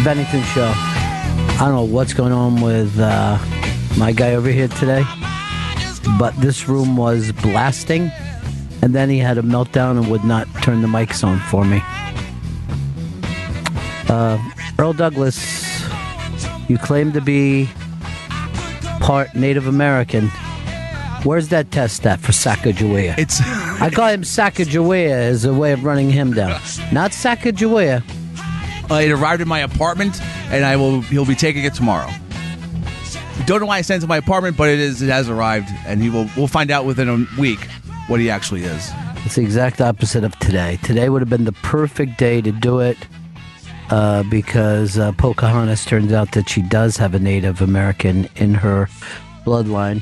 Bennington Show. I don't know what's going on with my guy over here today, but this room was blasting, and then he had a meltdown and would not turn the mics on for me. Earl Douglas, you claim to be part Native American. Where's that test at for Sacagawea? I call him Sacagawea as a way of running him down. Not Sacagawea. It arrived in my apartment, and he'll be taking it tomorrow. Don't know why I sent it to my apartment, but it has arrived, and we'll find out within a week what he actually is. It's the exact opposite of today. Today would have been the perfect day to do it because Pocahontas turns out that she does have a Native American in her bloodline,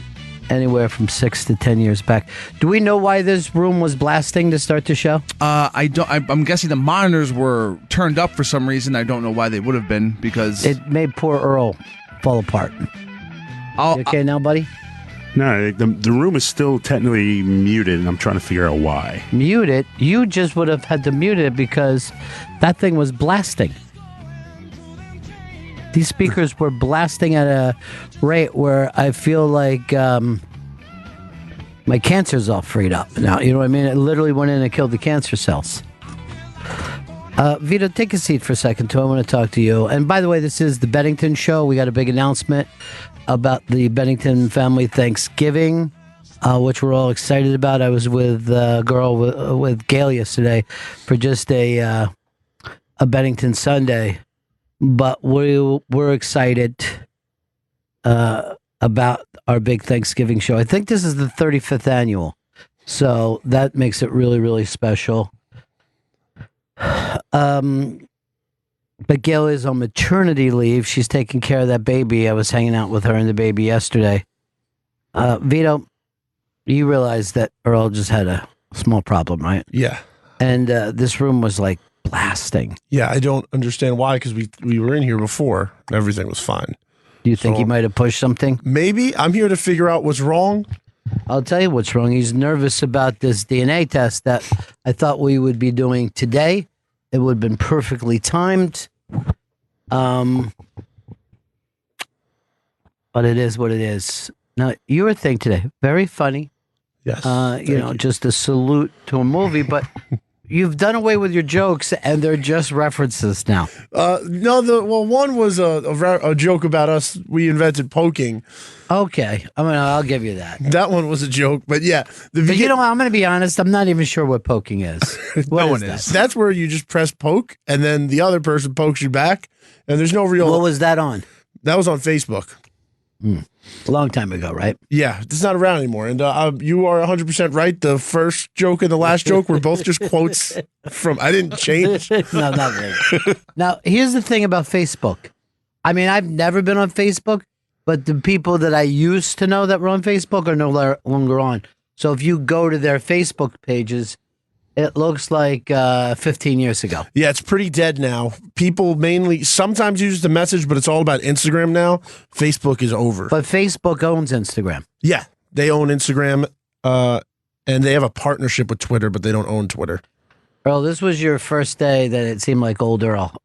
anywhere from 6 to 10 years back. Do we know why this room was blasting to start the show? I don't. I'm guessing the monitors were turned up for some reason. I don't know why they would have been, because It made poor Earl fall apart. You okay now, buddy? No, the room is still technically muted, and I'm trying to figure out why. Mute it? You just would have had to mute it because that thing was blasting. These speakers were blasting at a rate where I feel like my cancer's all freed up now. You know what I mean? It literally went in and killed the cancer cells. Vito, take a seat for a second, too. I want to talk to you. And by the way, this is the Bennington Show. We got a big announcement about the Bennington family Thanksgiving, which we're all excited about. I was with a girl with Gail yesterday for just a Bennington Sunday. But we're excited about our big Thanksgiving show. I think this is the 35th annual, so that makes it really, really special. But Gail is on maternity leave. She's taking care of that baby. I was hanging out with her and the baby yesterday. Vito, you realize that Earl just had a small problem, right? Yeah. And this room was like blasting. Yeah, I don't understand why, because we were in here before and everything was fine. Do you think he might have pushed something? Maybe. I'm here to figure out what's wrong. I'll tell you what's wrong. He's nervous about this DNA test that I thought we would be doing today. It would have been perfectly timed. But it is what it is. Now, your thing today, very funny. Yes. Just a salute to a movie, but you've done away with your jokes, and they're just references now. No, one was a joke about us. We invented poking. Okay, I'll give you that. That one was a joke, but yeah. But you know what? I'm going to be honest. I'm not even sure what poking is. No one is. That's where you just press poke, and then the other person pokes you back, and there's no real. What was that on? That was on Facebook. A long time ago, right? Yeah, it's not around anymore. And you are 100% right. The first joke and the last joke were both just quotes from. I didn't change. No, not really. Now, here's the thing about Facebook. I mean, I've never been on Facebook, but the people that I used to know that were on Facebook are no longer on. So if you go to their Facebook pages, it looks like 15 years ago. Yeah, it's pretty dead now. People mainly sometimes use the message, but it's all about Instagram now. Facebook is over. But Facebook owns Instagram. Yeah, they own Instagram, and they have a partnership with Twitter, but they don't own Twitter. Earl, this was your first day that it seemed like old Earl,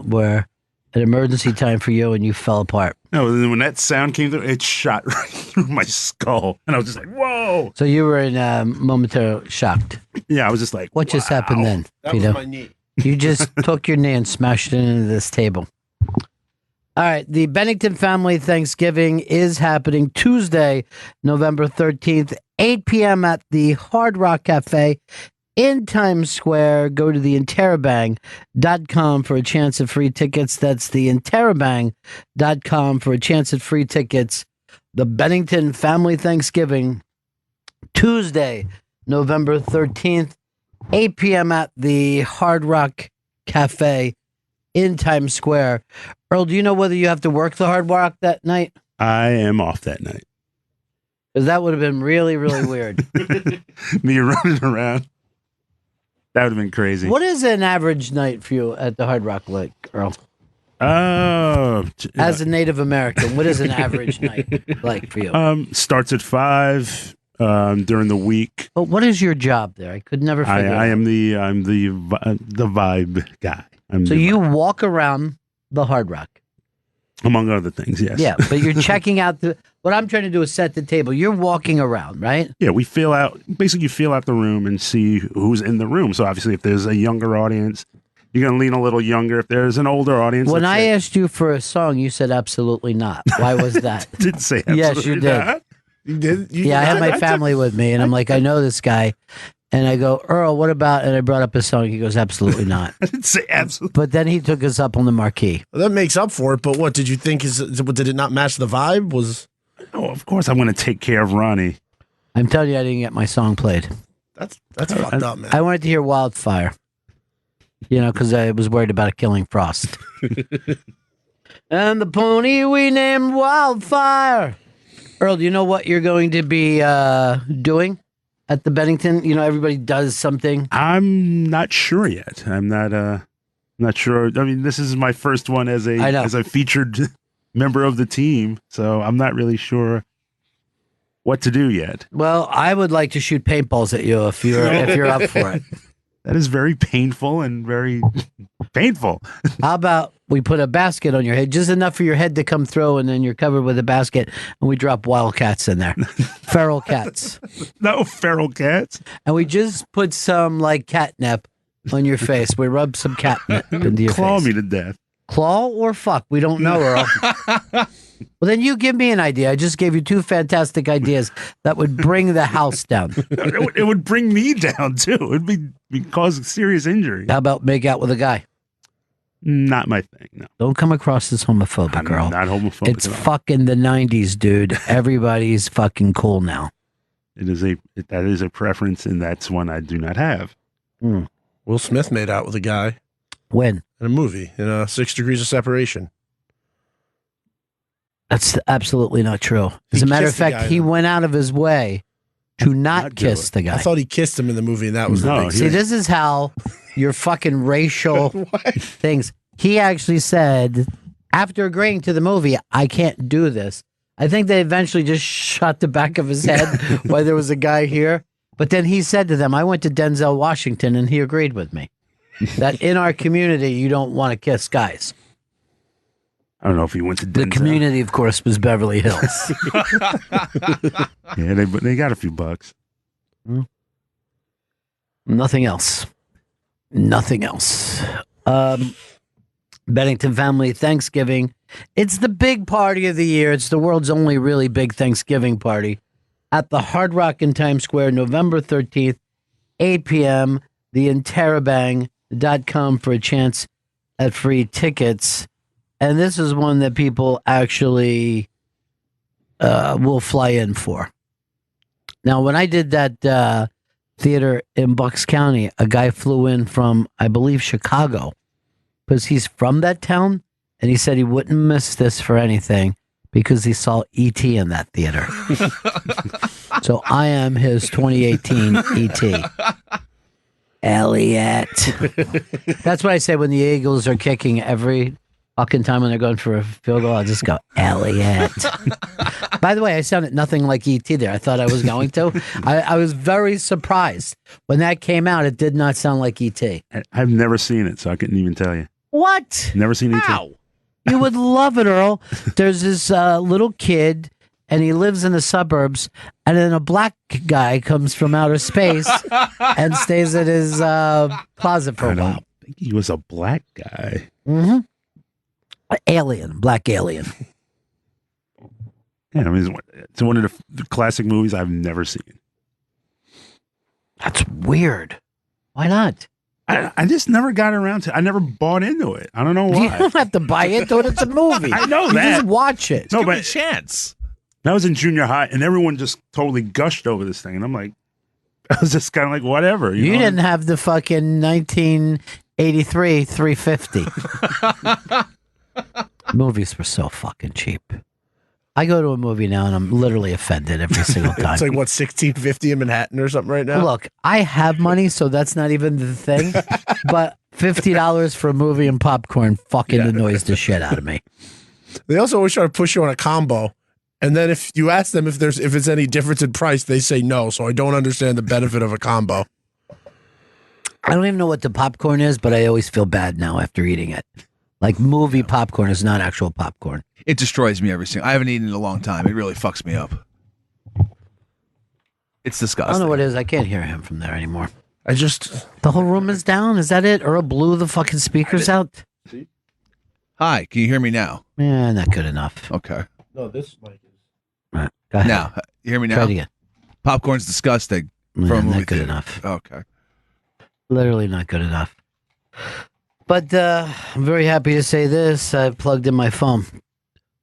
where an emergency time for you and you fell apart. No, when that sound came through, it shot right through my skull. And I was just like, whoa. So you were in momentary shocked. Yeah, I was just like, what just happened then, That Peter? was my knee. You just took your knee and smashed it into this table. All right, the Bennington family Thanksgiving is happening Tuesday, November 13th, 8 p.m. at the Hard Rock Cafe in Times Square. Go to theinterrobang.com for a chance at free tickets. That's theinterrobang.com for a chance at free tickets. The Bennington family Thanksgiving, Tuesday, November 13th, 8 p.m. at the Hard Rock Cafe in Times Square. Earl, do you know whether you have to work the Hard Rock that night? I am off that night. Because that would have been really, really weird. Me running around. That would have been crazy. What is an average night for you at the Hard Rock Lake, Earl? As a Native American, what is an average night like for you? Starts at 5 during the week. But what is your job there? I could never figure it out. I'm the vibe guy. So you walk around the Hard Rock. Among other things, yes. Yeah, but you're checking out what I'm trying to do is set the table. You're walking around, right? Yeah, we feel out the room and see who's in the room. So obviously if there's a younger audience, you're going to lean a little younger. If there's an older audience. When I asked you for a song, you said absolutely not. Why was that? I didn't say absolutely Yes, you did. not. You did? Yeah, I had my family with me, and I'm like, I know this guy. And I go, Earl, what about, and I brought up a song. He goes, absolutely not. I didn't say absolutely. But then he took us up on the marquee. Well, that makes up for it, but what did you think did it not match the vibe? Oh, of course I'm going to take care of Ronnie. I'm telling you, I didn't get my song played. That's fucked up, man. I wanted to hear Wildfire, because I was worried about it killing Frost. And the pony we named Wildfire. Earl, do you know what you're going to be doing at the Bennington? Everybody does something. I'm not sure yet. I'm not sure. I mean, this is my first one as a featured member of the team, so I'm not really sure what to do yet. Well, I would like to shoot paintballs at you if you're up for it. That is very painful and very painful. How about we put a basket on your head, just enough for your head to come through, and then you're covered with a basket, and we drop wildcats in there, feral cats. No feral cats. And we just put some catnip on your face. We rub some catnip into your Claw face. me to death. Claw or fuck? We don't know, Earl. Well, then you give me an idea. I just gave you two fantastic ideas that would bring the house down. It would bring me down too. It'd cause serious injury. How about make out with a guy? Not my thing. No, Don't come across as homophobic, I'm Earl. not homophobic. It's at all. fucking the 90s, dude. Everybody's fucking cool now. That is a preference, and that's one I do not have. Will Smith made out with a guy When? in a movie, in 6 Degrees of Separation. That's absolutely not true. As He a matter of kissed the fact, guy, he though. went out of his way to not Not do kiss it. the guy. I thought he kissed him in the movie, and that was No, the big See, this is how your fucking racial things. He actually said, after agreeing to the movie, I can't do this. I think they eventually just shot the back of his head while there was a guy here. But then he said to them, I went to Denzel Washington, and he agreed with me that in our community, you don't want to kiss guys. I don't know if he went to The Denzel. community, of course, was Beverly Hills. Yeah, they got a few bucks. Nothing else. Nothing else. Bennington family Thanksgiving. It's the big party of the year. It's the world's only really big Thanksgiving party at the Hard Rock in Times Square, November 13th, 8 p.m. theinterrobang.com for a chance at free tickets. And this is one that people actually will fly in for. Now, when I did that theater in Bucks County, a guy flew in from, I believe, Chicago, because he's from that town, and he said he wouldn't miss this for anything because he saw E.T. in that theater. So I am his 2018 E.T. Elliot. That's what I say when the Eagles are kicking every fucking time when they're going for a field goal. I'll just go, Elliot. By the way, I sounded nothing like E.T. there. I thought I was going to. I was very surprised. When that came out, it did not sound like E.T. I've never seen it, so I couldn't even tell you. What? Never seen it. Ow. You would love it, Earl. There's this little kid, and he lives in the suburbs, and then a black guy comes from outer space and stays at his closet for I a while. don't think he was a black guy. Mm-hmm. Alien, black alien. Yeah, I mean, it's one of the classic movies I've never seen. That's weird. Why not? I just never got around to. I never bought into it. I don't know You why. don't have to buy into it. It's a movie. I know You that. just watch it. No, Give it a but chance. I was in junior high, and everyone just totally gushed over this thing, and I'm like, I was just kind of like, whatever. You know? didn't have the fucking 1983 350. Movies were so fucking cheap. I go to a movie now and I'm literally offended every single time. It's like, what, $16.50 in Manhattan or something right now? Look, I have money, so that's not even the thing. But $50 for a movie and popcorn fucking annoys the shit out of me. They also always try to push you on a combo. And then if you ask them if it's any difference in price, they say no. So I don't understand the benefit of a combo. I don't even know what the popcorn is, but I always feel bad now after eating it. Like movie popcorn is not actual popcorn. It destroys me every single. I haven't eaten in a long time. It really fucks me up. It's disgusting. I don't know what it is. I can't hear him from there anymore. The whole room is down. Is that it? Earl blew the fucking speakers out. See? Hi, can you hear me now? Yeah, not good enough. Okay. No, this mic is. Right, go ahead. Now, you hear me now? Try it again. Popcorn's disgusting. Yeah, From a movie not good theater. enough. Okay. Literally not good enough. But I'm very happy to say this. I plugged in my phone.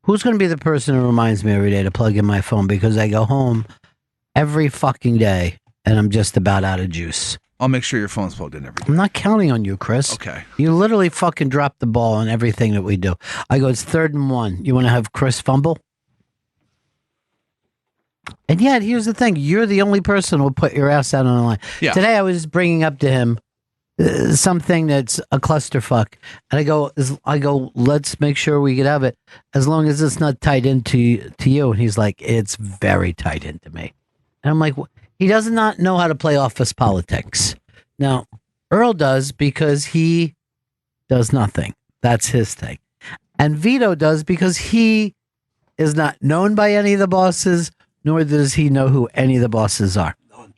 Who's going to be the person who reminds me every day to plug in my phone? Because I go home every fucking day and I'm just about out of juice. I'll make sure your phone's plugged in every day. I'm not counting on you, Chris. Okay. You literally fucking drop the ball on everything that we do. I go, it's 3rd and 1. You want to have Chris fumble? And yet, here's the thing. You're the only person who will put your ass out on the line. Yeah. Today, I was bringing up to him something that's a clusterfuck. And I go, let's make sure we can have it as long as it's not tied into you. And he's like, it's very tied into me. And I'm like, he does not know how to play office politics. Now, Earl does because he does nothing. That's his thing. And Vito does because he is not known by any of the bosses, nor does he know who any of the bosses are. None.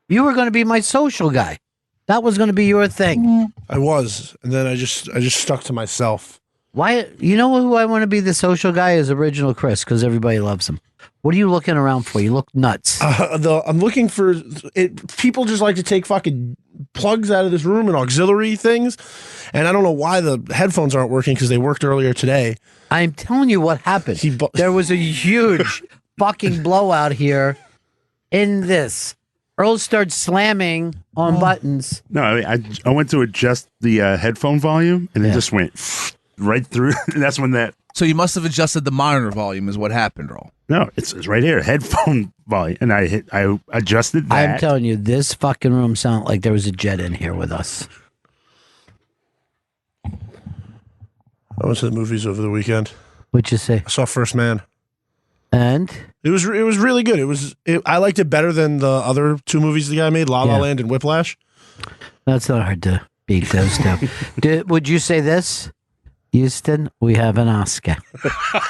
You were going to be my social guy. That was going to be your thing. I was, and then I just stuck to myself. Why? You know who I want to be the social guy is Original Chris because everybody loves him. What are you looking around for? You look nuts. I'm looking for it. People just like to take fucking plugs out of this room and auxiliary things, and I don't know why the headphones aren't working because they worked earlier today. I'm telling you what happened. There was a huge fucking blowout here in this. Earl starts slamming on buttons. No, I went to adjust the headphone volume, and it just went right through. And that's when that. So you must have adjusted the monitor volume is what happened, Earl. No, it's right here, headphone volume, and I adjusted that. I'm telling you, this fucking room sounded like there was a jet in here with us. I went to the movies over the weekend. What'd you say? I saw First Man. And it was really good. I liked it better than the other 2 movies the guy made, La La Land and Whiplash. That's not hard to beat those two. Would you say this? Houston, we have an Oscar.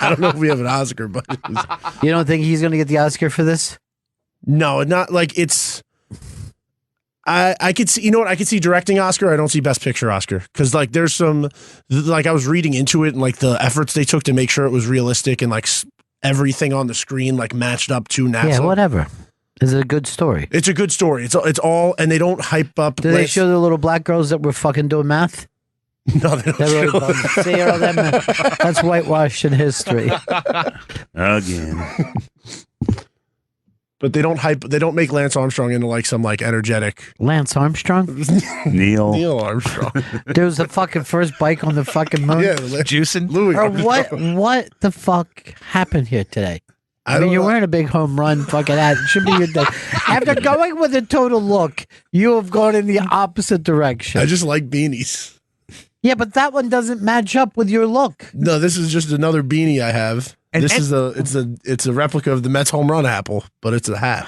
I don't know if we have an Oscar, but you don't think he's going to get the Oscar for this? No, not like it's. I could see, you know what? I could see directing Oscar. I don't see Best Picture Oscar because like there's some like I was reading into it and like the efforts they took to make sure it was realistic and like everything on the screen like matched up to NASA. Yeah, whatever. Is it a good story? It's a good story. It's all, and they don't hype up. Do they show the little black girls that were fucking doing math? No, they don't show See, Earl, that's whitewash in history. Again. But they don't make Lance Armstrong into like some like energetic Lance Armstrong? Neil Armstrong. There was the fucking first bike on the fucking moon. Yeah, juicing. Louis or what the fuck happened here today? I mean, you're wearing a big home run fucking hat. It should be your day. After going with a total look, you have gone in the opposite direction. I just like beanies. Yeah, but that one doesn't match up with your look. No, this is just another beanie I have. It's a replica of the Mets home run apple, but it's a hat.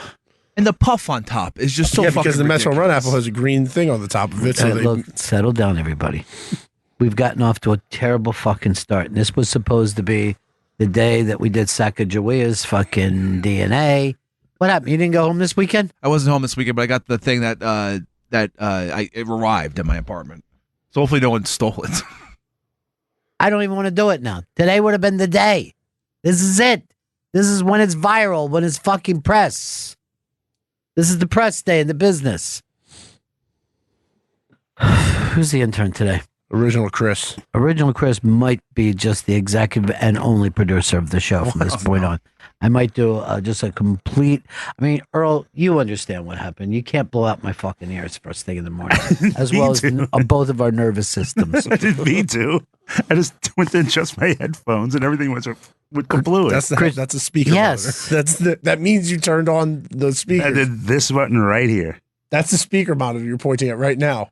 And the puff on top is just so fucking because the Mets home run ridiculous. apple has a green thing on the top of it. Look, settle down, everybody. We've gotten off to a terrible fucking start. And this was supposed to be the day that we did Sacagawea's fucking DNA. What happened? You didn't go home this weekend? I wasn't home this weekend, but I got the thing that it arrived at my apartment. So hopefully no one stole it. I don't even want to do it now. Today would have been the day. This is it. This is when it's viral, when it's fucking press. This is the press day in the business. Who's the intern today? Original Chris. Original Chris might be just the executive and only producer of the show from this point on. I might do just a complete. I mean, Earl, you understand what happened. You can't blow out my fucking ears first thing in the morning, as well as both of our nervous systems. I didn't mean to. I just went to adjust my headphones and everything went blew it. That's a speaker. Yes, monitor. That means you turned on the speaker. I did this button right here. That's the speaker monitor you're pointing at right now.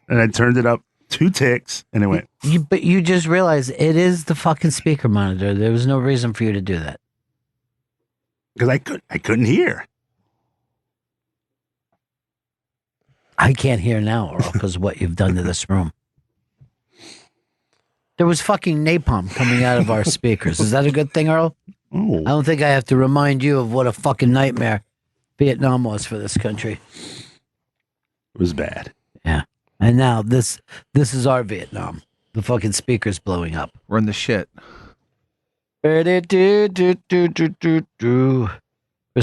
And I turned it up 2 ticks and it went. But you just realized it is the fucking speaker monitor. There was no reason for you to do that. Because I couldn't hear. I can't hear now, Earl, because of what you've done to this room. There was fucking napalm coming out of our speakers. Is that a good thing, Earl? Oh. I don't think I have to remind you of what a fucking nightmare Vietnam was for this country. It was bad. Yeah. And now this is our Vietnam. The fucking speakers blowing up. We're in the shit. Chris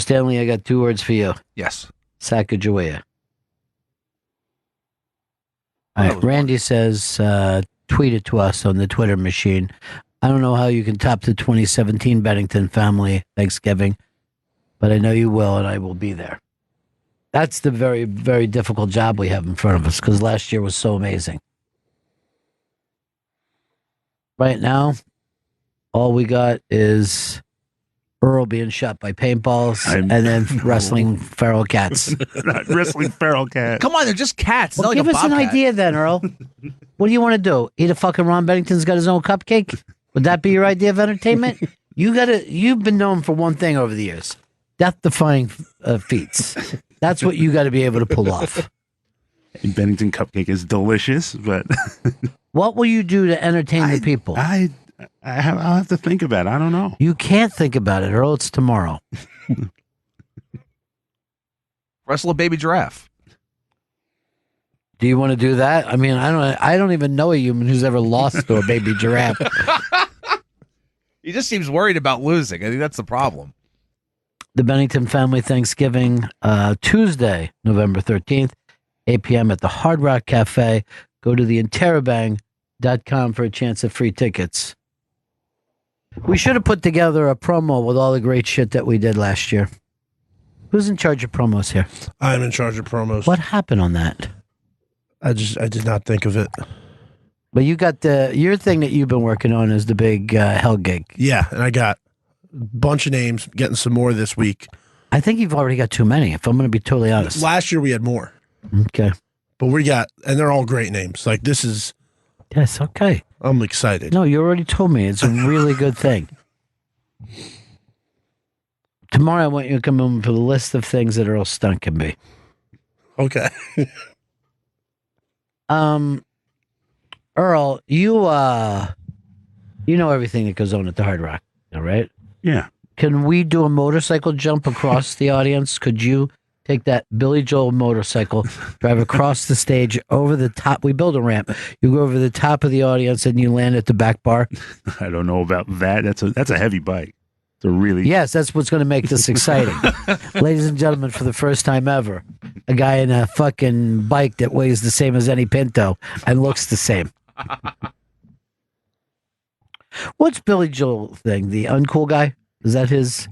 Stanley, I got 2 words for you. Yes. Sacagawea. All right. Randy says, tweet it to us on the Twitter machine. I don't know how you can top the 2017 Bennington family Thanksgiving, but I know you will, and I will be there. That's the very, very difficult job we have in front of us because last year was so amazing. Right now, all we got is Earl being shot by paintballs and then wrestling feral cats. Not wrestling feral cats. Come on, they're just cats. Well, give us an idea then, Earl. What do you want to do? Eat a fucking Ron Bennington's got his own cupcake? Would that be your idea of entertainment? You've been known for one thing over the years. Death-defying feats. That's what you got to be able to pull off. Bennington cupcake is delicious, but... What will you do to entertain the people? I'll have to think about it. I don't know. You can't think about it, Earl. It's tomorrow. Wrestle a baby giraffe. Do you want to do that? I mean, I don't even know a human who's ever lost to a baby giraffe. He just seems worried about losing. I think that's the problem. The Bennington Family Thanksgiving, Tuesday, November 13th, 8 p.m. at the Hard Rock Cafe. Go to theinterrobang.com for a chance at free tickets. We should have put together a promo with all the great shit that we did last year. Who's in charge of promos here? I'm in charge of promos. What happened on that? I did not think of it. But you got your thing that you've been working on is the big Hell gig. Yeah, and I got a bunch of names, getting some more this week. I think you've already got too many, if I'm going to be totally honest. Last year we had more. Okay. But we got, and they're all great names. Like this is... Yes, okay. I'm excited. No, you already told me. It's a really good thing. Tomorrow I want you to come in for the list of things that Earl Stunt can be. Okay. Earl, you know everything that goes on at the Hard Rock, all right? Yeah. Can we do a motorcycle jump across the audience? Could you take that Billy Joel motorcycle, drive across the stage over the top? We build a ramp. You go over the top of the audience and you land at the back bar. I don't know about that. That's a heavy bike. It's a really... Yes, that's what's going to make this exciting. Ladies and gentlemen, for the first time ever, a guy in a fucking bike that weighs the same as any Pinto and looks the same. What's Billy Joel thing? The uncool guy? Is that his?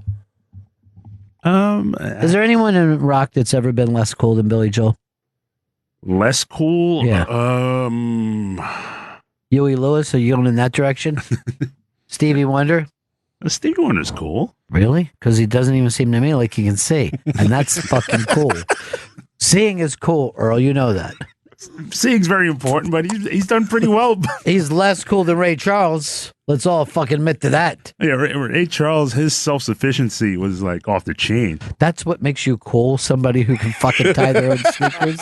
Is there anyone in rock that's ever been less cool than Billy Joel? Less cool? Yeah. Huey Lewis? Are you going in that direction? Stevie Wonder? Stevie Wonder's cool. Really? Because he doesn't even seem to me like he can see, and that's fucking cool. Seeing is cool, Earl. You know that. Seeing's very important, but he's done pretty well. He's less cool than Ray Charles. Let's all fucking admit to that. Yeah, Ray Charles, his self-sufficiency was like off the chain. That's what makes you cool, somebody who can fucking tie their own sneakers?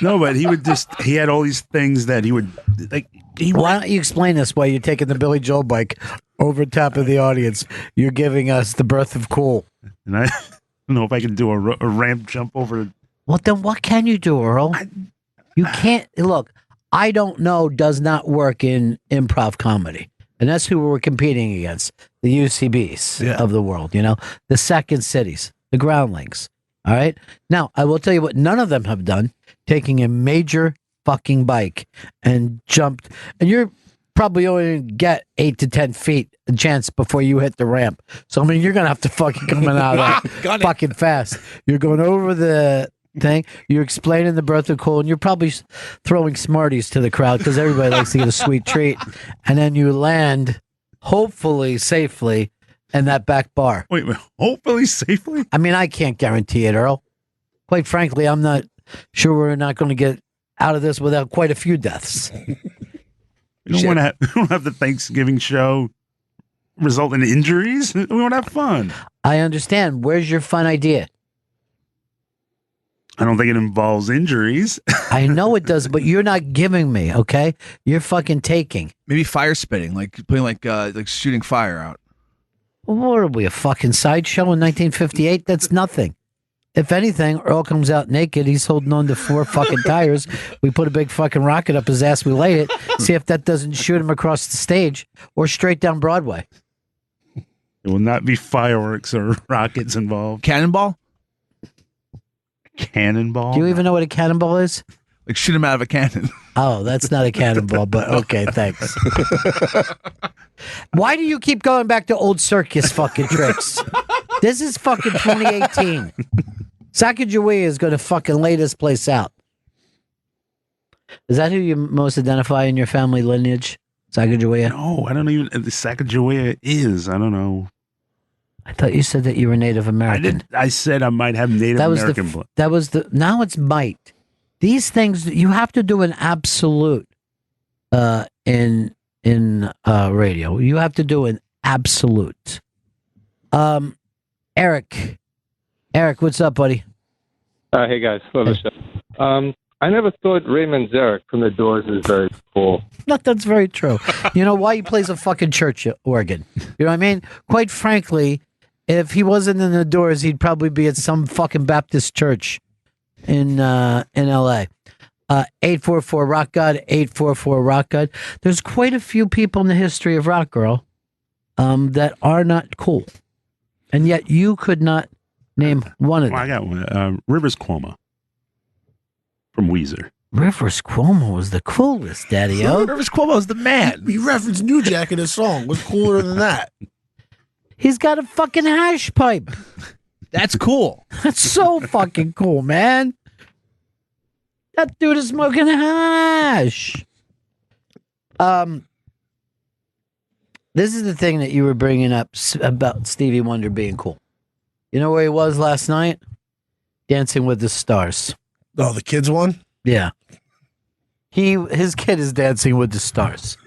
No, but he had all these things that he would, like... Why don't you explain this while you're taking the Billy Joel bike over top of the audience? You're giving us the birth of cool. And I don't know if I can do a ramp jump over... Well, then what can you do, Earl? You can't... Look, I don't know does not work in improv comedy. And that's who we're competing against. The UCBs of the world, you know? The Second Cities, the Groundlings. All right? Now, I will tell you what none of them have done. Taking a major fucking bike and jumped. And you're probably only going to get 8 to 10 feet a chance before you hit the ramp. So, I mean, you're going to have to fucking come out of that fucking fast. You're going over the thing. You're explaining the birth of cool, and you're probably throwing Smarties to the crowd because everybody likes to get a sweet treat. And then you land, hopefully safely, in that back bar. Wait, hopefully safely? I mean, I can't guarantee it, Earl. Quite frankly, I'm not sure we're not going to get out of this without quite a few deaths. We don't have the Thanksgiving show result in injuries. We want to have fun. I understand. Where's your fun idea? I don't think it involves injuries. I know it does, but you're not giving me, okay? You're fucking taking. Maybe fire spitting, like putting like shooting fire out. What are we, a fucking sideshow in 1958? That's nothing. If anything, Earl comes out naked. He's holding on to 4 fucking tires. We put a big fucking rocket up his ass. We lay it. See if that doesn't shoot him across the stage or straight down Broadway. It will not be fireworks or rockets involved. Cannonball? Cannonball? Do you even know what a cannonball is? Like shoot him out of a cannon. Oh, that's not a cannonball, but okay, thanks. Why do you keep going back to old circus fucking tricks? This is fucking 2018. Sacagawea is going to fucking lay this place out. Is that who you most identify in your family lineage? Sacagawea? No, I don't even the Sacagawea is. I don't know. I thought you said that you were Native American. I said I might have Native American blood. That was the. Now it's might. These things you have to do an absolute in radio. You have to do an absolute. Eric, what's up, buddy? Hey guys, love the show. I never thought Raymond Zarek from The Doors was very cool. No, that's very true. You know why he plays a fucking church organ? You know what I mean? Quite frankly, if he wasn't in The Doors, he'd probably be at some fucking Baptist church in L.A. 844 Rock God, 844 Rock God. There's quite a few people in the history of Rock Girl that are not cool, and yet you could not name one of them. Well, I got one. Rivers Cuomo from Weezer. Rivers Cuomo was the coolest, Daddy-O. Rivers Cuomo's the man. He referenced New Jack in his song. What's cooler than that? He's got a fucking hash pipe. That's cool. That's so fucking cool, man. That dude is smoking hash. This is the thing that you were bringing up about Stevie Wonder being cool. You know where he was last night? Dancing with the Stars. Oh, the kids one? Yeah. His kid is Dancing with the Stars.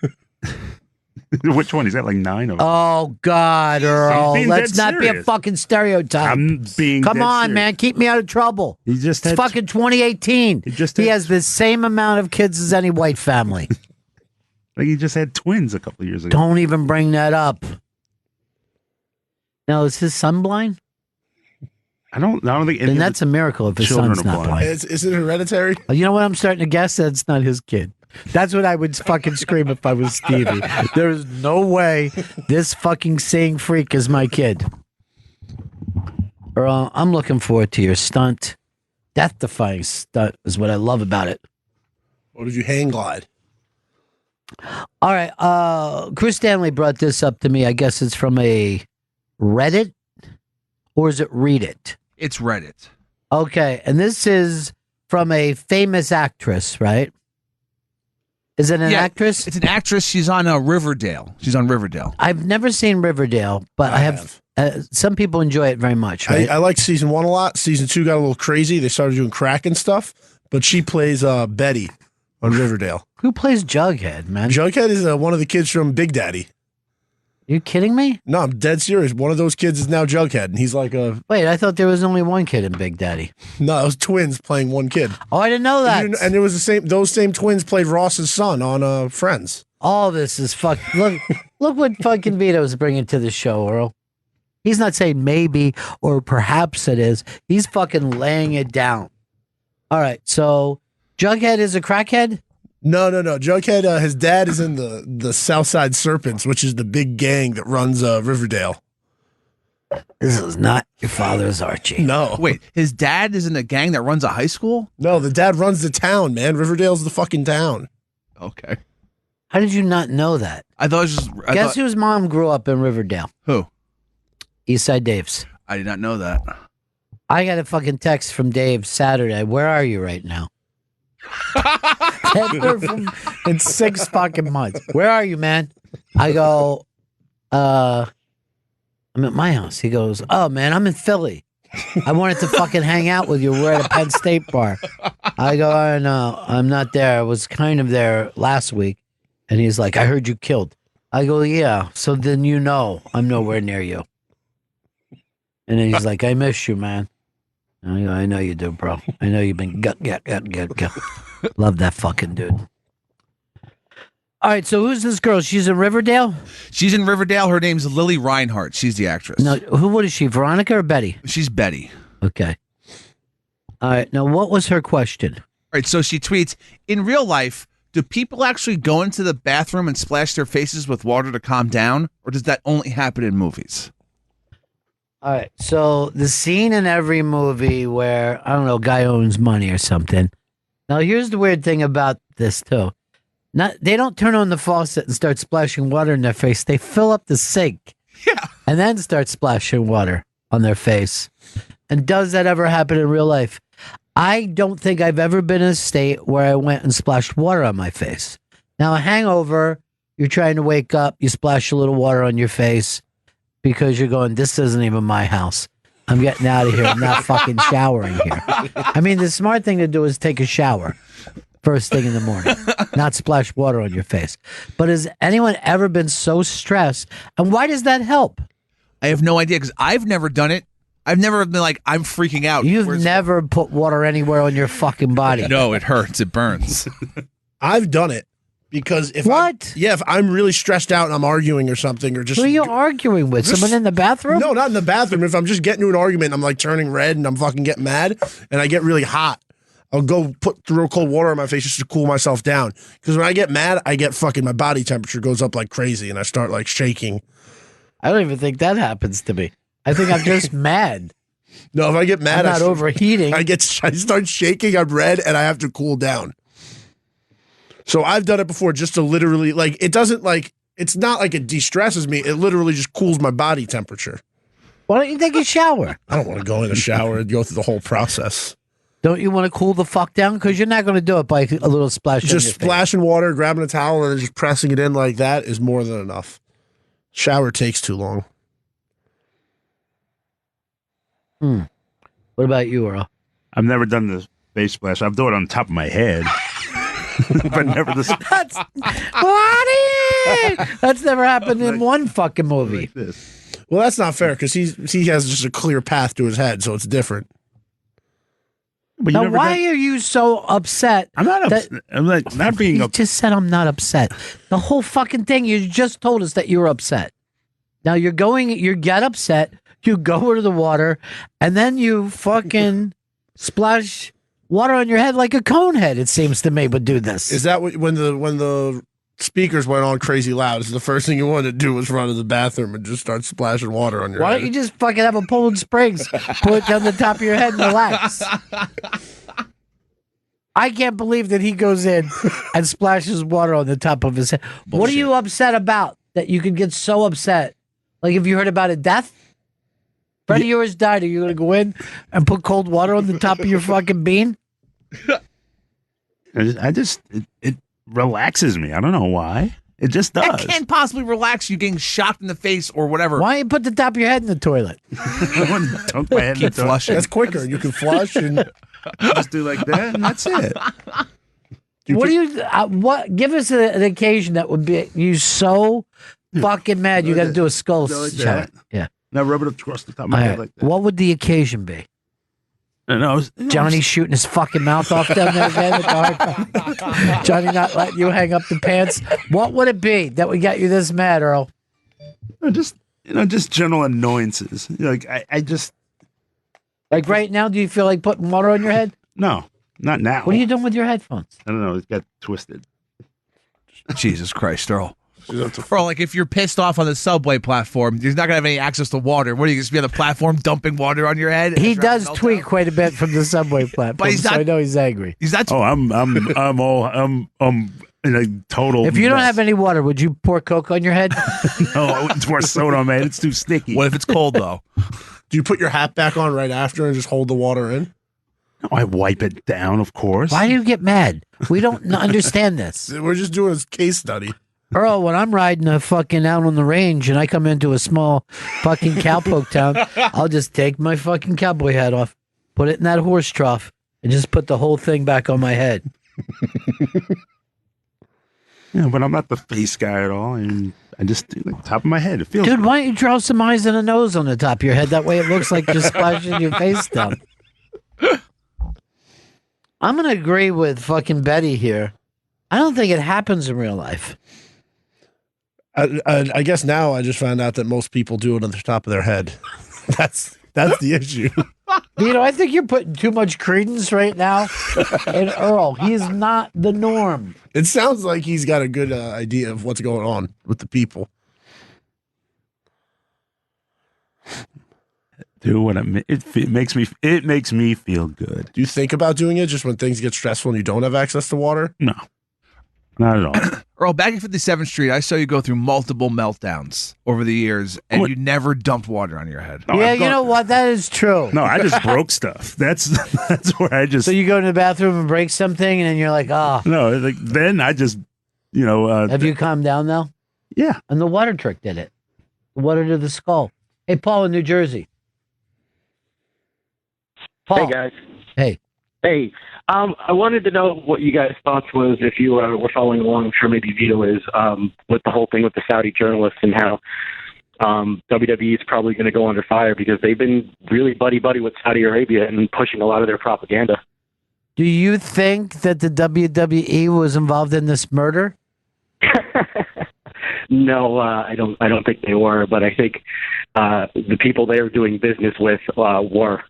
Which one? He's got like 9 of them. Oh, God, Earl. Let's not be a fucking stereotype. I'm being Come on, serious. Man. Keep me out of trouble. He just It's had fucking 2018. He has the same amount of kids as any white family. like he just had twins a couple of years ago. Don't even bring that up. Now, is his son blind? I don't think any And that's a miracle if his son's not blind. Is it hereditary? You know what? I'm starting to guess that it's not his kid. That's what I would fucking scream if I was Stevie. There's no way this fucking seeing freak is my kid. Earl, I'm looking forward to your stunt. Death-defying stunt is what I love about it. Or did you hang glide? All right. Chris Stanley brought this up to me. I guess it's from a Reddit, or is it Read It? It's Reddit. Okay, and this is from a famous actress, right? Is it an actress? It's an actress. She's on Riverdale. I've never seen Riverdale, but I have. Some people enjoy it very much. Right? I liked season 1 a lot. Season 2 got a little crazy. They started doing crack and stuff. But she plays Betty on Riverdale. Who plays Jughead, man? Jughead is one of the kids from Big Daddy. You kidding me? No, I'm dead serious. One of those kids is now Jughead, and he's like a... Wait, I thought there was only one kid in Big Daddy. No, it was twins playing one kid. Oh, I didn't know that. And it was the same. Those same twins played Ross's son on Friends. All this is fuck. Look what fucking Vito's bringing to the show, Earl. He's not saying maybe or perhaps it is. He's fucking laying it down. All right, so Jughead is a crackhead? No. Jughead, his dad is in the Southside Serpents, which is the big gang that runs Riverdale. This is not your father's Archie. No. Wait, his dad is in a gang that runs a high school? No, the dad runs the town, man. Riverdale's the fucking town. Okay. How did you not know that? I thought it was just... Guess whose mom grew up in Riverdale? Who? Eastside Dave's. I did not know that. I got a fucking text from Dave Saturday. Where are you right now? In 6 fucking months. Where are you, man? I go, I'm at my house. He goes, oh, man, I'm in Philly. I wanted to fucking hang out with you. We're at a Penn State bar. I go, oh, no, I'm not there. I was kind of there last week. And he's like, I heard you killed. I go, yeah. So then you know I'm nowhere near you. And then he's like, I miss you, man. I know you do, bro. I know you've been gut. Love that fucking dude. All right, so who's this girl? She's in Riverdale? She's in Riverdale. Her name's Lily Reinhart. She's the actress. No, what is she, Veronica or Betty? She's Betty. Okay. All right, now what was her question? All right, so she tweets, in real life, do people actually go into the bathroom and splash their faces with water to calm down, or does that only happen in movies? All right, so the scene in every movie where, I don't know, a guy owns money or something. Now, here's the weird thing about this, too. They don't turn on the faucet and start splashing water in their face. They fill up the sink and then start splashing water on their face. And does that ever happen in real life? I don't think I've ever been in a state where I went and splashed water on my face. Now, a hangover, you're trying to wake up, you splash a little water on your face because you're going, this isn't even my house. I'm getting out of here. I'm not fucking showering here. I mean, the smart thing to do is take a shower first thing in the morning, not splash water on your face. But has anyone ever been so stressed? And why does that help? I have no idea because I've never done it. I've never been like, I'm freaking out. You've never put water anywhere on your fucking body. No, it hurts. It burns. I've done it. Because if if I'm really stressed out and I'm arguing or something, or just who are you arguing with? Someone in the bathroom? No, not in the bathroom. If I'm just getting into an argument, I'm like turning red and I'm fucking getting mad and I get really hot. I'll go put real cold water on my face just to cool myself down. Because when I get mad, I get fucking my body temperature goes up like crazy and I start like shaking. I don't even think that happens to me. I think I'm just mad. No, if I get mad, I'm not overheating. I start shaking. I'm red and I have to cool down. So I've done it before just to literally, like, it doesn't, like, it's not like it de-stresses me. It literally just cools my body temperature. Why don't you take a shower? I don't want to go in the shower and go through the whole process. Don't you want to cool the fuck down? Because you're not going to do it by a little splash. Just splashing water, grabbing a towel, and then just pressing it in like that is more than enough. Shower takes too long. What about you, Earl? I've never done the face splash. I've done it on top of my head. But never this. That's never happened in one fucking movie. Like this. Well, that's not fair because he has just a clear path to his head, so it's different. But now, why are you so upset? I'm not upset. I'm like not being. You just said I'm not upset. The whole fucking thing. You just told us that you were upset. Now you get upset. You go into the water, and then you fucking splash water on your head like a cone head, it seems to me, would do this. Is that what, when the speakers went on crazy loud, is the first thing you wanted to do was run to the bathroom and just start splashing water on your head? Why don't you just fucking have a Poland Springs, put it down the top of your head and relax? I can't believe that he goes in and splashes water on the top of his head. Bullshit. What are you upset about that you could get so upset? Like, if you heard about a death? Friend of yours died. Are you going to go in and put cold water on the top of your fucking bean? It relaxes me. I don't know why. It just does. It can't possibly relax you getting shocked in the face or whatever. Why don't you put the top of your head in the toilet? Dunk my head in the toilet. Flushing. That's quicker. You can flush and just do like that, and that's it. Give us an occasion that would be you so fucking mad you got to do a skull shot. Yeah. Now rub it across the top of my head like that. What would the occasion be? Johnny shooting his fucking mouth off down there again at the hard time. Johnny not letting you hang up the pants. What would it be that would get you this mad, Earl? Just general annoyances. Like I just like right now. Do you feel like putting water on your head? No, not now. What are you doing with your headphones? I don't know. It got twisted. Jesus Christ, Earl. Or like if you're pissed off on the subway platform, you're not gonna have any access to water. What are you just be on the platform dumping water on your head? He does tweet quite a bit from the subway platform, but so I know he's angry. He's not. Oh, I'm in a total. If you don't have any water, would you pour Coke on your head? No, I wouldn't pour soda on my head. It's too sticky. What if it's cold though? Do you put your hat back on right after and just hold the water in? No, I wipe it down, of course. Why do you get mad? We don't understand this. We're just doing a case study. Earl, when I'm riding a fucking out on the range and I come into a small fucking cowpoke town, I'll just take my fucking cowboy hat off, put it in that horse trough, and just put the whole thing back on my head. Yeah, but I'm not the face guy at all, and I just do like top of my head. It feels Dude, good. why don't you draw some eyes and a nose on the top of your head? That way it looks like you're splashing your face down. I'm going to agree with fucking Betty here. I don't think it happens in real life. I guess now I just found out that most people do it on the top of their head. That's the issue. I think you're putting too much credence right now in Earl. He's not the norm. It sounds like he's got a good idea of what's going on with the people. Do what it makes me feel good. Do you think about doing it just when things get stressful and you don't have access to water? No, not at all. Earl, back at 57th Street, I saw you go through multiple meltdowns over the years, and you never dumped water on your head. No, yeah, you know what? That is true. No, I just broke stuff. That's where I just. So you go to the bathroom and break something, and then you're like, oh. No, then I just, Have you calmed down though? Yeah. And the water trick did it. The water to the skull. Hey, Paul in New Jersey. Paul. Hey, guys. Hey. Hey. I wanted to know what you guys' thoughts was if you were following along. I'm sure maybe Vito is, with the whole thing with the Saudi journalists and how WWE is probably going to go under fire because they've been really buddy-buddy with Saudi Arabia and pushing a lot of their propaganda. Do you think that the WWE was involved in this murder? No, I don't think they were, but I think the people they were doing business with were.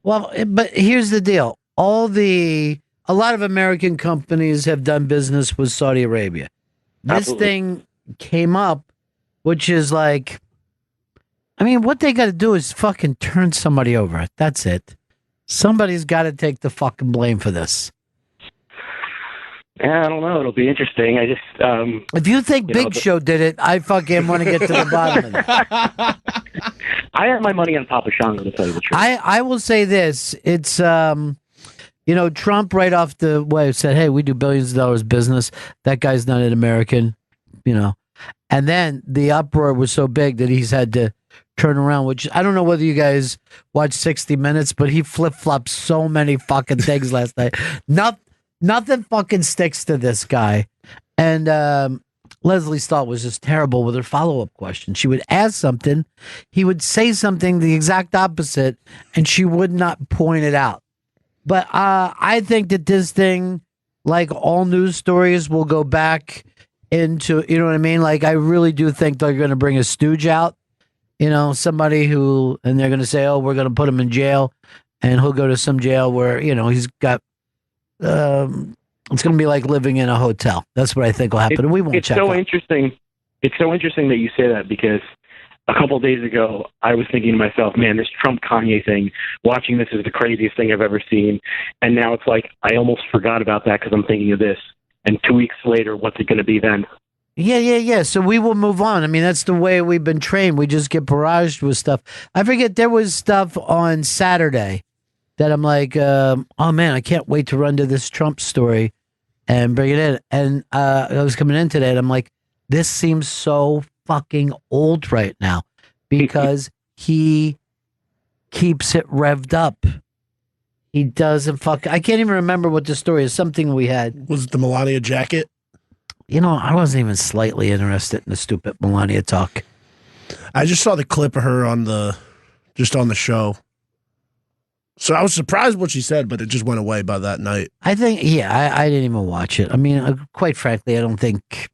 Well, but here's the deal. A lot of American companies have done business with Saudi Arabia. This Absolutely. thing came up, which is like, I mean, what they got to do is fucking turn somebody over. That's it. Somebody's got to take the fucking blame for this. Yeah, I don't know. It'll be interesting. I just if you think Big Show did it, I fucking want to get to the bottom of it. I have my money on Papa Shango, to tell you the truth. I will say this. It's Trump right off the way said, hey, we do billions of dollars business. That guy's not an American, And then the uproar was so big that he's had to turn around, which I don't know whether you guys watched 60 Minutes, but he flip-flopped so many fucking things last night. Nothing fucking sticks to this guy. And Leslie Stahl was just terrible with her follow-up question. She would ask something, he would say something the exact opposite, and she would not point it out. But I think that this thing, like all news stories, will go back into, you know what I mean? Like, I really do think they're going to bring a stooge out, somebody who, and they're going to say, oh, we're going to put him in jail, and he'll go to some jail where, he's got, it's going to be like living in a hotel. That's what I think will happen. And we won't check out. Interesting. It's so interesting that you say that because a couple of days ago, I was thinking to myself, man, this Trump-Kanye thing, watching this is the craziest thing I've ever seen. And now it's like I almost forgot about that because I'm thinking of this. And 2 weeks later, what's it going to be then? Yeah. So we will move on. I mean, that's the way we've been trained. We just get barraged with stuff. I forget, there was stuff on Saturday that I'm like, oh, man, I can't wait to run to this Trump story and bring it in. And I was coming in today, and I'm like, this seems so fucking old right now because he keeps it revved up. He doesn't I can't even remember what the story is. Something we had. Was it the Melania jacket? I wasn't even slightly interested in the stupid Melania talk. I just saw the clip of her on the show. So I was surprised what she said, but it just went away by that night. I think, I didn't even watch it. I mean, quite frankly, I don't think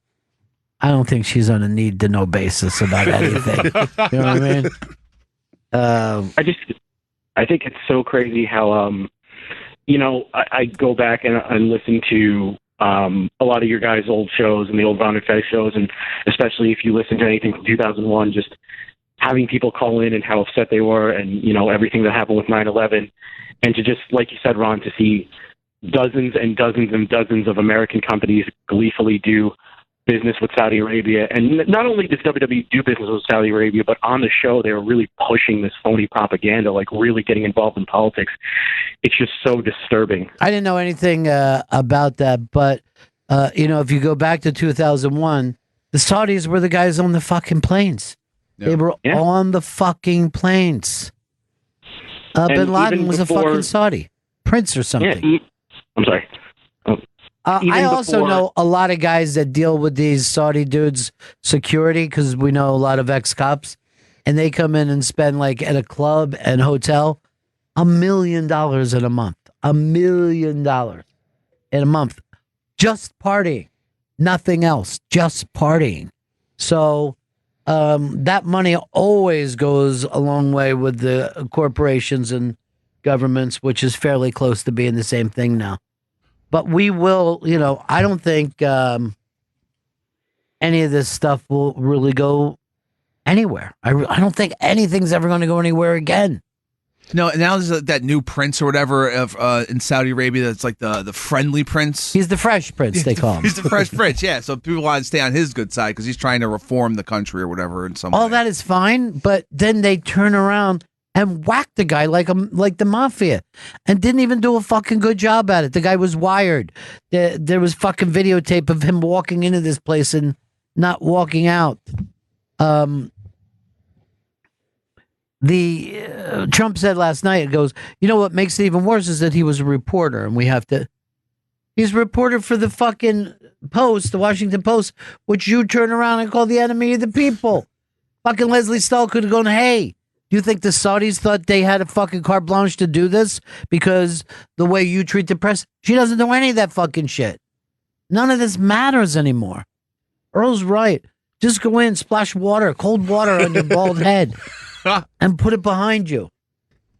she's on a need to know basis about anything. You know what I mean? I think it's so crazy how, I go back and I listen to a lot of your guys' old shows and the old Ron and Fez shows, and especially if you listen to anything from 2001, just having people call in and how upset they were and, everything that happened with 9/11. And to just, like you said, Ron, to see dozens and dozens and dozens of American companies gleefully do business with Saudi Arabia. And not only does WWE do business with Saudi Arabia, but on the show, they were really pushing this phony propaganda, like really getting involved in politics. It's just so disturbing. I didn't know anything about that, but, if you go back to 2001, the Saudis were the guys on the fucking planes. Yep. They were on the fucking planes. Bin Laden was a fucking Saudi. Prince or something. Yeah, I'm sorry. I also know a lot of guys that deal with these Saudi dudes' security because we know a lot of ex-cops, and they come in and spend, like, at a club and hotel, $1 million in a month. $1 million in a month. Just partying. Nothing else. Just partying. So that money always goes a long way with the corporations and governments, which is fairly close to being the same thing now. But we will, I don't think any of this stuff will really go anywhere. I don't think anything's ever going to go anywhere again. No, now there's that new prince or whatever in Saudi Arabia that's like the friendly prince. He's the fresh prince, they call him. He's the fresh prince, yeah. So people want to stay on his good side because he's trying to reform the country or whatever in some way. All that is fine, but then they turn around and whack the guy like the mafia and didn't even do a fucking good job at it. The guy was wired. There was fucking videotape of him walking into this place and not walking out. Trump said last night, it goes, what makes it even worse is that he was a reporter and he's a reporter for the fucking Post, the Washington Post, which you turn around and call the enemy of the people. Fucking Leslie Stahl could have gone, hey, do you think the Saudis thought they had a fucking carte blanche to do this because the way you treat the press? She doesn't do any of that fucking shit. None of this matters anymore. Earl's right. Just go in, splash cold water on your bald head. And put it behind you.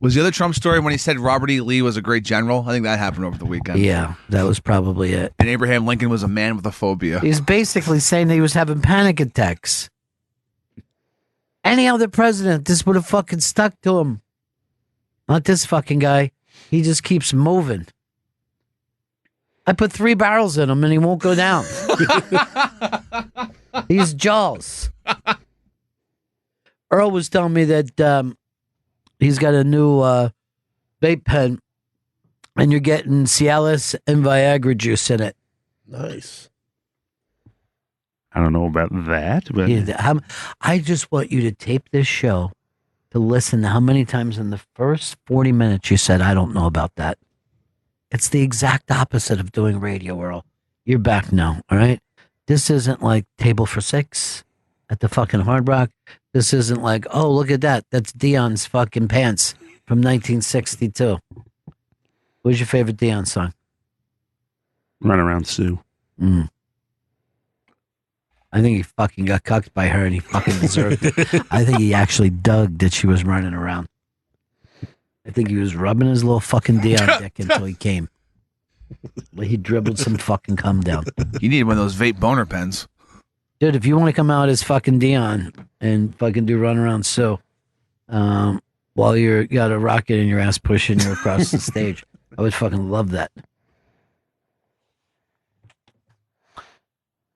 Was the other Trump story when he said Robert E. Lee was a great general? I think that happened over the weekend. Yeah, that was probably it. And Abraham Lincoln was a man with a phobia. He's basically saying that he was having panic attacks. Any other president, this would have fucking stuck to him. Not this fucking guy. He just keeps moving. I put 3 barrels in him and he won't go down. He's Jaws. Earl was telling me that he's got a new vape pen, and you're getting Cialis and Viagra juice in it. Nice. I don't know about that, but I just want you to tape this show to listen to how many times in the first 40 minutes you said, I don't know about that. It's the exact opposite of doing radio, Earl. You're back now, all right? This isn't like Table for Six at the fucking Hard Rock. This isn't like, oh, look at that. That's Dion's fucking pants from 1962. What's your favorite Dion song? Run Around Sue. I think he fucking got cucked by her and he fucking deserved it. I think he actually dug that she was running around. I think he was rubbing his little fucking Dion dick until he came. He dribbled some fucking cum down. You need one of those vape boner pens. Dude, if you want to come out as fucking Dion and fucking do Run Around Sue while you got a rocket in your ass pushing you across the stage, I would fucking love that.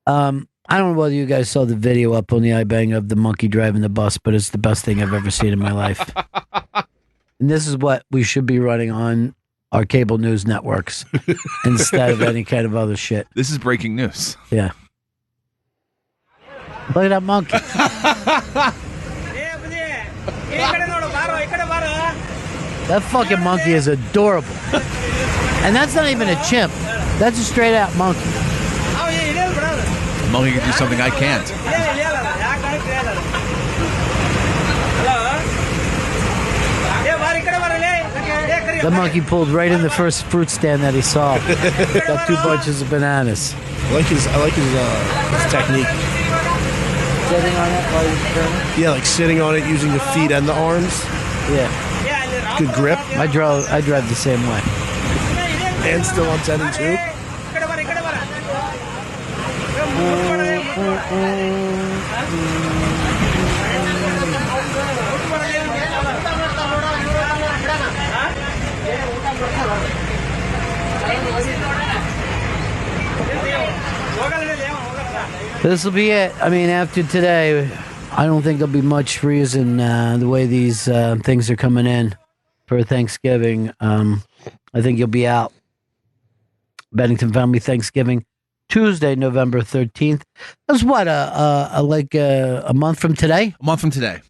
I don't know whether you guys saw the video up on the iBang of the monkey driving the bus, but it's the best thing I've ever seen in my life. And this is what we should be running on our cable news networks instead of any kind of other shit. This is breaking news. Yeah. Look at that monkey. That fucking monkey is adorable. And that's not even a chimp. That's a straight out monkey. Monkey can do something I can't. The monkey pulled right in the first fruit stand that he saw. Got 2 bunches of bananas. I like his technique. Sitting on it while he's turning? Yeah, like sitting on it using the feet and the arms. Yeah. Good grip. I drive the same way. And still on 10 and 2. This will be it. I mean, after today, I don't think there'll be much reason the way these things are coming in for Thanksgiving. I think you'll be out. Bennington Family Thanksgiving, Tuesday, November 13th. That's what, a month from today? A month from today.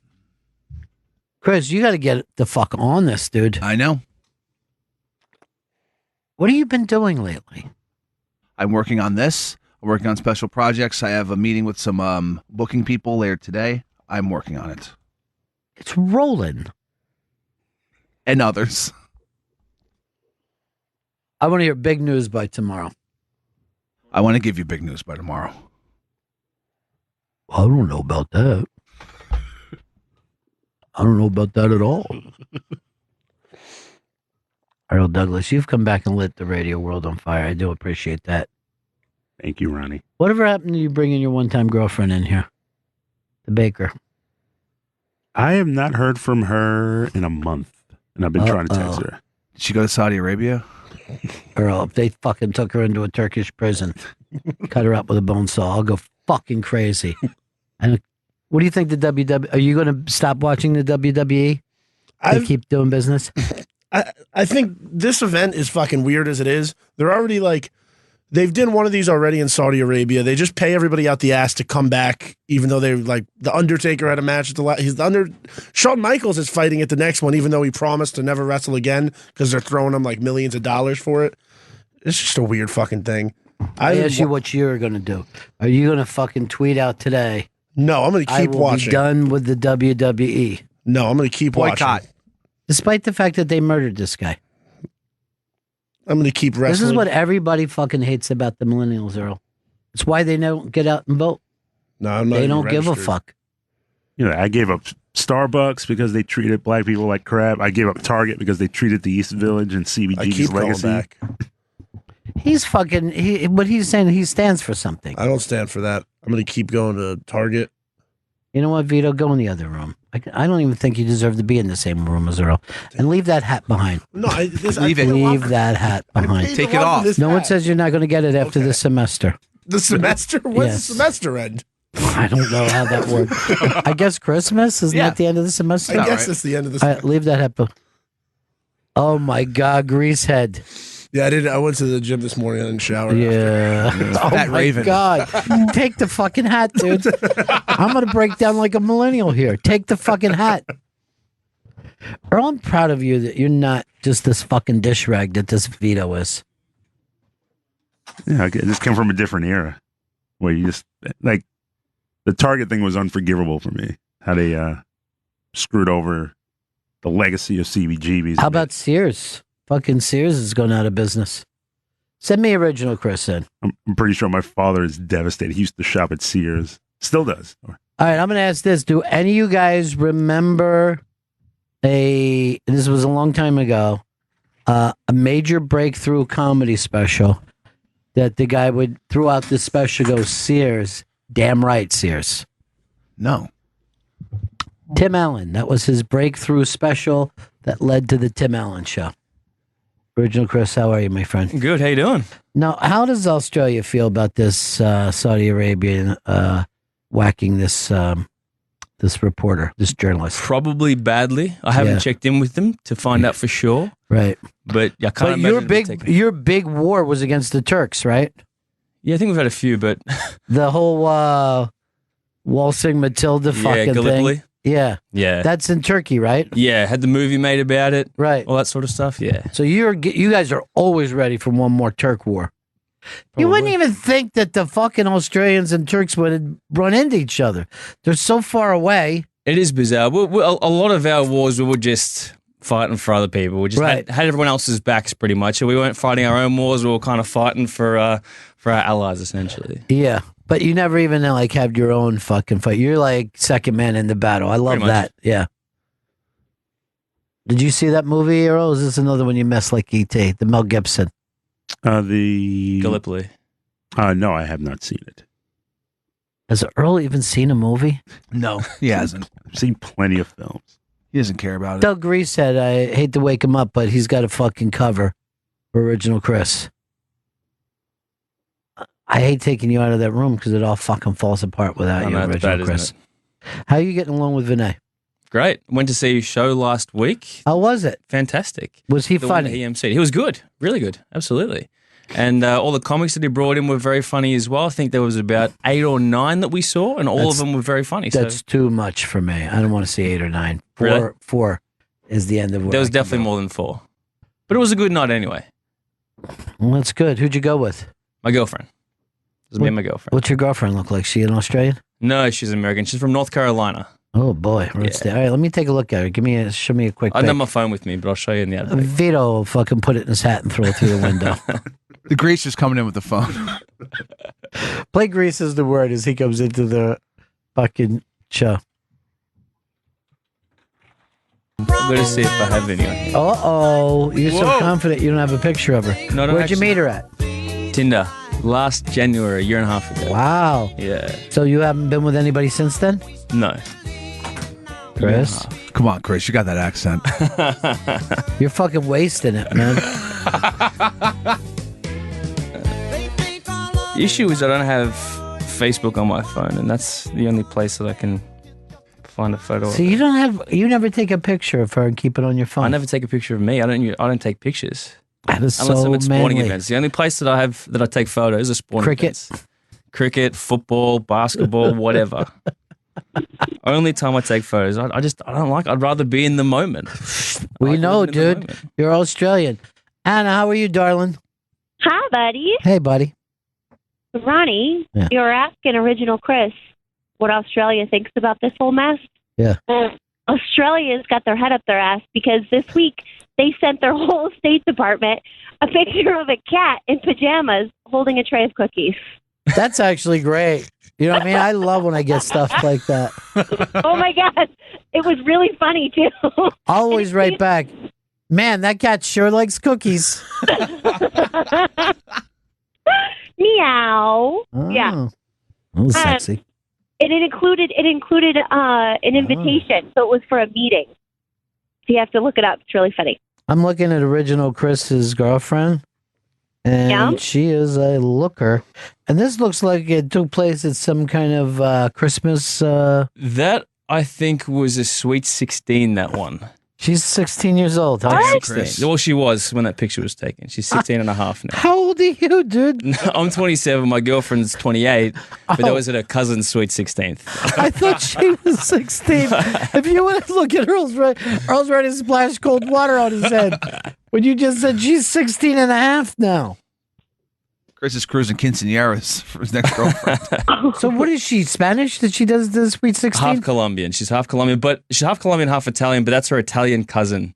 Chris, you got to get the fuck on this, dude. I know. What have you been doing lately? I'm working on this. I'm working on special projects. I have a meeting with some booking people later today. I'm working on it. It's rolling. And others. I want to hear big news by tomorrow. I want to give you big news by tomorrow. I don't know about that. I don't know about that at all. Earl Douglas, you've come back and lit the radio world on fire. I do appreciate that. Thank you, Ronnie. Whatever happened to you bringing your one-time girlfriend in here? The baker. I have not heard from her in a month, and I've been trying to text her. Did she go to Saudi Arabia? Earl, if they fucking took her into a Turkish prison, cut her up with a bone saw, I'll go fucking crazy. And what do you think the WWE... Are you going to stop watching the WWE? They keep doing business? I think this event is fucking weird as it is. They're already like... They've done one of these already in Saudi Arabia. They just pay everybody out the ass to come back, even though they like the Undertaker had a match at the last. Shawn Michaels is fighting at the next one, even though he promised to never wrestle again because they're throwing him like millions of dollars for it. It's just a weird fucking thing. I ask you what you're going to do. Are you going to fucking tweet out today? No, I'm going to keep watching. Be done with the WWE. No, I'm going to keep Boycott. watching. Despite the fact that they murdered this guy. I'm going to keep wrestling. This is what everybody fucking hates about the millennials, Earl. It's why they don't get out and vote. No, I'm not. They don't give a fuck. You know, I gave up Starbucks because they treated black people like crap. I gave up Target because they treated the East Village and CBGB's legacy. Back. He's fucking. What he's saying, he stands for something. I don't stand for that. I'm going to keep going to Target. You know what, Vito? Go in the other room. I don't even think you deserve to be in the same room as Earl. And leave that hat behind. No, leave that hat behind. Take it off. No one says you're not going to get it after the semester. The semester? When's the semester end? I don't know how that works. I guess Christmas? Isn't that the end of the semester? I guess it's the end of the semester. Leave that hat behind. Oh my God, Greasehead. Yeah, I did. I went to the gym this morning. I didn't shower. Yeah. Oh That my Raven. God. Take the fucking hat, dude. I'm going to break down like a millennial here. Take the fucking hat. Earl, I'm proud of you that you're not just this fucking dish rag that this Vito is. Yeah, this came from a different era where you just, like, the Target thing was unforgivable for me. How they screwed over the legacy of CBGB's. How about Sears? Fucking Sears is going out of business. Send me original Chris in. I'm pretty sure my father is devastated. He used to shop at Sears. Still does. All right, I'm going to ask this. Do any of you guys remember this was a long time ago, a major breakthrough comedy special that the guy would, throughout the special, go, Sears, damn right, Sears. No. Tim Allen. That was his breakthrough special that led to the Tim Allen Show. Original Chris, how are you, my friend? Good. How you doing? Now, how does Australia feel about this Saudi Arabian whacking this this reporter, this journalist? Probably badly. I haven't checked in with them to find out for sure. Right. But I can't But your big war was against the Turks, right? Yeah, I think we've had a few, but the whole waltzing Matilda fucking Gallipoli thing. Yeah. Yeah. That's in Turkey, right? Yeah, had the movie made about it. Right. All that sort of stuff, yeah. So you guys are always ready for one more Turk war. Probably. You wouldn't even think that the fucking Australians and Turks would run into each other. They're so far away. It is bizarre. A lot of our wars, we were just fighting for other people. We just had everyone else's backs pretty much. And we weren't fighting our own wars. We were kind of fighting for our allies, essentially. Yeah. But you never even like have your own fucking fight. You're like second man in the battle. I love that. Yeah. Did you see that movie, Earl? Or is this another one you messed like E.T., the Mel Gibson? The Gallipoli. No, I have not seen it. Has Earl even seen a movie? No, he hasn't. I've seen plenty of films. He doesn't care about it. Doug Grease said, I hate to wake him up, but he's got a fucking cover for Original Chris. I hate taking you out of that room because it all fucking falls apart without you, Original Chris. How are you getting along with Vinay? Great. Went to see your show last week. How was it? Fantastic. Was he funny? He emceed. He was good. Really good. Absolutely. And all the comics that he brought in were very funny as well. I think there was about 8 or 9 that we saw, and all of them were very funny. That's too much for me. I don't want to see 8 or 9. Four is the end of it. There was definitely more than 4. But it was a good night anyway. Well, that's good. Who'd you go with? My girlfriend. It was me and my girlfriend. What's your girlfriend look like? She an Australian? No, she's American. She's from North Carolina. Oh boy, Road State. All right, let me take a look at it. Show me a quick. I don't pic. have my phone with me, but I'll show you in the other. Vito will fucking put it in his hat and throw it through the window. The grease is coming in with the phone. Play grease is the word as he comes into the fucking show. I'm going to see if I have any on here. You're so confident you don't have a picture of her. No, Where'd you meet her at? Tinder. Last January, a year and a half ago. Wow. Yeah. So you haven't been with anybody since then? No. Chris? Come on, Chris. You got that accent. You're fucking wasting it, man. The issue is I don't have Facebook on my phone, and that's the only place that I can find a photo So of. you never take a picture of her and keep it on your phone? I never take a picture of me. I don't take pictures. That is Unless so I'm at sporting manly. events. The only place that I take photos are sporting events. Cricket, football, basketball, whatever. Only time I take photos. I'd rather be in the moment. We know, dude. You're Australian. Anna, how are you, darling? Hi, buddy. Hey, buddy. Ronnie, you were asking Original Chris what Australia thinks about this whole mess. Yeah. Well, Australia's got their head up their ass because this week they sent their whole State Department a picture of a cat in pajamas holding a tray of cookies. That's actually great. You know what I mean? I love when I get stuff like that. Oh, my God. It was really funny, too. Always right back. Man, that cat sure likes cookies. Meow. Oh. Yeah. That was sexy. And it included an invitation, so it was for a meeting. So you have to look it up. It's really funny. I'm looking at Original Chris's girlfriend, and she is a looker. And this looks like it took place at some kind of Christmas. That, I think, was a Sweet 16, that one. She's 16 years old. Huh? Well, she was when that picture was taken. She's 16 and a half now. How old are you, dude? I'm 27. My girlfriend's 28, but that was at her cousin's Sweet 16th. I thought she was 16. If you want to look at Earl's ready to splash cold water on his head. When you just said she's 16 and a half now. Chris is cruising quinceañeras for his next girlfriend. So what is she, Spanish that she does the Sweet 16? Half Colombian. She's half Colombian, but she's half Colombian, half Italian, but that's her Italian cousin,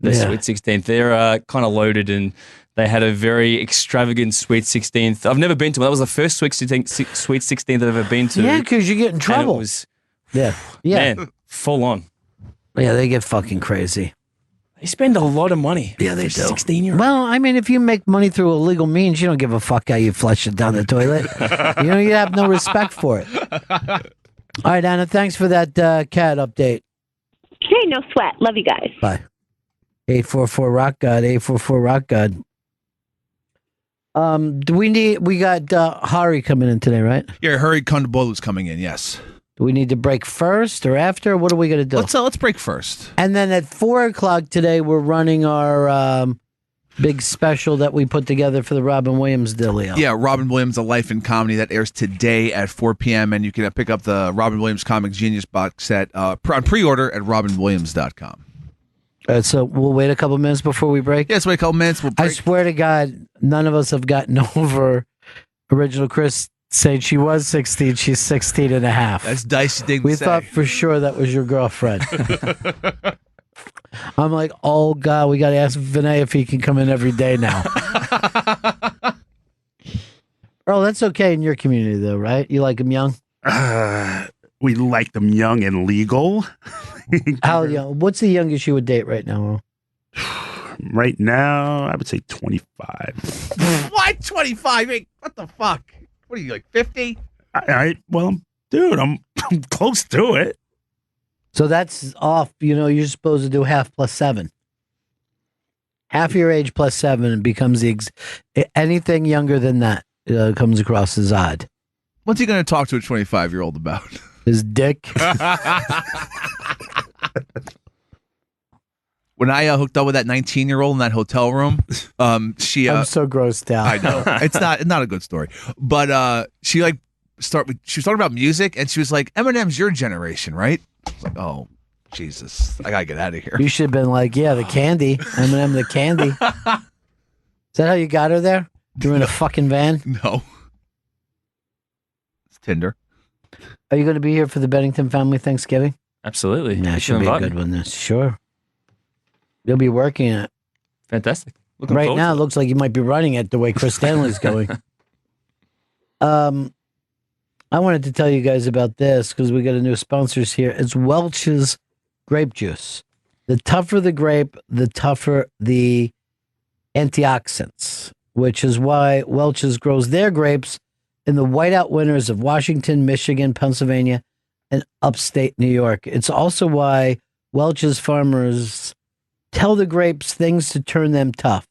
the Sweet 16th. They're kind of loaded, and they had a very extravagant Sweet 16th. I've never been to one. That was the first Sweet 16th I've ever been to. Yeah, because you get in trouble. It was, man, full on. Yeah, they get fucking crazy. They spend a lot of money. Yeah, they do. 16-year-old. Well, I mean, if you make money through illegal means, you don't give a fuck how you flush it down the toilet. You have no respect for it. All right, Anna, thanks for that cat update. Hey, no sweat. Love you guys. Bye. 844 Rock God, 844 Rock God. We got Hari coming in today, right? Yeah, Hari Kondabolu's coming in, yes. Do we need to break first or after? What are we going to do? Let's break first. And then at 4 o'clock today, we're running our big special that we put together for the Robin Williams dealio. Yeah, Robin Williams, A Life in Comedy, that airs today at 4 p.m. And you can pick up the Robin Williams Comic Genius box set on pre-order at robinwilliams.com. So we'll wait a couple minutes before we break? Yes, wait a couple minutes. We'll break. I swear to God, none of us have gotten over Original Chris saying she was 16, she's 16 and a half. That's dicey thing We to say. thought for sure that was your girlfriend. I'm like, oh God, we got to ask Vinay if he can come in every day now. Earl, that's okay in your community though, right? You like them young? We like them young and legal. How young? What's the youngest you would date right now, Earl? Right now, I would say 25. What? 25? Hey, what the fuck? What are you, like 50? Well, dude, I'm close to it. So that's off. You're supposed to do half plus 7. Half your age plus 7 becomes anything younger than that comes across as odd. What's he going to talk to a 25-year-old about? His dick. When I hooked up with that 19-year-old in that hotel room, she I'm so grossed out. I know it's not a good story, but she was talking about music, and she was like, "Eminem's your generation, right?" I was like, "Oh, Jesus, I gotta get out of here." You should have been like, "Yeah, the candy, Eminem, the candy." Is that how you got her there? You're in a fucking van? No, it's Tinder. Are you going to be here for the Bennington family Thanksgiving? Absolutely. Yeah, it should be a good one. This sure. You'll be working it. Fantastic. Looking Right forward now, to it looks like you might be running it the way Chris Stanley's going. I wanted to tell you guys about this because we got a new sponsors here. It's Welch's grape juice. The tougher the grape, the tougher the antioxidants, which is why Welch's grows their grapes in the whiteout winters of Washington, Michigan, Pennsylvania, and upstate New York. It's also why Welch's farmers tell the grapes things to turn them tough.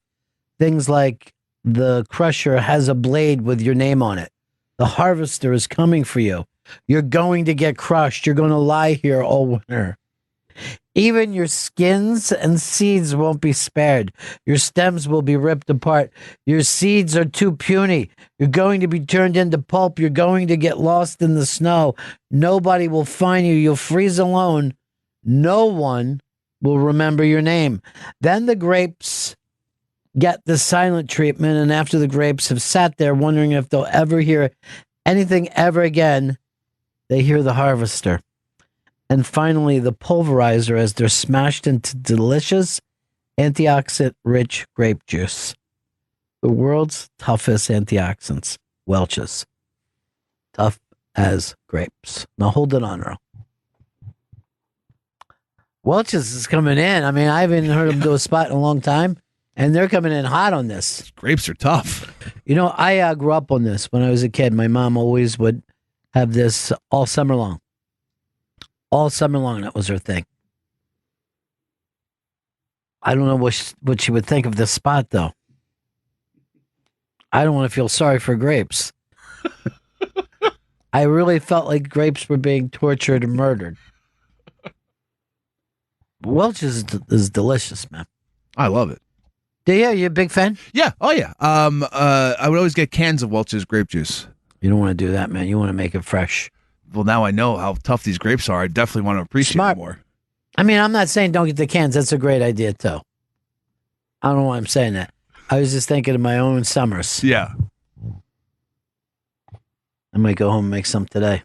Things like the crusher has a blade with your name on it. The harvester is coming for you. You're going to get crushed. You're going to lie here all winter. Even your skins and seeds won't be spared. Your stems will be ripped apart. Your seeds are too puny. You're going to be turned into pulp. You're going to get lost in the snow. Nobody will find you. You'll freeze alone. No one will remember your name. Then the grapes get the silent treatment, and after the grapes have sat there wondering if they'll ever hear anything ever again, they hear the harvester. And finally, the pulverizer as they're smashed into delicious, antioxidant-rich grape juice. The world's toughest antioxidants, Welch's. Tough as grapes. Now hold it on, Earl. Welch's is coming in. I mean, I haven't heard them do a spot in a long time, and they're coming in hot on this. Grapes are tough. You know, I grew up on this when I was a kid. My mom always would have this all summer long. All summer long, that was her thing. I don't know what she would think of this spot, though. I don't want to feel sorry for grapes. I really felt like grapes were being tortured and murdered. Welch's is delicious, man. I love it. Yeah, you a big fan? Yeah. Oh, yeah. I would always get cans of Welch's grape juice. You don't want to do that, man. You want to make it fresh. Well, now I know how tough these grapes are. I definitely want to appreciate it more. I mean, I'm not saying don't get the cans. That's a great idea, too. I don't know why I'm saying that. I was just thinking of my own summers. Yeah. I might go home and make some today.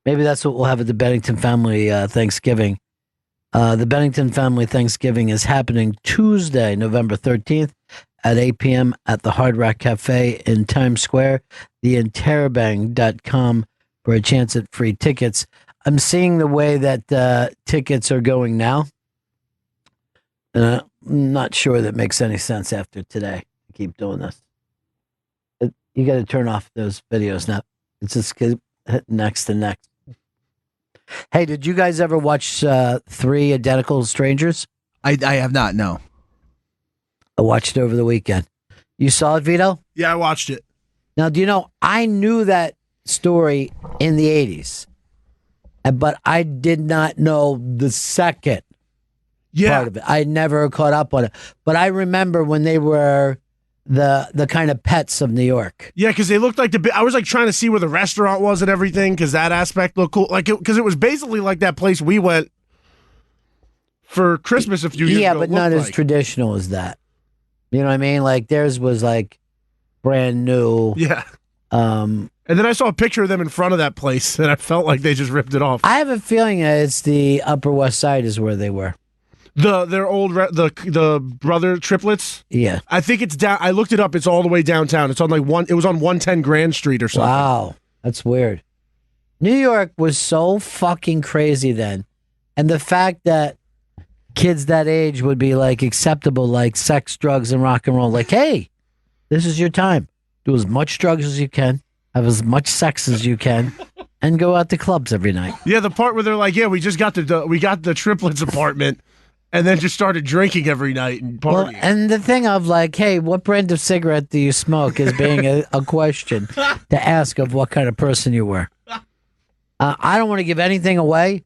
Maybe that's what we'll have at the Bennington family Thanksgiving. The Bennington family Thanksgiving is happening Tuesday, November 13th at 8 p.m. at the Hard Rock Cafe in Times Square. TheInterrobang.com for a chance at free tickets. I'm seeing the way that tickets are going now. I'm not sure that makes any sense after today. I keep doing this. You got to turn off those videos now. It's just hit next and next. Hey, did you guys ever watch Three Identical Strangers? I have not, no. I watched it over the weekend. You saw it, Vito? Yeah, I watched it. Now, do you know, I knew that story in the 80s, but I did not know the second part of it. I never caught up on it. But I remember when they were the kind of pets of New York. Yeah, because they looked like I was like trying to see where the restaurant was and everything because that aspect looked cool. Like, because it was basically like that place we went for Christmas a few years ago. Yeah, but not as traditional as that. You know what I mean? Like theirs was like brand new. Yeah. And then I saw a picture of them in front of that place, and I felt like they just ripped it off. I have a feeling that it's the Upper West Side is where they were. Their old the brother triplets. Yeah, I think it's down. I looked it up. It's all the way downtown. It's on It was on 110 Grand Street or something. Wow, that's weird. New York was so fucking crazy then, and the fact that kids that age would be like acceptable, like sex, drugs, and rock and roll. Like, hey, this is your time. Do as much drugs as you can, have as much sex as you can, and go out to clubs every night. Yeah, the part where they're like, yeah, we just got the triplets apartment. And then just started drinking every night and partying. Well, and the thing of like, hey, what brand of cigarette do you smoke is being a question to ask of what kind of person you were. I don't want to give anything away,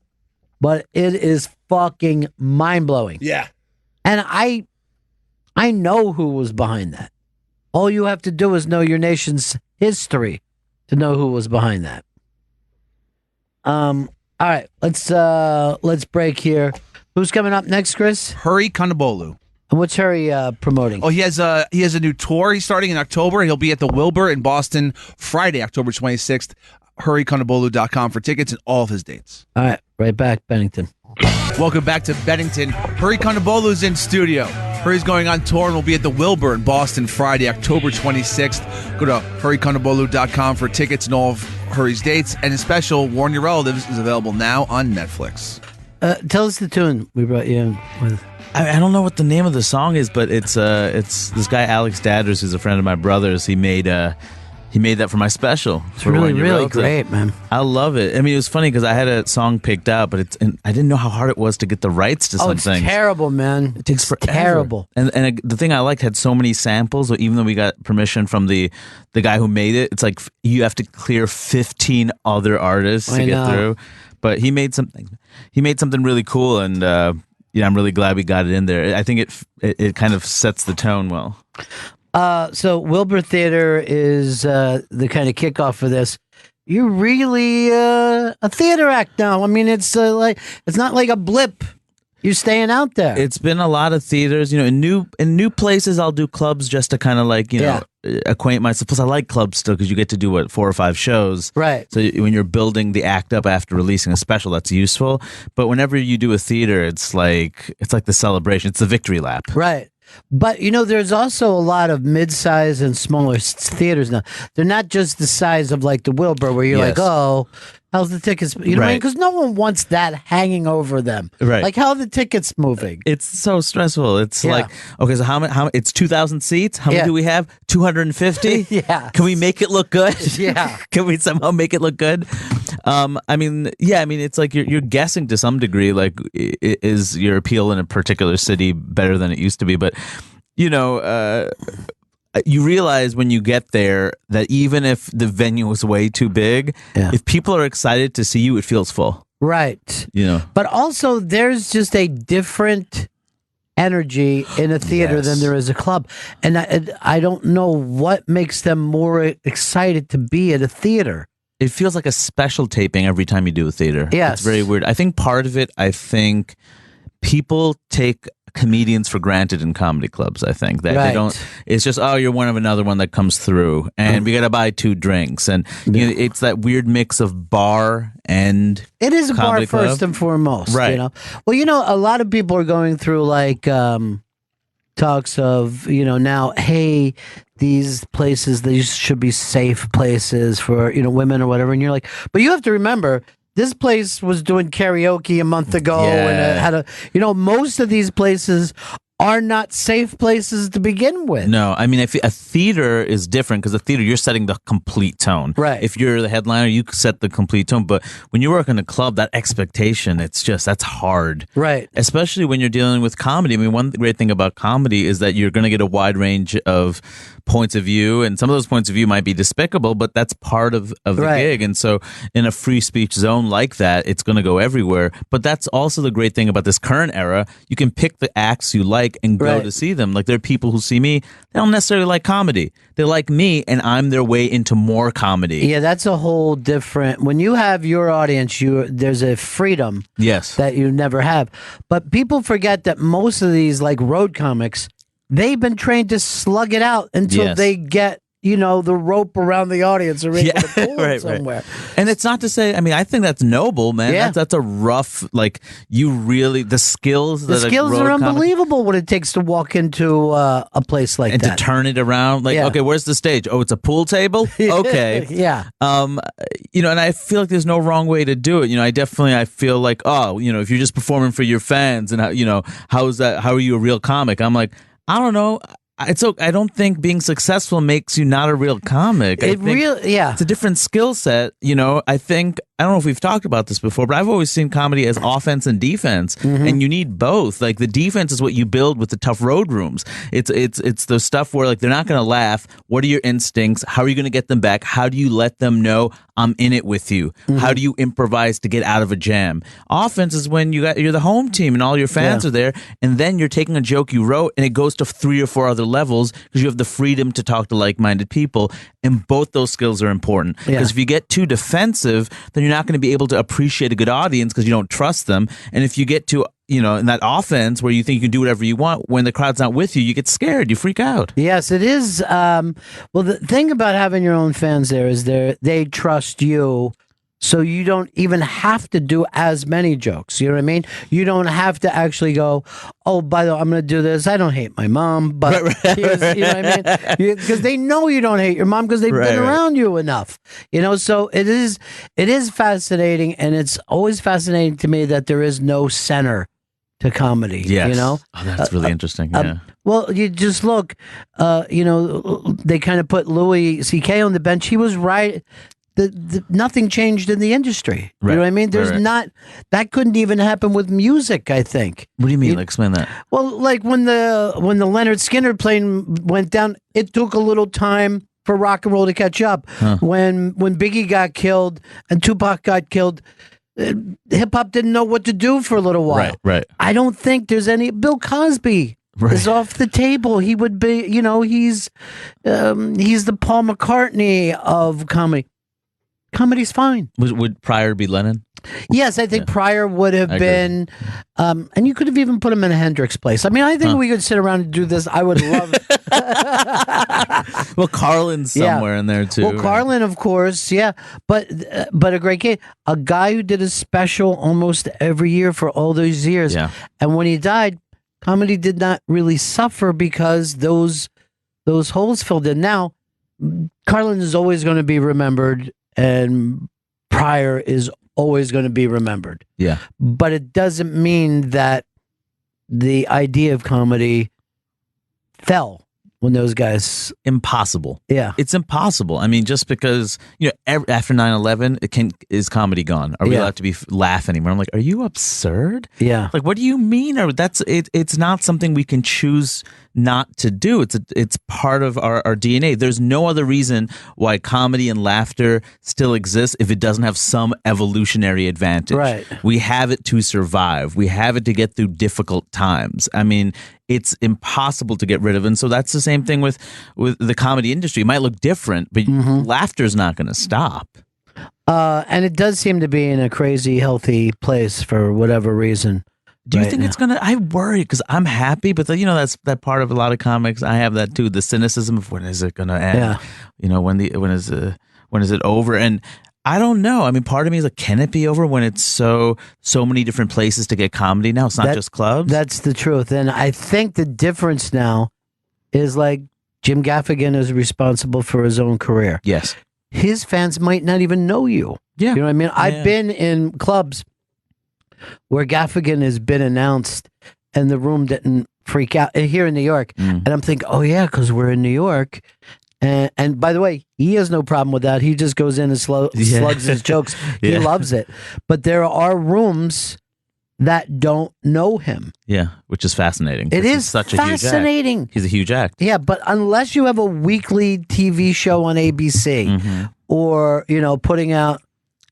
but it is fucking mind-blowing. Yeah. And I know who was behind that. All you have to do is know your nation's history to know who was behind that. All right, let's break here. Who's coming up next, Chris? Hurry Kondabolu. And what's Hurry promoting? Oh, he has a new tour. He's starting in October. He'll be at the Wilbur in Boston Friday, October 26th. HurryKondabolu.com for tickets and all of his dates. All right, Right back, Bennington. Welcome back to Bennington. Hurry Kondabolu's in studio. Hurry's going on tour and will be at the Wilbur in Boston Friday, October 26th. Go to hurrykondabolu.com for tickets and all of Hurry's dates. And a special Warn Your Relatives is available now on Netflix. Tell us the tune we brought you in with. I don't know what the name of the song is, but it's this guy Alex Dadders, who's a friend of my brother's. He made that for my special. It's really great, man. I love it. I mean, it was funny because I had a song picked out, but I didn't know how hard it was to get the rights to some things. It's terrible, man. It takes forever. Terrible. And the thing I liked had so many samples. So even though we got permission from the guy who made it, it's like you have to clear 15 other artists to get through. But he made something really cool, and I'm really glad we got it in there. I think it kind of sets the tone well. So Wilbur Theater is the kind of kickoff for this. You're really a theater act now. I mean, it's not like a blip. You're staying out there. It's been a lot of theaters, in new places. I'll do clubs just to kind of acquaint myself. Plus, I like clubs still because you get to do 4 or 5 shows. Right. So when you're building the act up after releasing a special, that's useful. But whenever you do a theater, it's like the celebration. It's the victory lap. Right. But, there's also a lot of mid-size and smaller theaters now. They're not just the size of like the Wilbur where you're like, oh, how's the tickets? You know what I mean? Because no one wants that hanging over them. Right. Like, how are the tickets moving? It's so stressful. It's like, okay, so how it's 2,000 seats? How many do we have? 250? Yeah. Can we make it look good? Yeah. Can we somehow make it look good? It's like you're guessing to some degree, like, is your appeal in a particular city better than it used to be? But, you realize when you get there that even if the venue is way too big, if people are excited to see you, it feels full. Right. But also there's just a different energy in a theater than there is a club. And I don't know what makes them more excited to be at a theater. It feels like a special taping every time you do a theater. Yes. It's very weird. I think part of it, people take comedians for granted in comedy clubs. I think that they don't. It's just, you're one of another one that comes through, and we got to buy 2 drinks, and it's that weird mix of bar and it is a bar comedy club. first and foremost, right? Well, a lot of people are going through like talks of now, hey, these places, these should be safe places for women or whatever, and you're like, but you have to remember. This place was doing karaoke a month ago, and it had most of these places are not safe places to begin with. No, I mean, a theater is different because a theater, you're setting the complete tone. Right. If you're the headliner, you set the complete tone. But when you work in a club, that expectation, that's hard. Right. Especially when you're dealing with comedy. I mean, one great thing about comedy is that you're going to get a wide range of points of view, and some of those points of view might be despicable, but that's part of the gig. And so in a free speech zone like that, it's going to go everywhere. But that's also the great thing about this current era. You can pick the acts you like and go to see them. Like, there are people who see me, they don't necessarily like comedy. They like me, and I'm their way into more comedy. Yeah, that's a whole different. When you have your audience, there's a freedom that you never have. But people forget that most of these like road comics, they've been trained to slug it out until they get the rope around the audience or able to pull it somewhere. Right. And it's not to say, I mean, I think that's noble, man. Yeah. That's a rough, like, the skills. The skills are unbelievable what it takes to walk into a place like that. And to turn it around. Like, okay, where's the stage? Oh, it's a pool table? Okay. Yeah. And I feel like there's no wrong way to do it. I feel like, if you're just performing for your fans and, how is that? How are you a real comic? I'm like, I don't know. I don't think being successful makes you not a real comic. It's a different skill set. I don't know if we've talked about this before, but I've always seen comedy as offense and defense, and you need both. Like, the defense is what you build with the tough road rooms. It's the stuff where, like, they're not going to laugh. What are your instincts? How are you going to get them back? How do you let them know I'm in it with you? How do you improvise to get out of a jam? Offense is when you're the home team and all your fans are there, and then you're taking a joke you wrote and it goes to 3 or 4 other levels because you have the freedom to talk to like-minded people, and both those skills are important. Because if you get too defensive, then you're not going to be able to appreciate a good audience because you don't trust them. And if you get to in that offense where you think you can do whatever you want, when the crowd's not with you, you get scared, you freak out. Yes, it is. Well, the thing about having your own fans there is they trust you, So you don't even have to do as many jokes. You know what I mean? You don't have to actually go, oh, by the way, I'm going to do this. I don't hate my mom, but you know what I mean? Because they know you don't hate your mom because they've been around you enough. You know, so it is fascinating, and it's always fascinating to me that there is no center to comedy. Yes. You know? Oh, that's really interesting. Yeah. Well, you just look, you know, they kind of put Louis C.K. on the bench. He was right. Nothing changed in the industry. You know what I mean? There's not, that couldn't even happen with music, I think. What do you mean? Like, explain that. Well, like when the Leonard Skinner plane went down, it took a little time for rock and roll to catch up. When Biggie got killed and Tupac got killed, hip hop didn't know what to do for a little while. Right. I don't think there's any. Bill Cosby is off the table. He would be, you know, he's the Paul McCartney of comedy. Comedy's fine. Would Pryor be Lennon? Yes, I think Pryor would have been, and you could have even put him in a Hendrix place. I mean, I think we could sit around and do this. I would love. Well, Carlin's somewhere in there too. Well, Carlin, of course, yeah, but a great kid, a guy who did a special almost every year for all those years. Yeah. And when he died, comedy did not really suffer because those holes filled in. Now, Carlin is always going to be remembered. And Pryor is always going to be remembered. Yeah. But it doesn't mean that the idea of comedy fell when those guys... Impossible. Yeah. It's impossible. I mean, just because, you know, after 9/11, is comedy gone? Are we allowed to laugh anymore? I'm like, are you absurd? Yeah. Like, what do you mean? It's not something we can choose not to do. It's part of our DNA. There's no other reason why comedy and laughter still exists if it doesn't have some evolutionary advantage. Right. We have it to survive. We have it to get through difficult times. I mean, it's impossible to get rid of. And so that's the same thing with the comedy industry. It might look different, but laughter's not going to stop. And it does seem to be in a crazy, healthy place for whatever reason. Do you think it's gonna? I worry because I'm happy, but you know that's that part of a lot of comics. I have that too. The cynicism of when is it gonna end? Yeah. You know when is it over? And I don't know. I mean, part of me is like, can it be over when it's so many different places to get comedy now? It's not just clubs. That's the truth, and I think the difference now is like Jim Gaffigan is responsible for his own career. Yes, his fans might not even know you. Yeah, you know what I mean. I've been in clubs where Gaffigan has been announced and the room didn't freak out here in New York. And I'm thinking, oh yeah, because we're in New York. And by the way, he has no problem with that. He just goes in and slugs his jokes. He loves it. But there are rooms that don't know him. Yeah, which is fascinating. It is such fascinating. A huge act. He's a huge act. Yeah, but unless you have a weekly TV show on ABC or, you know, putting out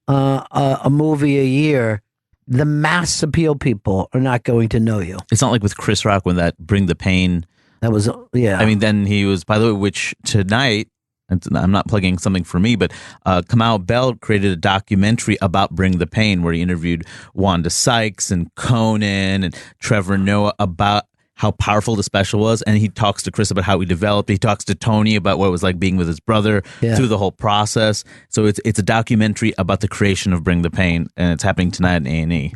a movie a year, the mass appeal people are not going to know you. It's not like with Chris Rock when that Bring the Pain. That was, yeah. I mean, then he was, by the way, which tonight, I'm not plugging something for me, but Kamau Bell created a documentary about Bring the Pain where he interviewed Wanda Sykes and Conan and Trevor Noah about how powerful the special was. And he talks to Chris about how he developed it. He talks to Tony about what it was like being with his brother through the whole process. So it's a documentary about the creation of Bring the Pain, and it's happening tonight at A&E.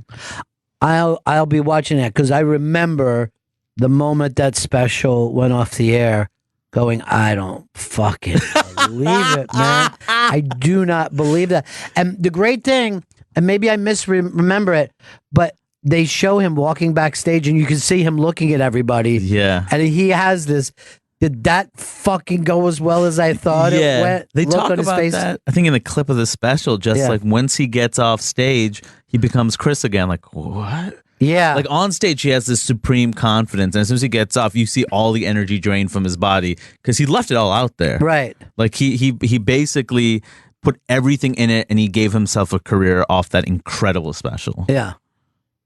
I'll be watching that because I remember the moment that special went off the air going, I don't fucking believe it, man. I do not believe that. And the great thing, and maybe I misremember it, but they show him walking backstage and you can see him looking at everybody. Yeah. And he has this, did that fucking go as well as I thought it went? They Look talk on his about face. that. I think in the clip of the special, just like once he gets off stage, he becomes Chris again. Like, what? Yeah. Like on stage, he has this supreme confidence. And as soon as he gets off, you see all the energy drain from his body because he left it all out there. Right. Like he basically put everything in it and he gave himself a career off that incredible special. Yeah.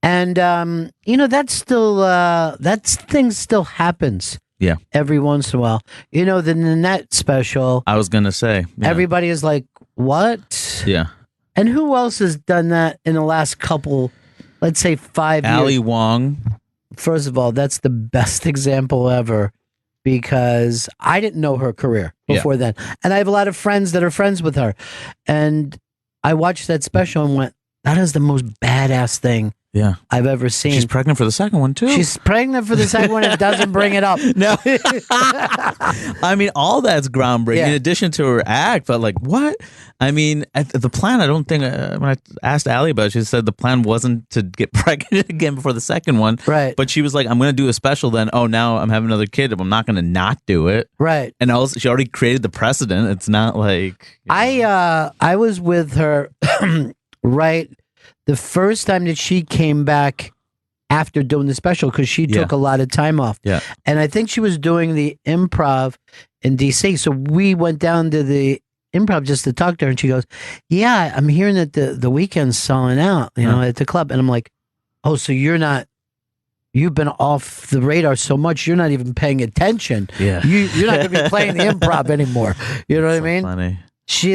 And, you know, that's still, that thing still happens. Yeah. Every once in a while. You know, the Nanette special. I was going to say. Yeah. Everybody is like, what? Yeah. And who else has done that in the last couple, let's say 5 years? Ali Wong. First of all, that's the best example ever because I didn't know her career before then. And I have a lot of friends that are friends with her. And I watched that special and went, that is the most badass thing I've ever seen. She's pregnant for the second one, too. She's pregnant for the second one and doesn't bring it up. No. I mean, all that's groundbreaking in addition to her act, but like, what? I mean, the plan, I don't think, when I asked Allie about it, she said the plan wasn't to get pregnant again before the second one. Right. But she was like, I'm going to do a special then. Oh, now I'm having another kid. I'm not going to not do it. Right. And also, she already created the precedent. It's not like... I was with her right the first time that she came back after doing the special because she took a lot of time off. Yeah. And I think she was doing the improv in DC. So we went down to the improv just to talk to her and she goes, yeah, I'm hearing that the weekend's selling out, at the club. And I'm like, oh, so you've been off the radar so much you're not even paying attention. Yeah. You're not going to be playing the improv anymore. You know what I mean? Funny.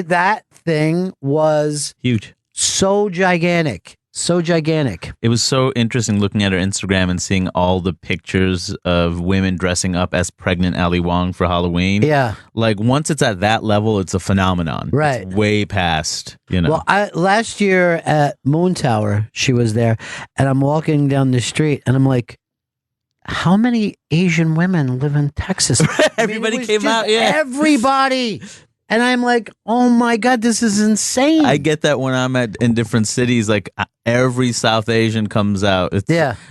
That thing was huge. So gigantic. It was so interesting looking at her Instagram and seeing all the pictures of women dressing up as pregnant Ali Wong for Halloween. Yeah. Like once it's at that level, it's a phenomenon. Right. It's way past, Well, last year at Moon Tower, she was there, and I'm walking down the street, and I'm like, how many Asian women live in Texas? Everybody came out, Everybody. And I'm like, oh my God, this is insane. I get that when I'm in different cities, like every South Asian comes out.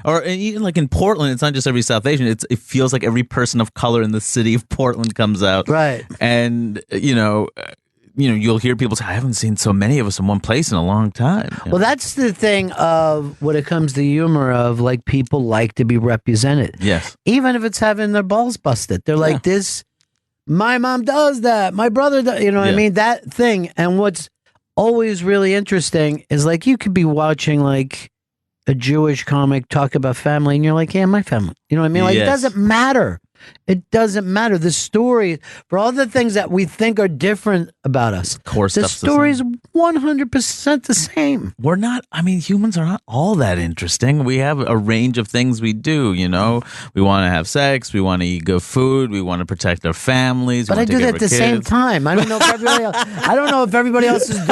Or even like in Portland, it's not just every South Asian. It feels like every person of color in the city of Portland comes out. Right. And, you'll hear people say, I haven't seen so many of us in one place in a long time. Well, that's the thing of when it comes to humor of like people like to be represented. Yes. Even if it's having their balls busted. They're like this. My mom does that. My brother does. You know what I mean? That thing. And what's always really interesting is like you could be watching like a Jewish comic talk about family and you're like, yeah, my family. You know what I mean? Like it doesn't matter. It doesn't matter. The story, for all the things that we think are different about us, the story's 100% the same. We're not, humans are not all that interesting. We have a range of things we do, We want to have sex. We want to eat good food. We want to protect our families. But I do that at the same time. I don't know if everybody else is doing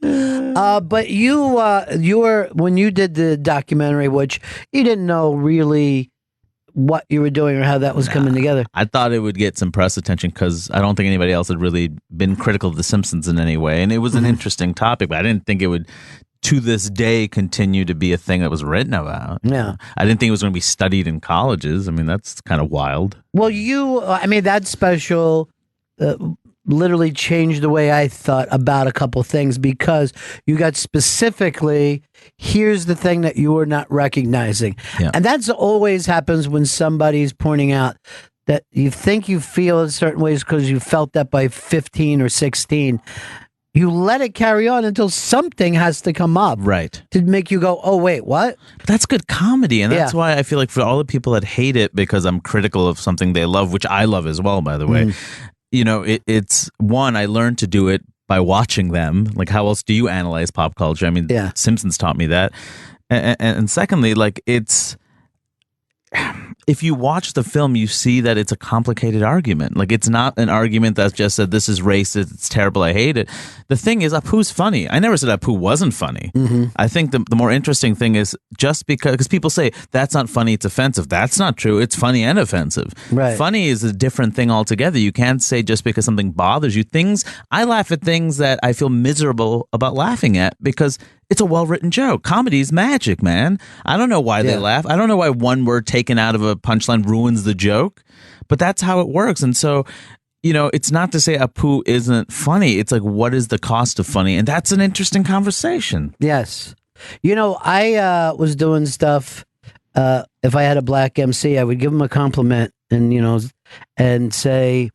that. But you were, when you did the documentary, which you didn't know really what you were doing or how that was coming together. I thought it would get some press attention because I don't think anybody else had really been critical of The Simpsons in any way. And it was an interesting topic, but I didn't think it would, to this day, continue to be a thing that was written about. Yeah. I didn't think it was going to be studied in colleges. That's kind of wild. Well, that special literally changed the way I thought about a couple things because you got specifically, here's the thing that you were not recognizing. Yeah. And that's always happens when somebody's pointing out that you think you feel in certain ways because you felt that by 15 or 16. You let it carry on until something has to come up. Right. To make you go, oh, wait, what? But that's good comedy. And that's why I feel like for all the people that hate it because I'm critical of something they love, which I love as well, by the way, it's one, I learned to do it by watching them. Like, how else do you analyze pop culture? Simpsons taught me that. And secondly, like, it's, if you watch the film, you see that it's a complicated argument. Like, it's not an argument that just said, this is racist, it's terrible, I hate it. The thing is, Apu's funny. I never said Apu wasn't funny. Mm-hmm. I think the more interesting thing is just because people say, that's not funny, it's offensive. That's not true. It's funny and offensive. Right. Funny is a different thing altogether. You can't say just because something bothers you. I laugh at things that I feel miserable about laughing at because it's a well-written joke. Comedy is magic, man. I don't know why they laugh. I don't know why one word taken out of a punchline ruins the joke, but that's how it works. And so, it's not to say Apu isn't funny. It's like, what is the cost of funny? And that's an interesting conversation. Yes. I was doing stuff. If I had a black MC, I would give him a compliment and say,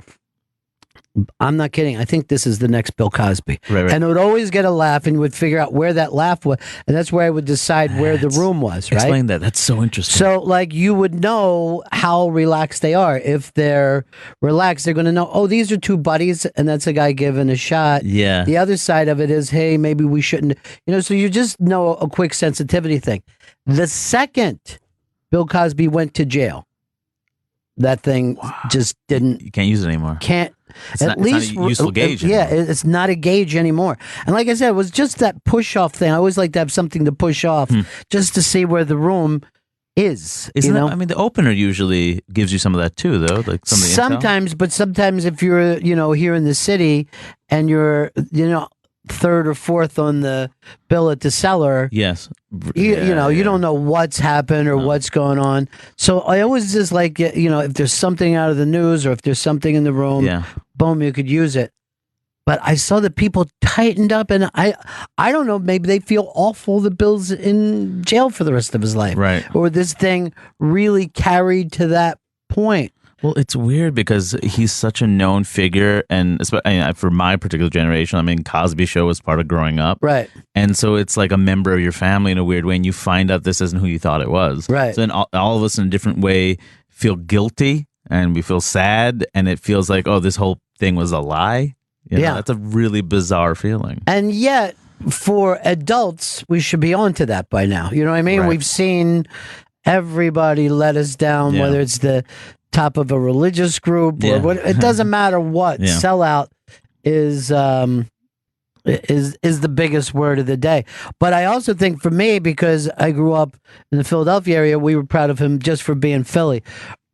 I'm not kidding. I think this is the next Bill Cosby. Right. And it would always get a laugh, and you would figure out where that laugh was. And that's where I would decide where the room was, right? Explain that. That's so interesting. So, like, you would know how relaxed they are. If they're relaxed, they're going to know, oh, these are two buddies, and that's a guy giving a shot. Yeah. The other side of it is, hey, maybe we shouldn't. So you just know a quick sensitivity thing. The second Bill Cosby went to jail, that thing just didn't. You can't use it anymore. At least it's not a useful gauge anymore. It's not a gauge anymore. And like I said, it was just that push-off thing. I always like to have something to push off just to see where the room is. Isn't I mean, the opener usually gives you some of that too, though. Like some of the sometimes, but sometimes if you're, here in the city and you're, third or fourth on the bill at the cellar. Yes. You don't know what's happened or what's going on. So I always just like, if there's something out of the news or if there's something in the room, boom, you could use it. But I saw that people tightened up, and I don't know, maybe they feel awful that Bill's in jail for the rest of his life. Right. Or this thing really carried to that point. Well, it's weird because he's such a known figure, and for my particular generation, I mean, Cosby Show was part of growing up. Right. And so it's like a member of your family in a weird way, and you find out this isn't who you thought it was. Right. So then all of us in a different way feel guilty, and we feel sad, and it feels like, oh, this whole thing was a lie. That's a really bizarre feeling. And yet, for adults, we should be on to that by now. You know what I mean? Right. We've seen everybody let us down, whether it's the top of a religious group or what. It doesn't matter what. Sellout is the biggest word of the day. But I also think for me, because I grew up in the Philadelphia area, we were proud of him just for being Philly.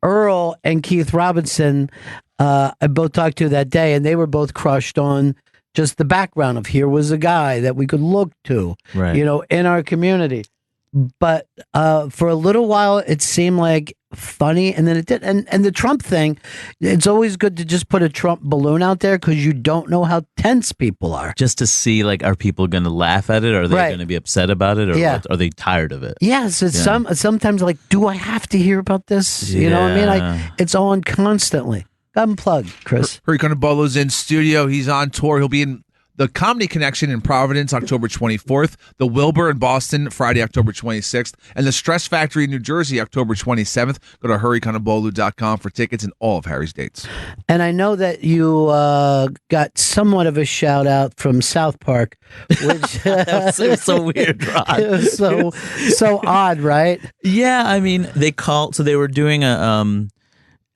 Earl and Keith Robinson, I both talked to that day, and they were both crushed on just the background of here was a guy that we could look to, in our community. But for a little while, it seemed like funny, and then it did. And the Trump thing, it's always good to just put a Trump balloon out there because you don't know how tense people are. Just to see, like, are people going to laugh at it? Are they going to be upset about it? Or are they tired of it? Yes, it's sometimes like, do I have to hear about this? You know what I mean? It's on constantly. Unplugged, Chris. Hurry Conabolo's in studio. He's on tour. He'll be in the Comedy Connection in Providence, October 24th. The Wilbur in Boston, Friday, October 26th. And the Stress Factory in New Jersey, October 27th. Go to hurryconabolu.com for tickets and all of Harry's dates. And I know that you got somewhat of a shout out from South Park, which it was so weird, Ron. It was so odd, right? Yeah, I mean, they were doing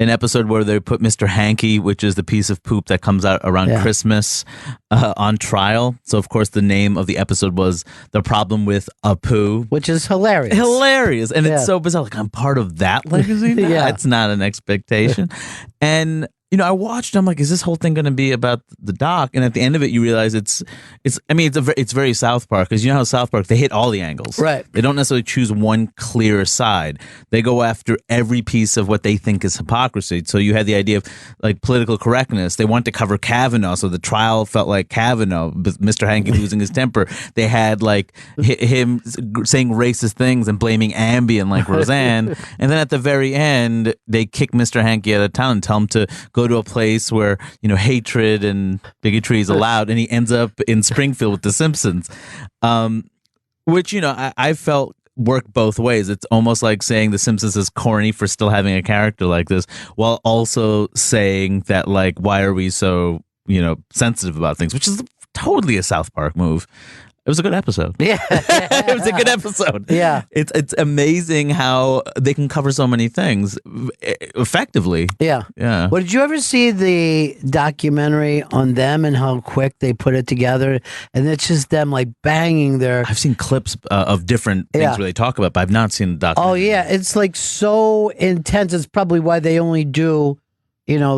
an episode where they put Mr. Hanky, which is the piece of poop that comes out around Christmas, on trial. So, of course, the name of the episode was The Problem with a Poo. Which is hilarious. Hilarious. And it's so bizarre. Like, I'm part of that legacy now? That's not an expectation. And, I watched, I'm like, is this whole thing going to be about the doc? And at the end of it, you realize it's very South Park, because you know how South Park, they hit all the angles. Right. They don't necessarily choose one clear side. They go after every piece of what they think is hypocrisy. So you had the idea of, like, political correctness. They wanted to cover Kavanaugh, so the trial felt like Kavanaugh, Mr. Hanky losing his temper. They had, like, him saying racist things and blaming Ambien, like Roseanne. And then at the very end, they kick Mr. Hanky out of town and tell him to go to a place where, hatred and bigotry is allowed, and he ends up in Springfield with the Simpsons, which, I felt worked both ways. It's almost like saying the Simpsons is corny for still having a character like this, while also saying that, like, why are we so, sensitive about things, which is totally a South Park move. It was a good episode. Yeah. It was a good episode. Yeah. It's amazing how they can cover so many things effectively. Yeah. Yeah. Well, did you ever see the documentary on them and how quick they put it together? And it's just them, like, banging their... I've seen clips of different things where they talk about it, but I've not seen the documentary. Oh, yeah. It's, like, so intense. It's probably why they only do...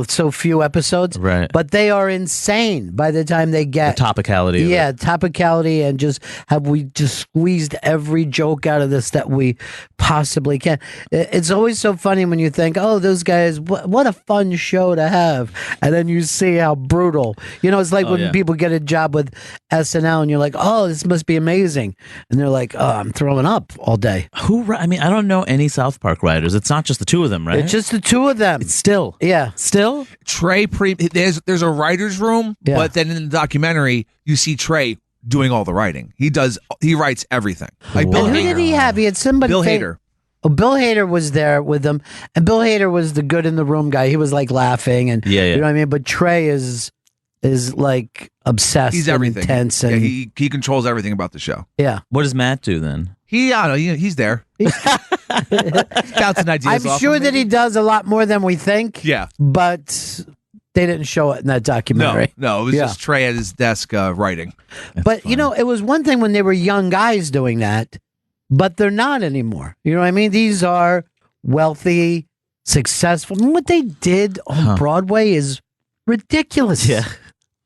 so few episodes. Right. But they are insane by the time they get... The topicality of it. Topicality, and we just squeezed every joke out of this that we possibly can. It's always so funny when you think, oh, those guys, what a fun show to have. And then you see how brutal. It's like when people get a job with SNL and you're like, oh, this must be amazing. And they're like, oh, I'm throwing up all day. I don't know any South Park writers. It's not just the two of them, right? It's just the two of them. It's still. Yeah. Still? Trey, there's a writer's room, but then in the documentary, you see Trey doing all the writing. He writes everything. Like Bill Who Hader. did he have? He had somebody. Bill Hader. Oh, Bill Hader was there with them, and Bill Hader was the good in the room guy. He was like laughing, and you know what I mean. But Trey is like obsessed. He's everything. Intense, and he controls everything about the show. Yeah. What does Matt do then? I don't know. He's there. Bouncing ideas. I'm sure that he does a lot more than we think. Yeah. But they didn't show it in that documentary. No, it was just Trey at his desk writing. But funny. It was one thing when they were young guys doing that, but they're not anymore. You know what I mean? These are wealthy, successful. And what they did on Broadway is ridiculous. Yeah.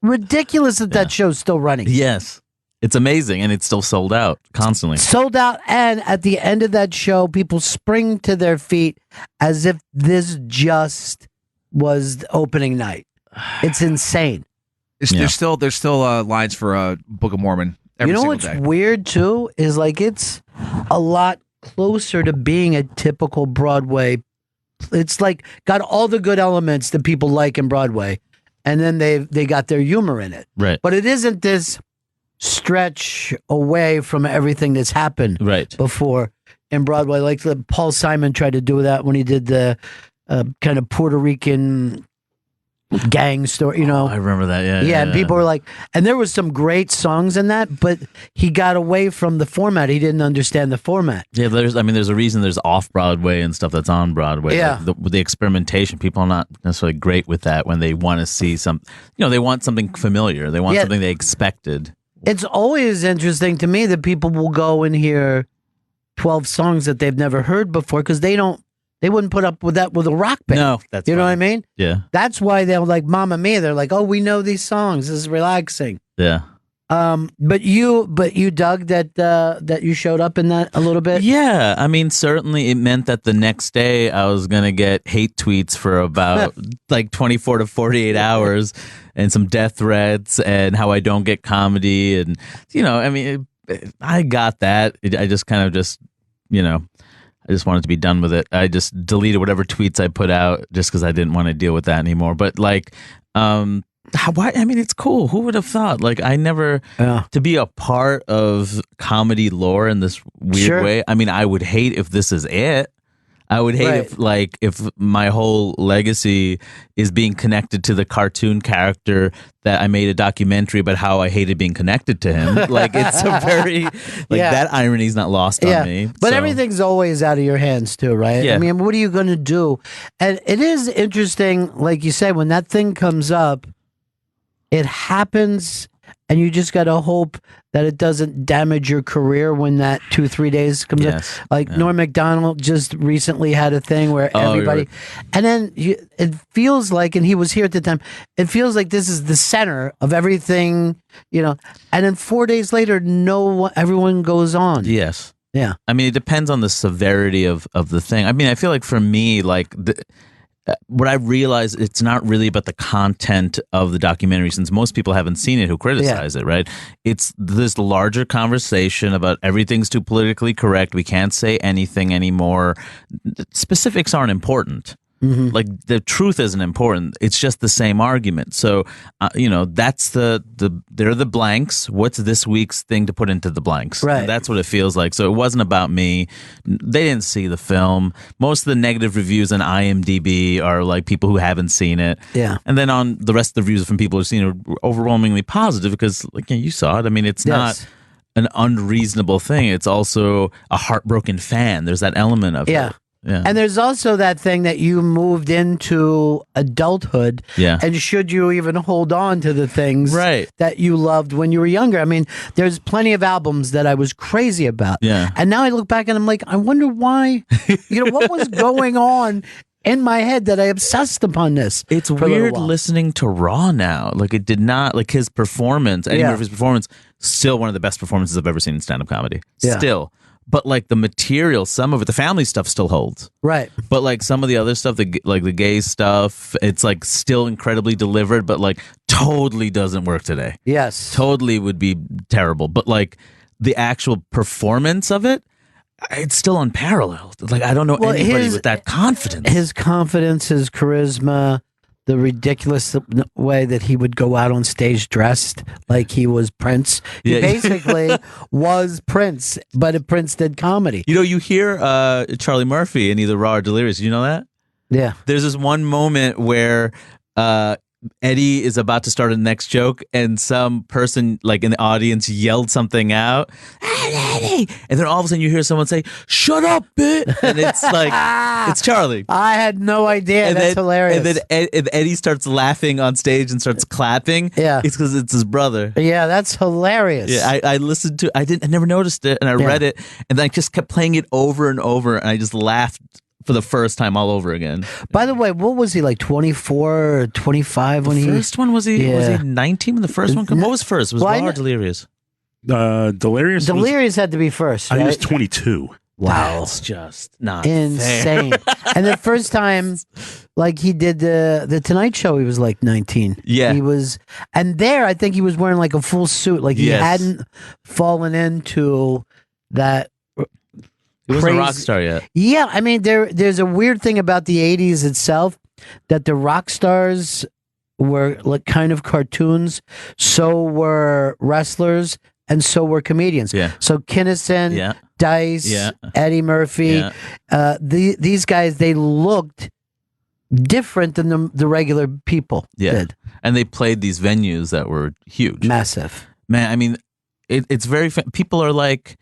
Ridiculous that show's still running. Yes. It's amazing, and it's still sold out constantly. Sold out, and at the end of that show, people spring to their feet as if this just was the opening night. It's insane. There's still lines for Book of Mormon every single day. What's weird, too, is it's a lot closer to being a typical Broadway. It's got all the good elements that people like in Broadway, and then they got their humor in it. Right. But it isn't this stretch away from everything that's happened before in Broadway. Like Paul Simon tried to do that when he did the kind of Puerto Rican gang story, I remember that, yeah. And people were like, and there was some great songs in that, but he got away from the format. He didn't understand the format. Yeah, there's a reason there's off-Broadway and stuff that's on Broadway. Yeah. The experimentation, people are not necessarily great with that when they want to see they want something familiar. They want something they expected. It's always interesting to me that people will go and hear 12 songs that they've never heard before because they wouldn't put up with that with a rock band. No, that's know what I mean? Yeah. That's why they're like Mamma Mia. They're like, oh, we know these songs. This is relaxing. Yeah. But you dug that you showed up in that a little bit? Yeah. I mean, certainly it meant that the next day I was going to get hate tweets for about 24 to 48 hours and some death threats and how I don't get comedy. And, I got that. I just kind of I just wanted to be done with it. I just deleted whatever tweets I put out just because I didn't want to deal with that anymore. But why? I mean, it's cool. Who would have thought? I never to be a part of comedy lore in this weird way. I mean, I would hate if this is it. I would hate if my whole legacy is being connected to the cartoon character that I made a documentary about how I hated being connected to him. It's a very that irony is not lost on me. But everything's always out of your hands too, right? Yeah. I mean, what are you going to do? And it is interesting, like you said, when that thing comes up, it happens, and you just got to hope that it doesn't damage your career when that 2-3 days comes up. Norm Macdonald just recently had a thing where everybody, and then it feels like, and he was here at the time, it feels like this is the center of everything, and then 4 days later, everyone goes on. Yes. Yeah. I mean, it depends on the severity of the thing. I mean, I feel like for me, what I realized, it's not really about the content of the documentary, since most people haven't seen it who criticize it, right? It's this larger conversation about everything's too politically correct. We can't say anything anymore. Specifics aren't important. Mm-hmm. The truth isn't important. It's just the same argument. So, that's they're the blanks. What's this week's thing to put into the blanks? Right. And that's what it feels like. So it wasn't about me. They didn't see the film. Most of the negative reviews on IMDb are people who haven't seen it. Yeah. And then on the rest of the reviews from people who've seen it are overwhelmingly positive because, you saw it. I mean, it's not an unreasonable thing. It's also a heartbroken fan. There's that element of it. Yeah. And there's also that thing that you moved into adulthood. Yeah. And should you even hold on to the things right. that you loved when you were younger? I mean, there's plenty of albums that I was crazy about. Yeah. And now I look back and I'm like, I wonder why, what was going on in my head that I obsessed upon this. It's weird listening to Raw now. It did not, his performance, Eddie Murphy's performance, still one of the best performances I've ever seen in stand-up comedy. Yeah. Still. But the material, some of it, the family stuff still holds. Right. But some of the other stuff, the gay stuff, it's still incredibly delivered, but totally doesn't work today. Yes. Totally would be terrible. But the actual performance of it, it's still unparalleled. I don't know anybody with that confidence. His confidence, his charisma, the ridiculous way that he would go out on stage dressed like he was Prince. He basically was Prince, but if Prince did comedy. You hear Charlie Murphy in either Raw or Delirious. You know that? Yeah. There's this one moment where Eddie is about to start a next joke, and some person like in the audience yelled something out, Eddie! And then all of a sudden you hear someone say, "Shut up, bit!" And it's like it's Charlie. I had no idea. And That's hilarious. And then Eddie starts laughing on stage and starts clapping. Yeah, it's because it's his brother. Yeah, that's hilarious. Yeah, I listened to. I never noticed it, and I read it, and then I just kept playing it over and over, and I just laughed for the first time all over again. By the way, what was he, like 24 or 25 when the first one was he 19 when the first one came? What was first? Was Raw or Delirious? Delirious. Delirious had to be first. Right? I was 22. Wow, that's just not insane. And the first time, like he did the Tonight Show, he was like 19. Yeah, he was, and there I think he was wearing like a full suit, like he hadn't fallen into that. He wasn't a rock star yet. Yeah, I mean, there's a weird thing about the 80s itself, that the rock stars were like kind of cartoons, so were wrestlers, and so were comedians. Yeah. So Kinnison, Dice, Eddie Murphy, these guys, they looked different than the regular people did. And they played these venues that were huge. Massive. Man, I mean, it's very... People are like...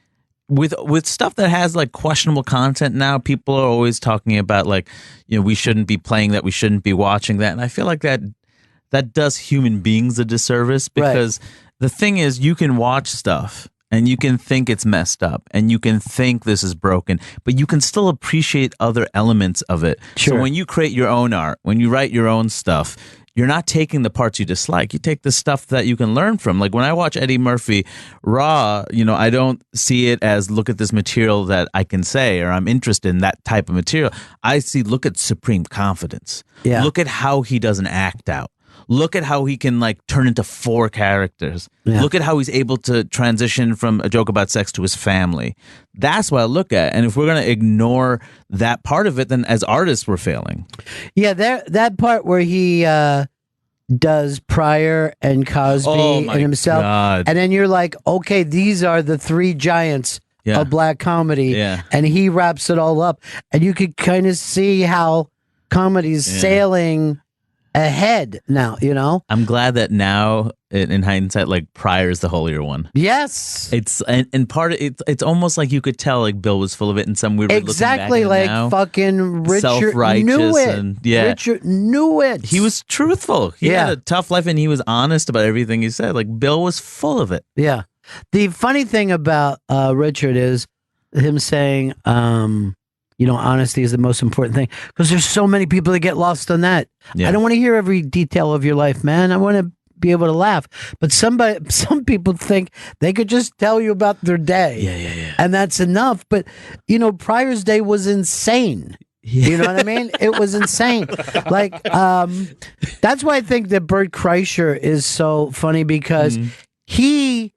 With stuff that has like questionable content now, people are always talking about like, we shouldn't be playing that, we shouldn't be watching that, and I feel like that does human beings a disservice, because the thing is, you can watch stuff and you can think it's messed up and you can think this is broken, but you can still appreciate other elements of it. Sure. So when you create your own art, when you write your own stuff, you're not taking the parts you dislike. You take the stuff that you can learn from. Like when I watch Eddie Murphy Raw, I don't see it as look at this material that I can say, or I'm interested in that type of material. I see, look at supreme confidence. Yeah. Look at how he does an act out. Look at how he can like turn into 4 characters. Yeah. Look at how he's able to transition from a joke about sex to his family. That's what I look at. And if we're going to ignore that part of it, then as artists, we're failing. Yeah, that part where he does Pryor and Cosby and himself. God. And then you're like, okay, these are the 3 giants of black comedy. Yeah. And he wraps it all up. And you could kind of see how comedy's sailing ahead now, I'm glad that now in hindsight, like Pryor is the holier one. Yes. It's and part of it's almost like you could tell like Bill was full of it in some weird way. Exactly, like now. fucking Richard Self-righteous knew it. And Richard knew it. He was truthful. He had a tough life and he was honest about everything he said. Like Bill was full of it. Yeah. The funny thing about Richard is him saying honesty is the most important thing, because there's so many people that get lost on that. I don't want to hear every detail of your life, man. I want to be able to laugh. But some people think they could just tell you about their day. Yeah. And that's enough. But, Pryor's day was insane. You know what I mean? It was insane. Like, that's why I think that Bert Kreischer is so funny, because he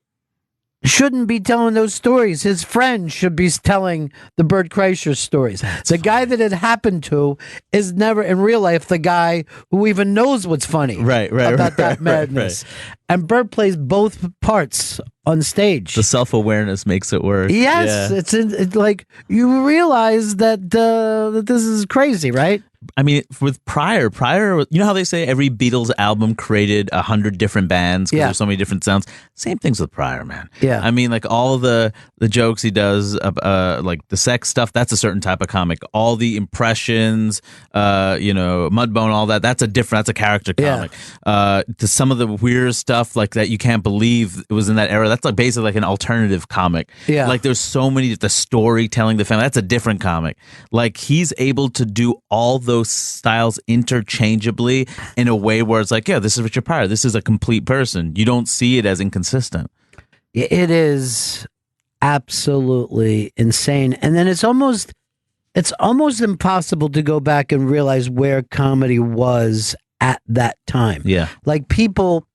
shouldn't be telling those stories. His friend should be telling the Bert Kreischer stories. The guy that it happened to is never in real life the guy who even knows what's funny about that madness. And Bert plays both parts on stage. The self-awareness makes it work. Yes, it's like you realize that that this is crazy, right? I mean, with Pryor, you know how they say every Beatles album created 100 different bands because there's so many different sounds? Same things with Pryor, man. Yeah. I mean, like all the jokes he does, like the sex stuff, that's a certain type of comic. All the impressions, Mudbone, all that's a character comic. To some of the weird stuff like that you can't believe it was in that era, that's like basically like an alternative comic. Yeah. Like there's so many, the storytelling, the family, that's a different comic. Like he's able to do all those styles interchangeably in a way where it's like, yeah, this is Richard Pryor. This is a complete person. You don't see it as inconsistent. It is absolutely insane. And then it's almost impossible to go back and realize where comedy was at that time. Yeah. Like people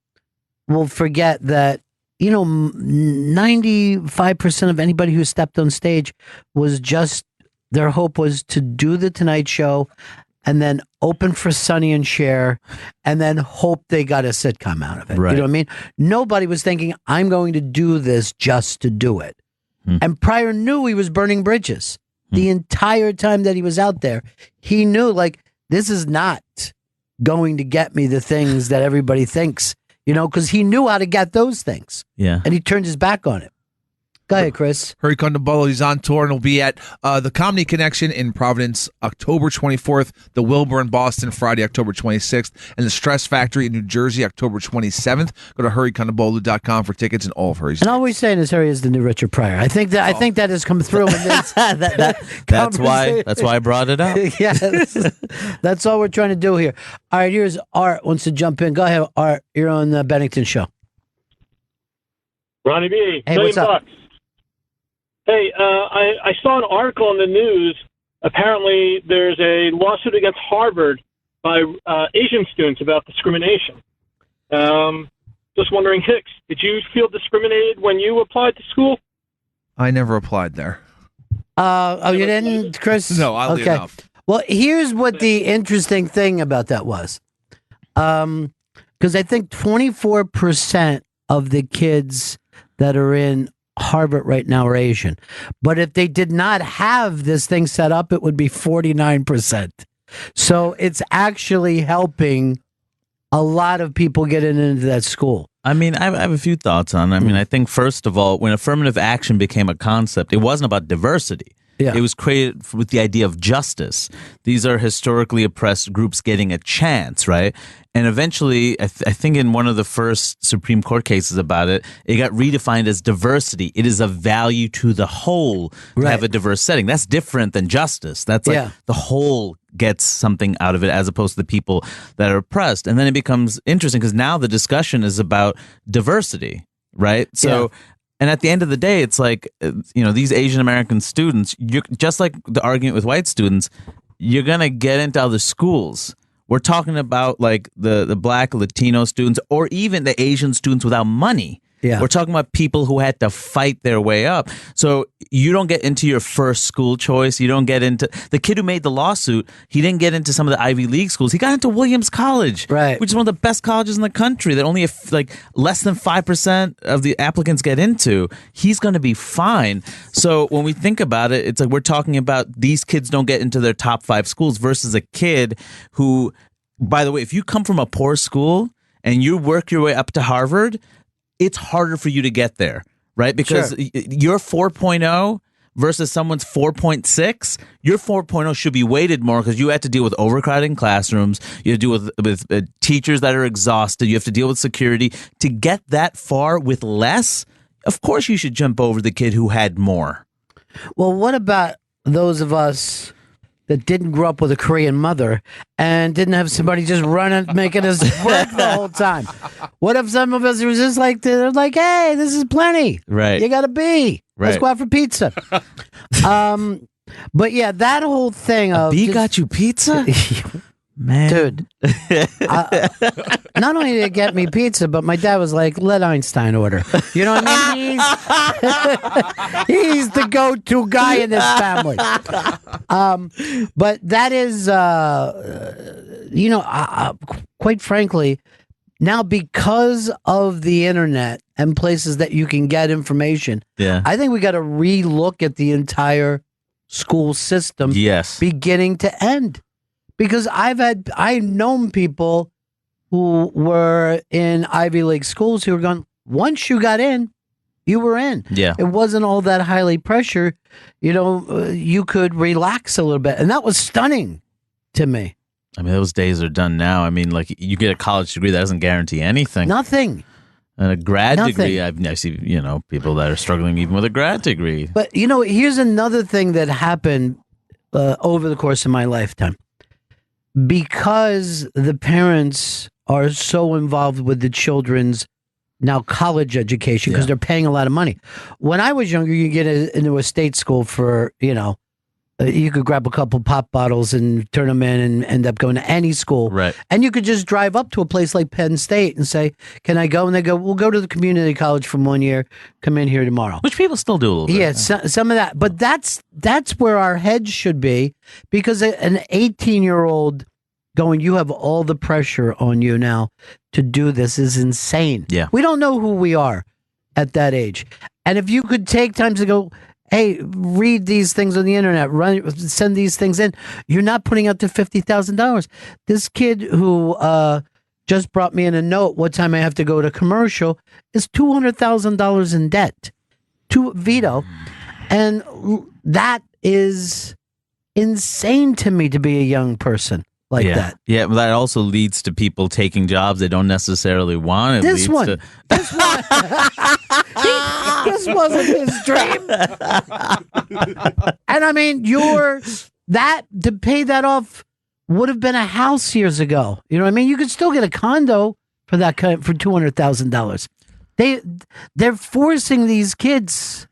will forget that, 95% of anybody who stepped on stage was just, their hope was to do the Tonight Show and then open for Sonny and Cher and then hope they got a sitcom out of it. Right. You know what I mean? Nobody was thinking, I'm going to do this just to do it. And Pryor knew he was burning bridges. The entire time that he was out there, he knew, like, this is not going to get me the things that everybody thinks, because he knew how to get those things. Yeah. And he turned his back on it. Go ahead, Chris. Hurry Kondabolo, he's on tour and will be at the Comedy Connection in Providence, October 24th, the Wilbur in Boston, Friday, October 26th, and the Stress Factory in New Jersey, October 27th. Go to hurrykondabolo.com for tickets and all of Hurry's. And all we're saying is Hurry is the new Richard Pryor. I think that has come through in this. That's why I brought it up. Yes, that's all we're trying to do here. All right, here's Art wants to jump in. Go ahead, Art. You're on the Bennington Show. Ronnie B. Hey, what's up? $1,000,000. Hey, I saw an article in the news. Apparently, there's a lawsuit against Harvard by Asian students about discrimination. Just wondering, Hicks, did you feel discriminated when you applied to school? I never applied there. You didn't, Chris? No, oddly enough. Well, here's what the interesting thing about that was. Because I think 24% of the kids that are in Harvard right now are Asian. But if they did not have this thing set up, it would be 49%. So it's actually helping a lot of people getting into that school. I mean, I have a few thoughts on it. I mean, I think, first of all, when affirmative action became a concept, it wasn't about diversity. Yeah. It was created with the idea of justice. These are historically oppressed groups getting a chance, right? And eventually, I think in one of the first Supreme Court cases about it, it got redefined as diversity. It is a value to the whole to have a diverse setting. That's different than justice. That's like the whole gets something out of it as opposed to the people that are oppressed. And then it becomes interesting because now the discussion is about diversity, right? So. And at the end of the day, it's like, these Asian American students, just like the argument with white students, you're going to get into other schools. We're talking about like the Black Latino students or even the Asian students without money. Yeah. We're talking about people who had to fight their way up. So you don't get into your first school choice. You don't get into the kid who made the lawsuit. He didn't get into some of the Ivy League schools. He got into Williams College, which is one of the best colleges in the country that only less than 5% of the applicants get into. He's going to be fine. So when we think about it, it's like we're talking about these kids don't get into their top 5 schools versus a kid who, by the way, if you come from a poor school and you work your way up to Harvard, it's harder for you to get there, right? Because your 4.0 versus someone's 4.6, your 4.0 should be weighted more because you have to deal with overcrowding classrooms. You have to deal with teachers that are exhausted. You have to deal with security. To get that far with less, of course you should jump over the kid who had more. Well, what about those of us that didn't grow up with a Korean mother and didn't have somebody just running, making us work the whole time? What if some of us were just like, they're like, hey, this is plenty. Right. You got to be. Right. Let's go out for pizza. But yeah, that whole thing of... B got you pizza? Man. Dude. Not only did it get me pizza, but my dad was like, let Einstein order. You know what I mean? He's the go-to guy in this family. But that is, quite frankly, now because of the internet and places that you can get information, I think we got to re-look at the entire school system beginning to end. Because I've known people who were in Ivy League schools who were going, once you got in, you were in. Yeah. It wasn't all that highly pressure. You could relax a little bit. And that was stunning to me. I mean, those days are done now. I mean, like, you get a college degree, that doesn't guarantee anything. Nothing. And a grad degree, I see, people that are struggling even with a grad degree. But, here's another thing that happened over the course of my lifetime. Because the parents are so involved with the children's now college education because they're paying a lot of money. When I was younger, you get into a state school for, you could grab a couple pop bottles and turn them in and end up going to any school. Right. And you could just drive up to a place like Penn State and say, can I go? And they go, we'll go to the community college for 1 year. Come in here tomorrow. Which people still do a little bit. Yeah, some of that. But that's where our heads should be, because an 18-year-old going, you have all the pressure on you now to do this is insane. Yeah. We don't know who we are at that age. And if you could take time to go, hey, read these things on the internet, send these things in. You're not putting out the $50,000. This kid who just brought me in a note what time I have to go to commercial is $200,000 in debt to Vito. And that is insane to me to be a young person like that. Yeah, but that also leads to people taking jobs they don't necessarily want. This one. This wasn't his dream. And I mean, to pay that off would have been a house years ago. You know what I mean? You could still get a condo for that for $200,000. They're forcing these kids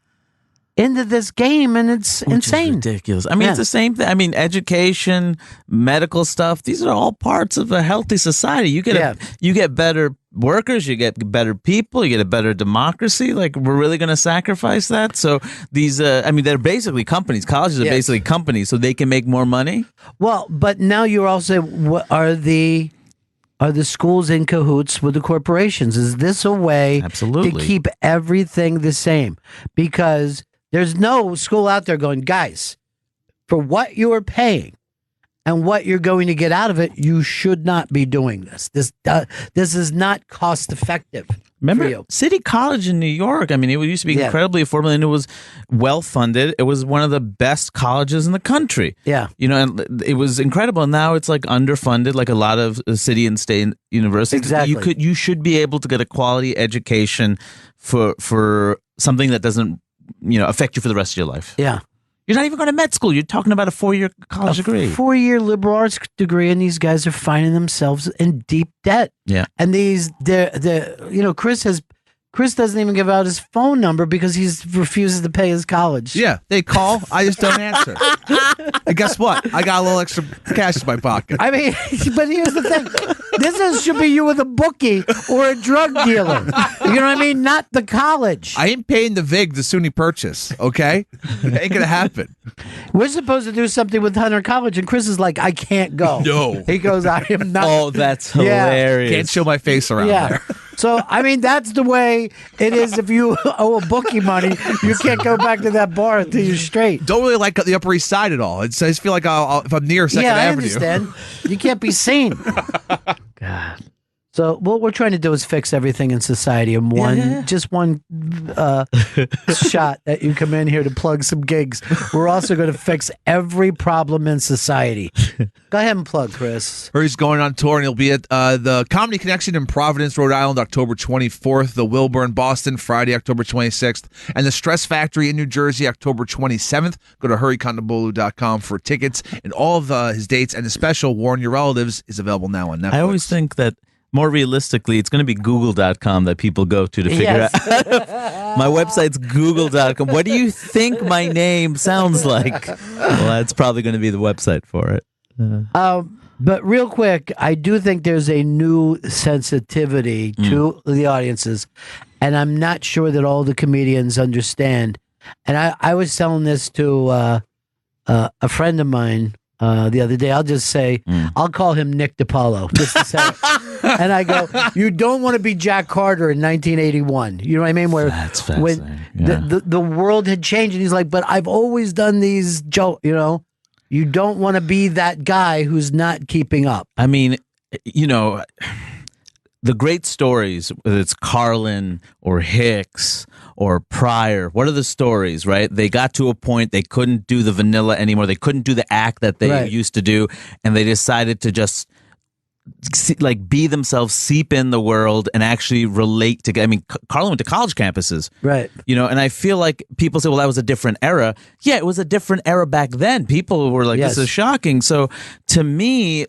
into this game, and it's insane. Ridiculous. I mean, it's the same thing. I mean, education, medical stuff, these are all parts of a healthy society. You get better workers, you get better people, you get a better democracy. Like, we're really going to sacrifice that? So these, they're basically companies. Colleges are basically companies, so they can make more money. Well, but now you're also, are the schools in cahoots with the corporations? Is this a way to keep everything the same? Because there's no school out there going, guys, for what you're paying and what you're going to get out of it, you should not be doing this. This is not cost effective. Remember City College in New York? I mean, it used to be incredibly affordable, and it was well funded. It was one of the best colleges in the country. Yeah, and it was incredible. And now it's like underfunded, like a lot of city and state universities. Exactly. You should be able to get a quality education for something that doesn't affect you for the rest of your life. Yeah. You're not even going to med school. You're talking about a 4-year college degree. 4-year liberal arts degree, and these guys are finding themselves in deep debt. Yeah. And Chris doesn't even give out his phone number because he refuses to pay his college. Yeah, they call. I just don't answer. And guess what? I got a little extra cash in my pocket. I mean, but here's the thing. Should be you with a bookie or a drug dealer. You know what I mean? Not the college. I ain't paying the VIG the SUNY purchase, okay? It ain't going to happen. We're supposed to do something with Hunter College, and Chris is like, I can't go. No. He goes, I am not. Oh, that's hilarious. Can't show my face around there. So, I mean, that's the way it is. If you owe a bookie money, you can't go back to that bar until you're straight. Don't really like the Upper East Side at all. I just feel like if I'm near 2nd Avenue. I understand. You can't be seen. God. So what we're trying to do is fix everything in society in just one shot that you come in here to plug some gigs. We're also going to fix every problem in society. Go ahead and plug, Chris. He's going on tour, and he'll be at the Comedy Connection in Providence, Rhode Island, October 24th, the Wilbur in Boston, Friday, October 26th, and the Stress Factory in New Jersey, October 27th. Go to hurrycontabolu.com for tickets, and all of his dates, and the special Warn Your Relatives is available now on Netflix. I always think that more realistically, it's going to be google.com that people go to figure out. My website's google.com. What do you think my name sounds like? Well, that's probably going to be the website for it. But real quick, I do think there's a new sensitivity to the audiences, and I'm not sure that all the comedians understand. And I was telling this to a friend of mine the other day. I'll just say, I'll call him Nick DiPaolo, just to say it. And I go, you don't want to be Jack Carter in 1981. You know what I mean? Where that's fascinating. When the world had changed, and he's like, but I've always done these jokes, You don't want to be that guy who's not keeping up. I mean, the great stories, whether it's Carlin or Hicks or Pryor, what are the stories, right? They got to a point they couldn't do the vanilla anymore. They couldn't do the act that they used to do, and they decided to just be themselves, seep in the world, and actually relate to. I mean, Carlin went to college campuses, right? And I feel like people say, "Well, that was a different era." Yeah, it was a different era back then. People were like, "This is shocking." So to me,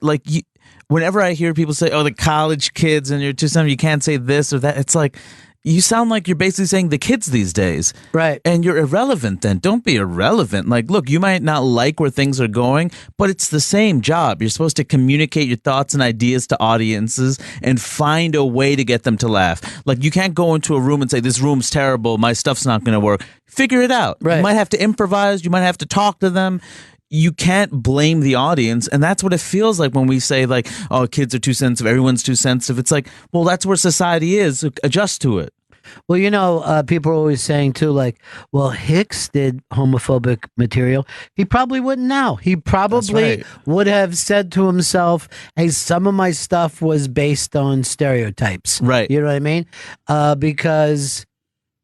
whenever I hear people say, "Oh, the college kids," and you're too young, you can't say this or that, it's like, you sound like you're basically saying the kids these days. Right. And you're irrelevant then. Don't be irrelevant. Look, you might not like where things are going, but it's the same job. You're supposed to communicate your thoughts and ideas to audiences and find a way to get them to laugh. You can't go into a room and say, this room's terrible, my stuff's not going to work. Figure it out. Right. You might have to improvise. You might have to talk to them. You can't blame the audience, and that's what it feels like when we say, oh, kids are too sensitive, everyone's too sensitive. It's like, well, that's where society is. Adjust to it. Well, people are always saying too, like, well, Hicks did homophobic material. He probably wouldn't now. He probably would have said to himself, hey, some of my stuff was based on stereotypes. Right. You know what I mean? Because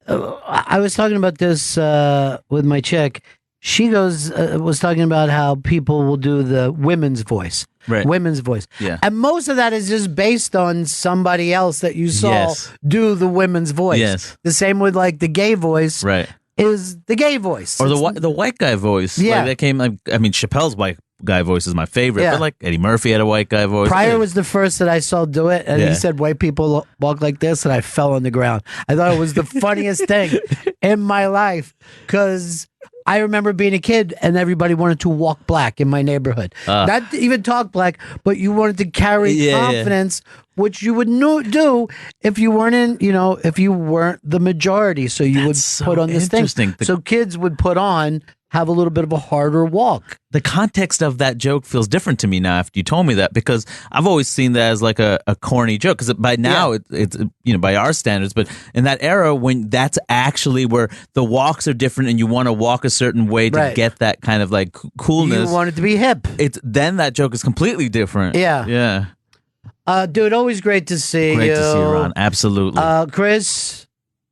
I was talking about this with my chick. She was talking about how people will do the women's voice. Right. Women's voice. Yeah. And most of that is just based on somebody else that you saw do the women's voice. Yes. The same with like the gay voice. Right. Is the gay voice. Or the white guy voice. Yeah. Like that came, I mean, Chappelle's white guy voice is my favorite, but like Eddie Murphy had a white guy voice. Pryor was the first that I saw do it, and he said white people walk like this, and I fell on the ground. I thought it was the funniest thing in my life, because I remember being a kid and everybody wanted to walk black in my neighborhood. Not even talk black, but you wanted to carry confidence, which you would do if you weren't if you weren't the majority. So you would put on this thing. So kids would have a little bit of a harder walk. The context of that joke feels different to me now after you told me that, because I've always seen that as like a corny joke, because by now it's by our standards, but in that era when that's actually where the walks are different and you want to walk a certain way to get that kind of like coolness. You want it to be hip. Then that joke is completely different. Yeah. Yeah. Dude, always great to see you. Great to see you, Ron. Absolutely. Chris,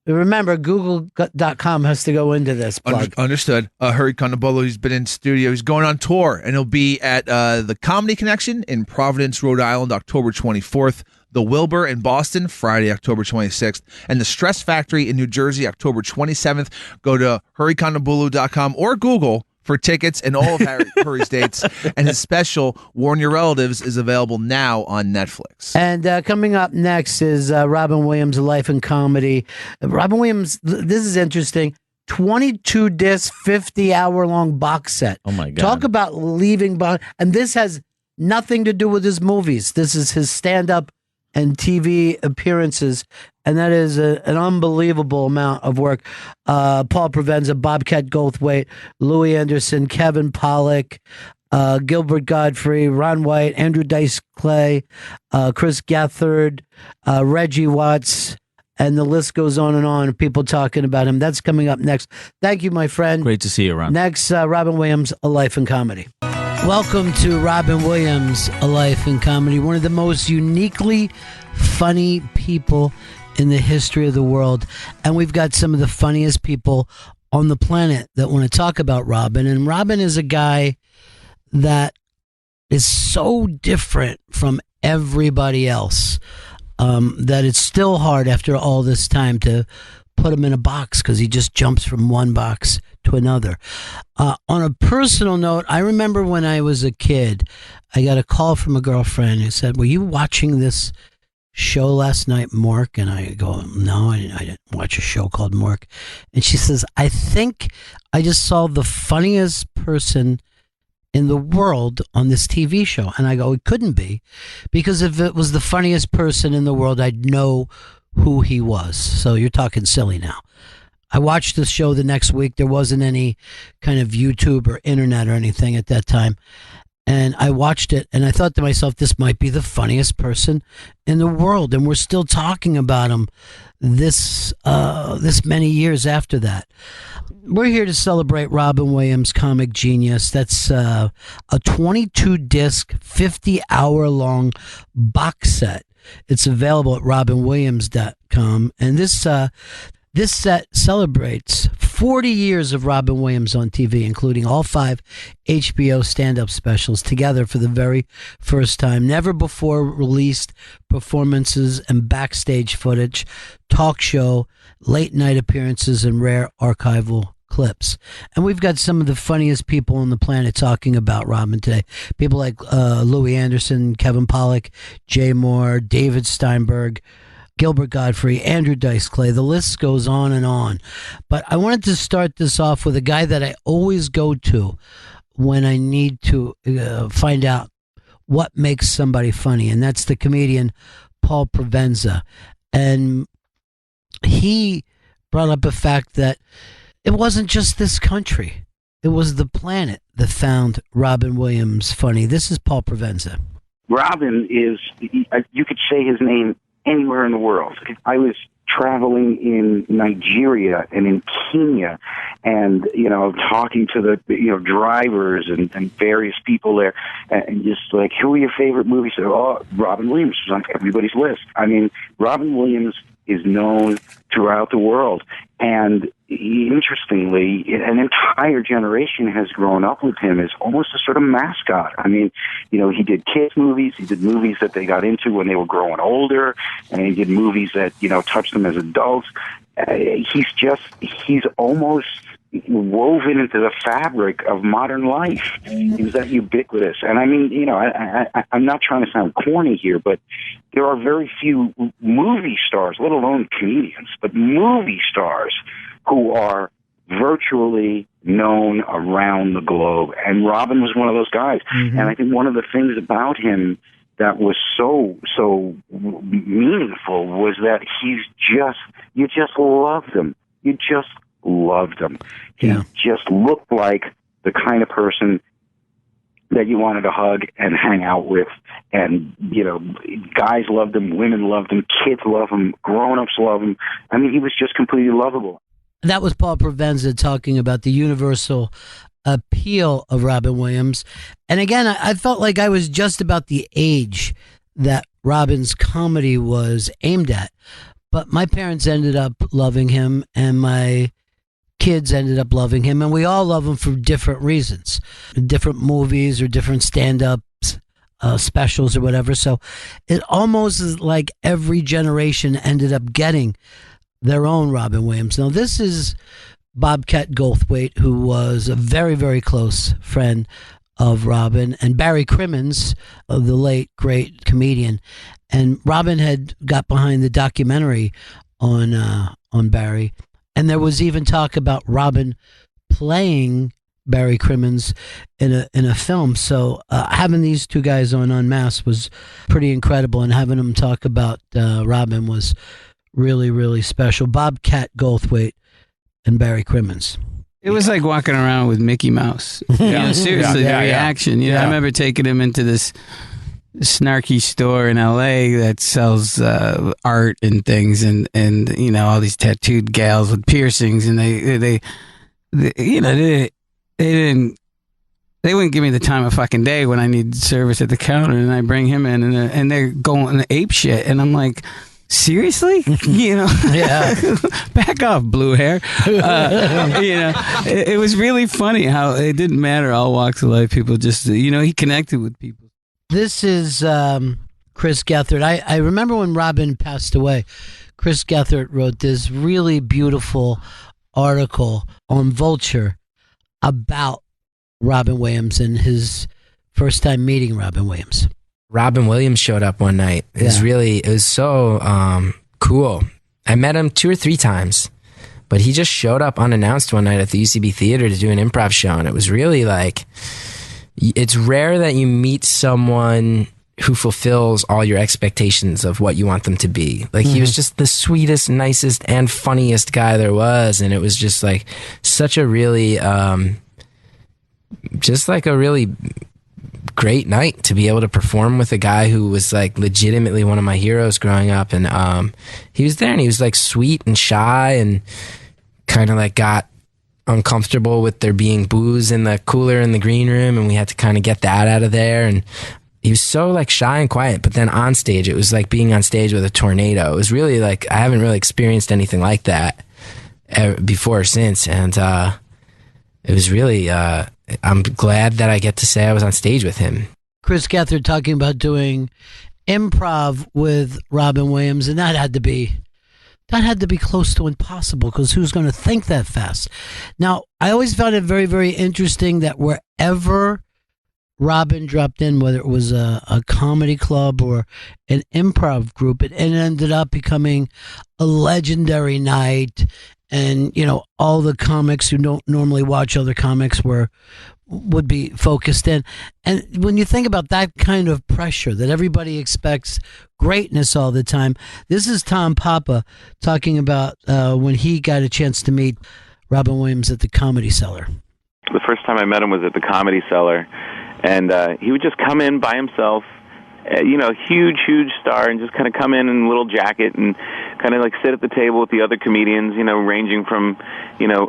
remember, Google.com has to go into this plug. Understood. Hurry Condobolo, he's been in studio. He's going on tour, and he'll be at the Comedy Connection in Providence, Rhode Island, October 24th. The Wilbur in Boston, Friday, October 26th. And the Stress Factory in New Jersey, October 27th. Go to hurrycondobolo.com or Google for tickets and all of Hurry's dates. And his special, Warn Your Relatives, is available now on Netflix. And coming up next is Robin Williams' Life and Comedy. Robin Williams, this is interesting. 22 disc, 50-hour-long box set. Oh, my God. Talk about leaving behind. And this has nothing to do with his movies. This is his stand-up and TV appearances, and that is an unbelievable amount of work. Paul Provenza, Bobcat Goldthwait, Louis Anderson, Kevin Pollak, Gilbert Godfrey, Ron White, Andrew Dice Clay, Chris Gethard, Reggie Watts, and the list goes on and on. People talking about him. That's coming up next. Thank you, my friend. Great to see you, Ron. Next, Robin Williams, A Life in Comedy. Welcome to Robin Williams, A Life in Comedy, one of the most uniquely funny people in the history of the world. And we've got some of the funniest people on the planet that want to talk about Robin. And Robin is a guy that is so different from everybody else that it's still hard after all this time to put him in a box, because he just jumps from one box to another. On a personal note, I remember when I was a kid, I got a call from a girlfriend who said, were you watching this show last night, Mork? And I go, no, I didn't watch a show called Mork. And she says, I think I just saw the funniest person in the world on this TV show. And I go, it couldn't be, because if it was the funniest person in the world, I'd know who he was. So you're talking silly now. I watched the show the next week. There wasn't any kind of YouTube or internet or anything at that time. And I watched it and I thought to myself, this might be the funniest person in the world. And we're still talking about him this many years after that. We're here to celebrate Robin Williams' comic genius. That's a 22-disc, 50-hour-long box set. It's available at robinwilliams.com. And this set celebrates 40 years of Robin Williams on TV, including all 5 HBO stand-up specials together for the very first time. Never before released performances and backstage footage, talk show, late-night appearances, and rare archival clips. And we've got some of the funniest people on the planet talking about Robin today. People like Louis Anderson, Kevin Pollak, Jay Moore, David Steinberg, Gilbert Godfrey, Andrew Dice Clay. The list goes on and on. But I wanted to start this off with a guy that I always go to when I need to find out what makes somebody funny, and that's the comedian Paul Provenza. And he brought up a fact that it wasn't just this country. It was the planet that found Robin Williams funny. This is Paul Provenza. Robin is, you could say his name anywhere in the world. If I was traveling in Nigeria and in Kenya, and talking to the drivers and various people there, and just like, who are your favorite movies? So, Robin Williams was on everybody's list. I mean, Robin Williams is known throughout the world, and interestingly, an entire generation has grown up with him as almost a sort of mascot. I mean, he did kids movies, he did movies that they got into when they were growing older, and he did movies that touched them as adults. He's almost woven into the fabric of modern life. He was that ubiquitous. And I mean, I'm not trying to sound corny here, but there are very few movie stars, let alone comedians, but movie stars who are virtually known around the globe. And Robin was one of those guys. Mm-hmm. And I think one of the things about him that was so meaningful was that you just loved him. You just loved him. Yeah. He just looked like the kind of person that you wanted to hug and hang out with. And, guys loved him, women loved him, kids loved him, grown-ups loved him. I mean, he was just completely lovable. That was Paul Provenza talking about the universal appeal of Robin Williams. And again, I felt like I was just about the age that Robin's comedy was aimed at. But my parents ended up loving him, and my kids ended up loving him, and we all love him for different reasons, different movies or different stand-ups, specials or whatever. So it almost is like every generation ended up getting their own Robin Williams. Now, this is Bobcat Goldthwait, who was a very, very close friend of Robin, and Barry Crimmins, the late, great comedian. And Robin had got behind the documentary on Barry. And there was even talk about Robin playing Barry Crimmins in a film. So having these two guys on En Masse was pretty incredible, and having them talk about Robin was really, really special. Bobcat Goldthwait and Barry Crimmins. It was like walking around with Mickey Mouse. Seriously, the reaction. I remember taking him into this snarky store in LA that sells art and things, and all these tattooed gals with piercings, and they wouldn't give me the time of fucking day when I need service at the counter, and I bring him in, and they're going ape shit, and I'm like, seriously? Back off, blue hair. It was really funny how it didn't matter, all walks of life. People just, he connected with people. This is Chris Gethard. I remember when Robin passed away, Chris Gethard wrote this really beautiful article on Vulture about Robin Williams and his first time meeting Robin Williams. Robin Williams showed up one night. It was so cool. I met him 2 or 3 times, but he just showed up unannounced one night at the UCB Theater to do an improv show. And it was really like, it's rare that you meet someone who fulfills all your expectations of what you want them to be. Like, he was just the sweetest, nicest, and funniest guy there was. And it was just like such a really, just like a really great night to be able to perform with a guy who was like legitimately one of my heroes growing up. And he was there, and he was like sweet and shy, and kind of like got uncomfortable with there being booze in the cooler in the green room, and we had to kind of get that out of there. And he was so like shy and quiet, but then on stage it was like being on stage with a tornado. It was really like, I haven't really experienced anything like that before or since. And it was really I'm glad that I get to say I was on stage with him. Chris Gethard talking about doing improv with Robin Williams, and that had to be close to impossible, because who's going to think that fast? Now, I always found it very, very interesting that wherever Robin dropped in, whether it was a comedy club or an improv group, it ended up becoming a legendary night. And, all the comics who don't normally watch other comics would be focused in. And when you think about that kind of pressure, that everybody expects greatness all the time, this is Tom Papa talking about when he got a chance to meet Robin Williams at the Comedy Cellar. The first time I met him was at the Comedy Cellar, and he would just come in by himself, huge star, and just kind of come in a little jacket and kind of like sit at the table with the other comedians, ranging from,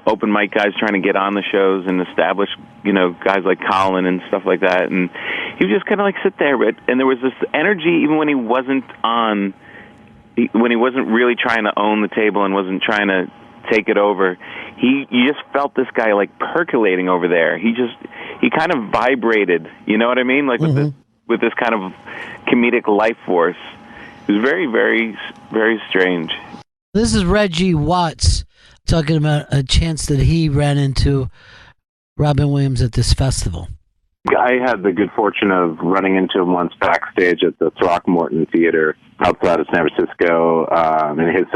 open mic guys trying to get on the shows and establish, guys like Colin and stuff like that. And he would just kind of like sit there. And there was this energy even when he wasn't on, when he wasn't really trying to own the table and wasn't trying to take it over. You just felt this guy like percolating over there. He kind of vibrated, you know what I mean? Like with this kind of comedic life force. It was very, very, very strange. This is Reggie Watts talking about a chance that he ran into Robin Williams at this festival. I had the good fortune of running into him once backstage at the Throckmorton Theater outside of San Francisco, in his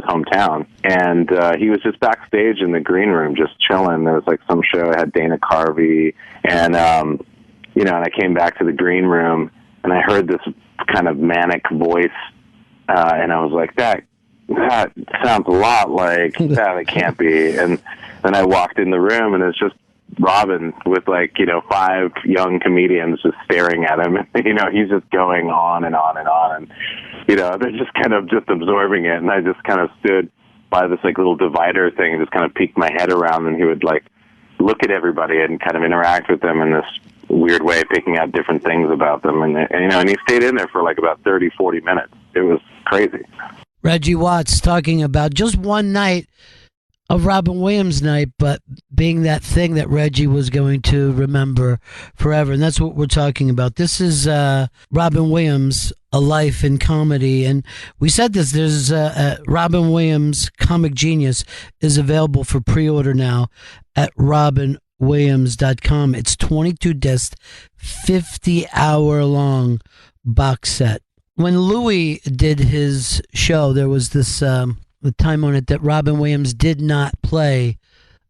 hometown. And he was just backstage in the green room, just chilling. There was like some show that had Dana Carvey, and and I came back to the green room, and I heard this kind of manic voice, and I was like, that sounds a lot like that. It can't be. And then I walked in the room, and it's just Robin with 5 young comedians just staring at him. He's just going on and on and on, and they're just kind of just absorbing it. And I just kind of stood by this little divider thing and just kind of peeked my head around, and he would look at everybody and kind of interact with them in this weird way, picking out different things about them. And he stayed in there for about 30, 40 minutes. It was crazy. Reggie Watts talking about just one night of Robin Williams night, but being that thing that Reggie was going to remember forever. And that's what we're talking about. This is Robin Williams, A Life in Comedy. And we said this, there's Robin Williams Comic Genius is available for pre-order now at robinwilliams.com. It's 22 disc, 50-hour long box set. When Louis did his show, there was this the time on it that Robin Williams did not play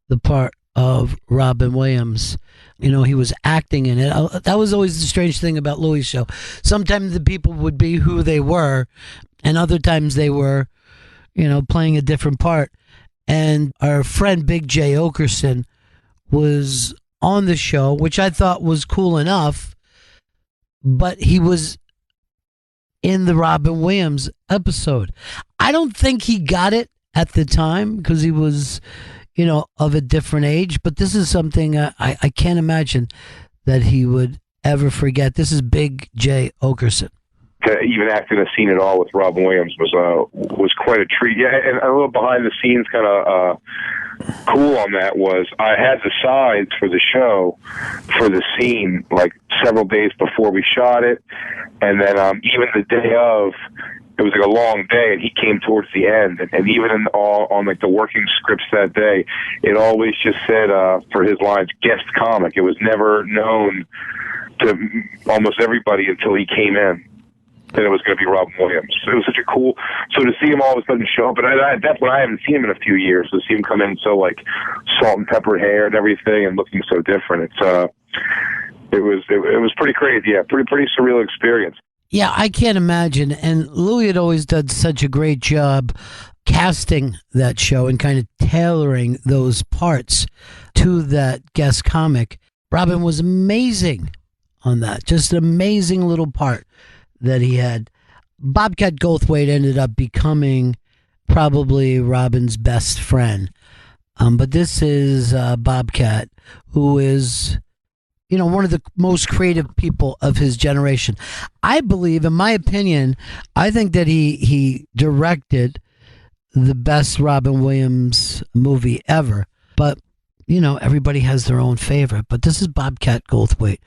the part of Robin Williams. He was acting in it. That was always the strange thing about Louis' show. Sometimes the people would be who they were, and other times they were, playing a different part. And our friend Big J Okerson was on the show, which I thought was cool enough, but he was in the Robin Williams episode. I don't think he got it at the time because he was, of a different age, but this is something I can't imagine that he would ever forget. This is Big J Okerson. Even acting a scene at all with Robin Williams was quite a treat. Yeah, and a little behind the scenes kind of cool on that was I had the sides for the show for the scene several days before we shot it, and then even the day of, it was a long day, and he came towards the end, and even on the working scripts that day, it always just said for his lines guest comic. It was never known to almost everybody until he came in that it was going to be Robin Williams. So it was such a cool. So to see him all of a sudden show up, but that's when I haven't seen him in a few years. To see him come in so salt and pepper hair and everything, and looking so different. It was pretty crazy. Yeah, pretty surreal experience. Yeah, I can't imagine. And Louis had always done such a great job casting that show and kind of tailoring those parts to that guest comic. Robin was amazing on that. Just an amazing little part that he had. Bobcat Goldthwait ended up becoming probably Robin's best friend. But this is Bobcat, who is, one of the most creative people of his generation. I believe, in my opinion, I think that he directed the best Robin Williams movie ever. But, everybody has their own favorite. But this is Bobcat Goldthwait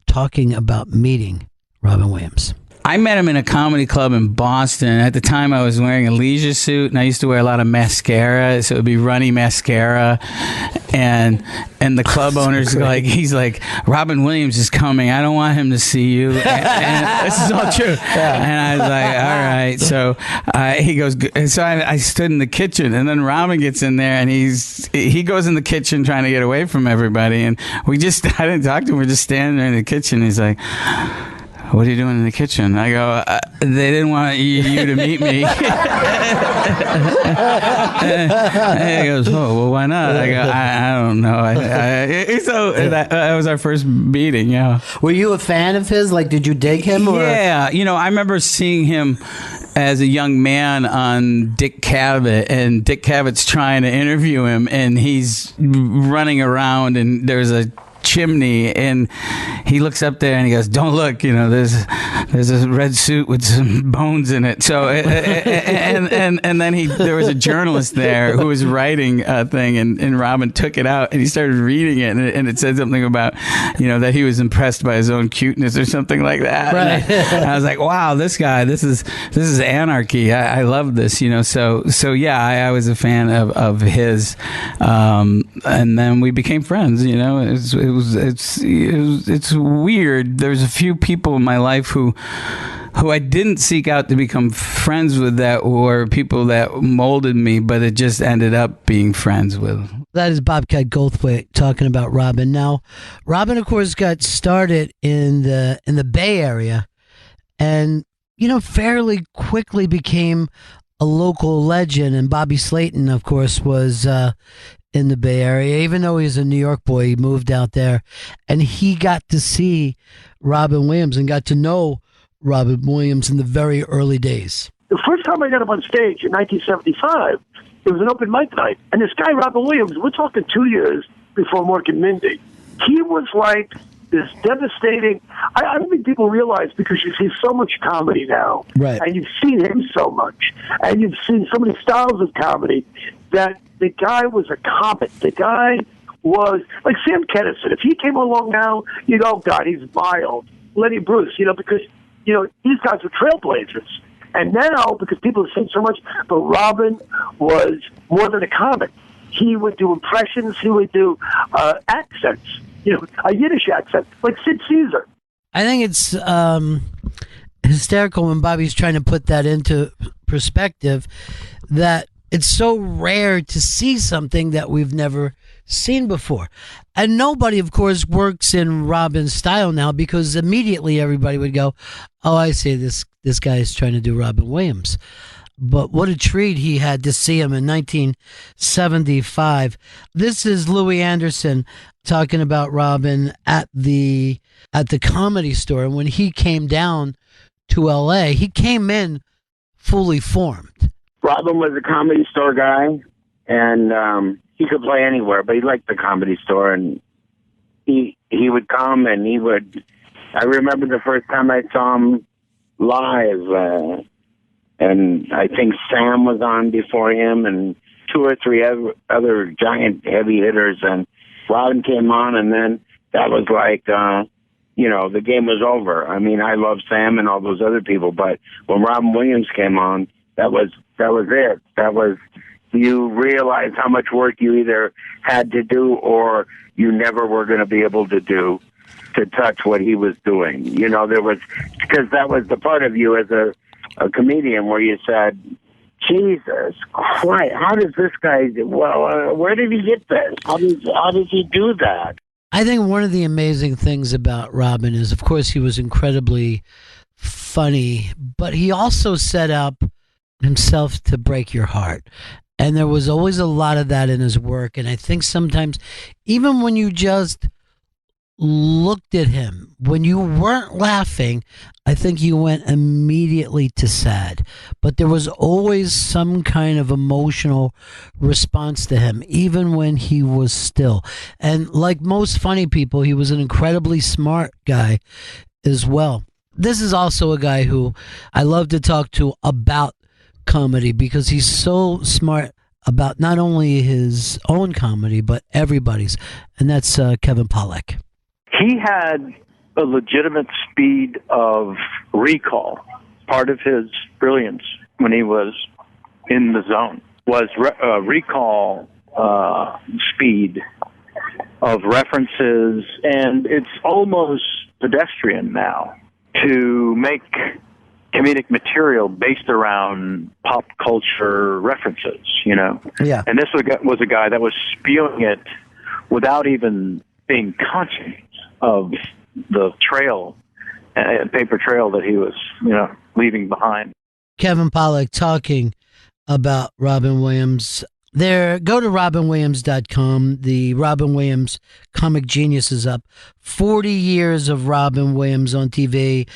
talking about meeting Robin Williams. I met him in a comedy club in Boston. At the time, I was wearing a leisure suit, and I used to wear a lot of mascara, so it would be runny mascara. And the club owner's he's like, Robin Williams is coming. I don't want him to see you. And this is all true. Yeah. And I was like, all right. So he goes, and so I stood in the kitchen, and then Robin gets in there, and he goes in the kitchen trying to get away from everybody. And I didn't talk to him. We're just standing there in the kitchen. He's like, what are you doing in the kitchen? I go, they didn't want you to meet me. And he goes, oh, well, why not? I go, I don't know. So that was our first meeting, yeah. Were you a fan of his? Did you dig him? Or? Yeah. I remember seeing him as a young man on Dick Cavett, and Dick Cavett's trying to interview him, and he's running around, and there's a chimney, and he looks up there and he goes, "Don't look, you know, there's a red suit with some bones in it." So and then there was a journalist there who was writing a thing, and Robin took it out and he started reading it, and it said something about, you know, that he was impressed by his own cuteness or something like that. Right. And I was like, wow, this guy, this is anarchy. I love this, you know. So yeah, I was a fan of his, and then we became friends. You know, it's weird. There's a few people in my life who I didn't seek out to become friends with, that were people that molded me, but it just ended up being friends with. That is Bobcat Goldthwait talking about Robin. Now, Robin, of course, got started in the Bay Area, and you know, fairly quickly became a local legend. And Bobby Slayton, of course, was in the Bay Area. Even though he was a New York boy, he moved out there, and he got to see Robin Williams and got to know Robin Williams in the very early days. The first time I got up on stage in 1975, it was an open mic night, and this guy, Robin Williams, we're talking 2 years before Mork and Mindy. He was like this devastating. I don't think people realize, because you see so much comedy now, right? And you've seen him so much, and you've seen so many styles of comedy, that the guy was a comet. The guy was like Sam Kinison. If he came along now, you go, oh God, he's vile. Lenny Bruce, you know, because, you know, these guys were trailblazers. And now, because people have seen so much, but Robin was more than a comic. He would do impressions. He would do accents, you know, a Yiddish accent, like Sid Caesar. I think it's hysterical when Bobby's trying to put that into perspective, that it's so rare to see something that we've never seen before. And nobody, of course, works in Robin's style now, because immediately everybody would go, oh, I see, this guy is trying to do Robin Williams. But what a treat he had to see him in 1975. This is Louis Anderson talking about Robin at the Comedy Store. And when he came down to L.A., he came in fully formed. Robin was a Comedy Store guy, and he could play anywhere, but he liked the Comedy Store, and he would come, and he would. I remember the first time I saw him live, and I think Sam was on before him, and 2 or 3 other giant heavy hitters, and Robin came on, and then that was like, you know, the game was over. I mean, I love Sam and all those other people, but when Robin Williams came on, that was it. That was, you realized how much work you either had to do or you never were going to be able to do to touch what he was doing. You know, there was, because that was the part of you as a comedian where you said, Jesus Christ, how does this guy, where did he get this? How does he do that? I think one of the amazing things about Robin is, of course, he was incredibly funny, but he also set up himself to break your heart. And there was always a lot of that in his work. And I think sometimes, even when you just looked at him, when you weren't laughing, I think you went immediately to sad. But there was always some kind of emotional response to him, even when he was still. And like most funny people, he was an incredibly smart guy as well. This is also a guy who I love to talk to about comedy, because he's so smart about not only his own comedy, but everybody's. And that's Kevin Pollak. He had a legitimate speed of recall. Part of his brilliance when he was in the zone was recall speed of references, and it's almost pedestrian now to make comedic material based around pop culture references, you know? Yeah. And this was a guy that was spewing it without even being conscious of the trail, paper trail that he was, you know, leaving behind. Kevin Pollak talking about Robin Williams. Go to robinwilliams.com. The Robin Williams Comic Genius is up. 40 years of Robin Williams on TV.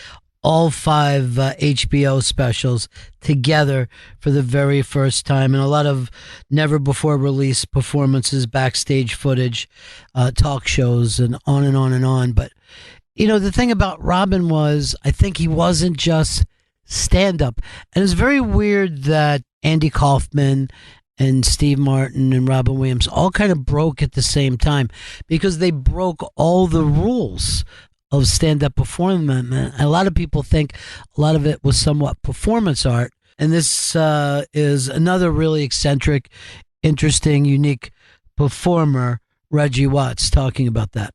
all 5 HBO specials together for the very first time, and a lot of never before released performances, backstage footage, talk shows, and on and on and on. But the thing about Robin was, I think he wasn't just stand-up, and it's very weird that Andy Kaufman and Steve Martin and Robin Williams all kind of broke at the same time, because they broke all the rules of stand-up performance. A lot of people think a lot of it was somewhat performance art, and this is another really eccentric, interesting, unique performer, Reggie Watts, talking about that.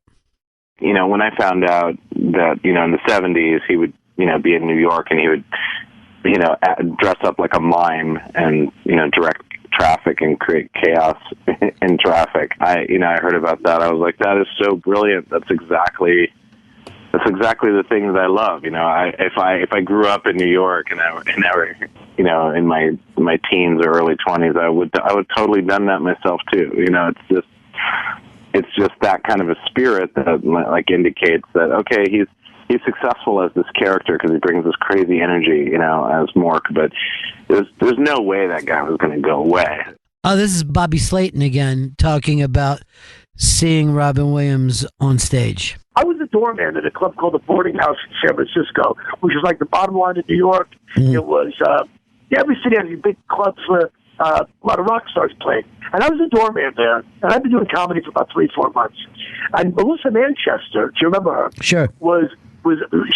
When I found out that, in the 70s, he would, be in New York and he would, dress up like a mime and, direct traffic and create chaos in traffic. I heard about that. I was like, that is so brilliant. That's exactly the thing that I love. If I grew up in New York and I were, in my teens or early 20s, I would totally done that myself too. It's just that kind of a spirit that like indicates that, okay, he's successful as this character because he brings this crazy energy, as Mork, but there's no way that guy was going to go away. Oh, this is Bobby Slayton again, talking about seeing Robin Williams on stage. I was a doorman at a club called the Boarding House in San Francisco, which is like the bottom line of New York. Mm-hmm. It was, every city has these big clubs where a lot of rock stars played. And I was a doorman there, and I've been doing comedy for about 3-4 months. And Melissa Manchester, do you remember her? Sure.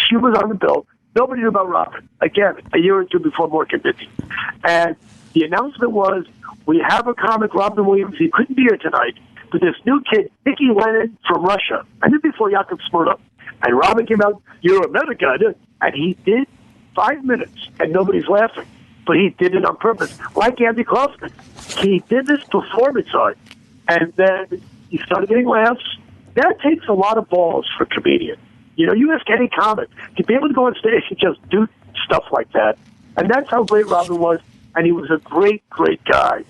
She was on the bill. Nobody knew about Robin. Again, a year or two before Mork and Mindy. And the announcement was, we have a comic, Robin Williams. He couldn't be here tonight, but this new kid, Nicky Lennon from Russia. I knew before Jakob Smirnoff. And Robin came out, you're American. And he did 5 minutes, and nobody's laughing. But he did it on purpose, like Andy Kaufman. He did this performance art, and then he started getting laughs. That takes a lot of balls for a comedian. You ask any comic to be able to go on stage and just do stuff like that. And that's how great Robin was, and he was a great, great guy.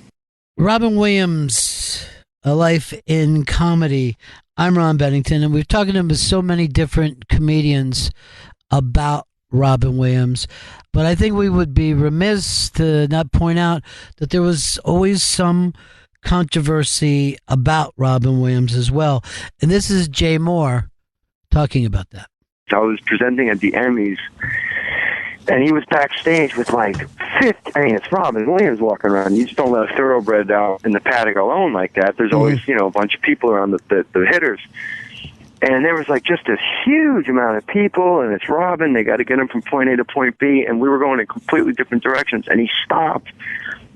Robin Williams, A Life in Comedy. I'm Ron Bennington, and we've talked to so many different comedians about Robin Williams, but I think we would be remiss to not point out that there was always some controversy about Robin Williams as well. And this is Jay Moore talking about that. I was presenting at the Emmys, and he was backstage with like 50. I mean, it's Robin Williams walking around. You just don't let a thoroughbred out in the paddock alone like that. There's always, a bunch of people around the hitters. And there was like just this huge amount of people, and it's Robin. They got to get him from point A to point B, and we were going in completely different directions. And he stopped,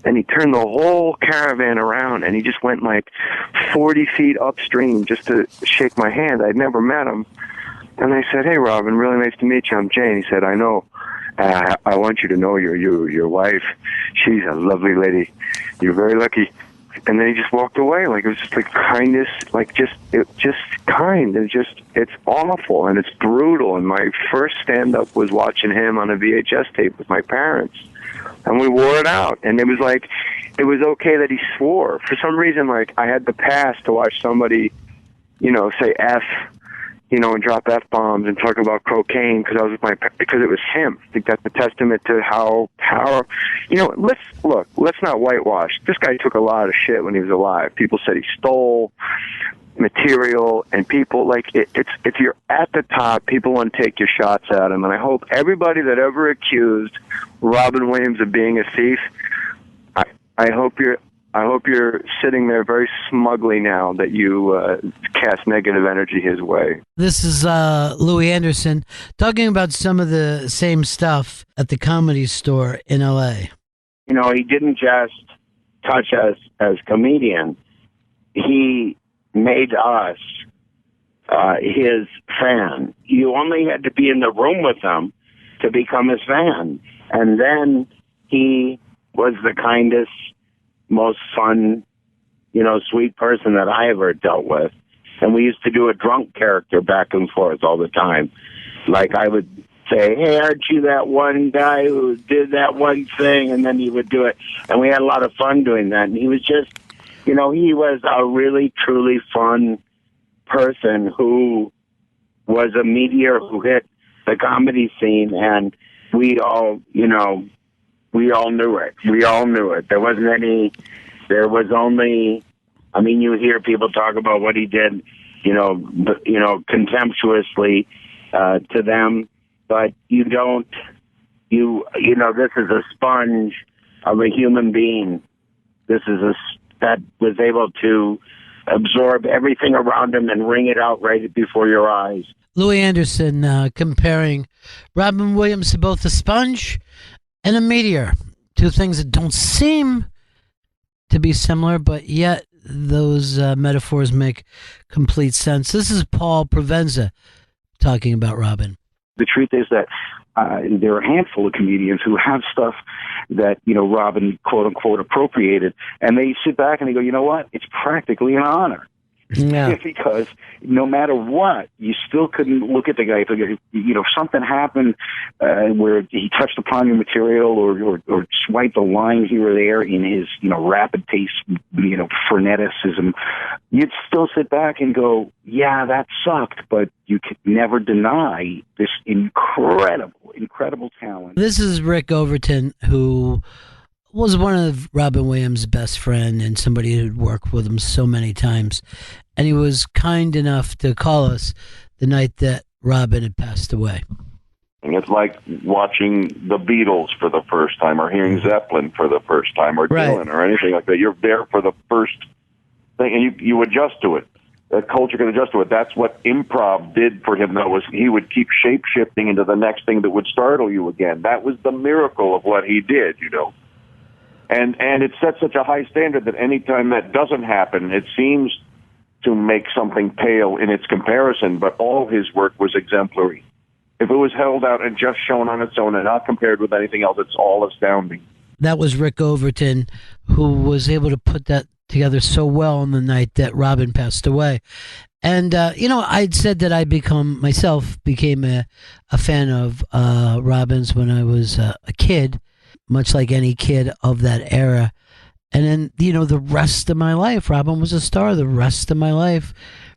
and he turned the whole caravan around, and he just went like 40 feet upstream just to shake my hand. I'd never met him. And I said, hey, Robin, really nice to meet you. I'm Jay. And he said, I know. I want you to know your wife. She's a lovely lady. You're very lucky. And then he just walked away. Like, it was just like kindness, like just kind. It's awful and it's brutal. And my first stand-up was watching him on a VHS tape with my parents. And we wore it out. And it was like, it was okay that he swore. For some reason, like, I had the pass to watch somebody, say F, and drop F-bombs and talk about cocaine because it was him. I think that's a testament to how let's not whitewash. This guy took a lot of shit when he was alive. People said he stole material, and people, like, it's if you're at the top, people want to take your shots at him. And I hope everybody that ever accused Robin Williams of being a thief, I hope you're sitting there very smugly now that you cast negative energy his way. This is Louis Anderson talking about some of the same stuff at the Comedy Store in L.A. He didn't just touch us as comedians. He made us his fan. You only had to be in the room with him to become his fan. And then he was the kindest, most fun, sweet person that I ever dealt with. And we used to do a drunk character back and forth all the time. Like, I would say, hey, aren't you that one guy who did that one thing? And then he would do it. And we had a lot of fun doing that. And he was just, he was a really, truly fun person who was a meteor who hit the comedy scene, and we all knew it. We all knew it. There was only, I mean, you hear people talk about what he did, contemptuously to them, but you don't, this is a sponge of a human being. This is that was able to absorb everything around him and wring it out right before your eyes. Louis Anderson comparing Robin Williams to both a sponge and a meteor. Two things that don't seem to be similar, but yet those metaphors make complete sense. This is Paul Provenza talking about Robin. The truth is that there are a handful of comedians who have stuff that, Robin, quote unquote, appropriated, and they sit back and they go, you know what? It's practically an honor. Yeah. Because no matter what, you still couldn't look at the guy. If something happened where he touched upon your material or swiped a line here or there in his, rapid pace, freneticism, you'd still sit back and go, yeah, that sucked, but you could never deny this incredible talent. This is Rick Overton, who was one of Robin Williams' best friend and somebody who'd worked with him so many times. And he was kind enough to call us the night that Robin had passed away. And it's like watching the Beatles for the first time or hearing Zeppelin for the first time or Dylan or anything like that. You're there for the first thing and you adjust to it. The culture can adjust to it. That's what improv did for him, though, was he would keep shape-shifting into the next thing that would startle you again. That was the miracle of what he did, And it sets such a high standard that any time that doesn't happen, it seems to make something pale in its comparison, but all his work was exemplary. If it was held out and just shown on its own and not compared with anything else, it's all astounding. That was Rick Overton, who was able to put that together so well on the night that Robin passed away. And, I'd said that I became a fan of Robin's when I was a kid, much like any kid of that era. And then, the rest of my life, Robin was a star. The rest of my life,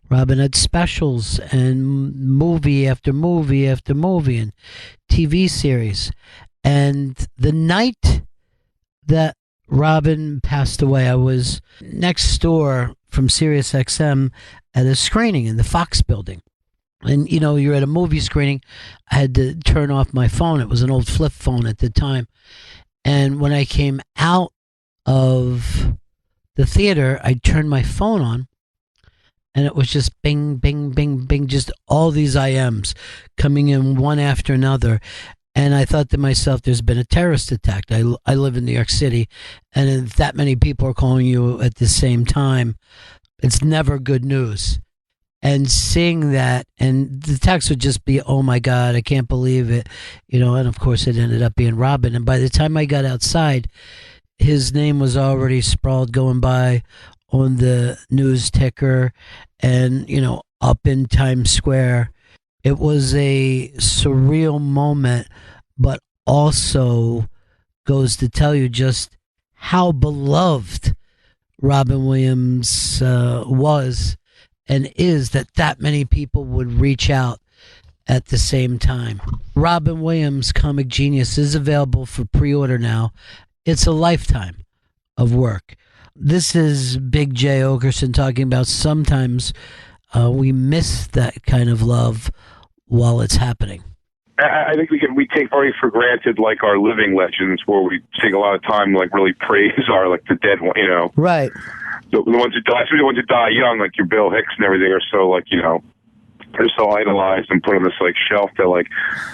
Robin had specials and movie after movie after movie and TV series. And the night that Robin passed away, I was next door from Sirius XM at a screening in the Fox building. And, you're at a movie screening. I had to turn off my phone. It was an old flip phone at the time. And when I came out of the theater, I turned my phone on, and it was just bing, bing, bing, bing, just all these IMs coming in one after another. And I thought to myself, there's been a terrorist attack. I live in New York City, and if that many people are calling you at the same time, it's never good news. And seeing that, and the text would just be, oh my God, I can't believe it. And of course it ended up being Robin. And by the time I got outside, his name was already sprawled going by on the news ticker and, up in Times Square. It was a surreal moment, but also goes to tell you just how beloved Robin Williams was and is, that many people would reach out at the same time. Robin Williams Comic Genius is available for pre-order now. It's a lifetime of work. This is Big J Okerson talking about sometimes we miss that kind of love while it's happening. I think we take very for granted like our living legends, where we take a lot of time like really praise our like the dead one, Right. The ones who die, especially the ones who die young, like your Bill Hicks and everything, are so like they're so idolized and put on this like shelf that like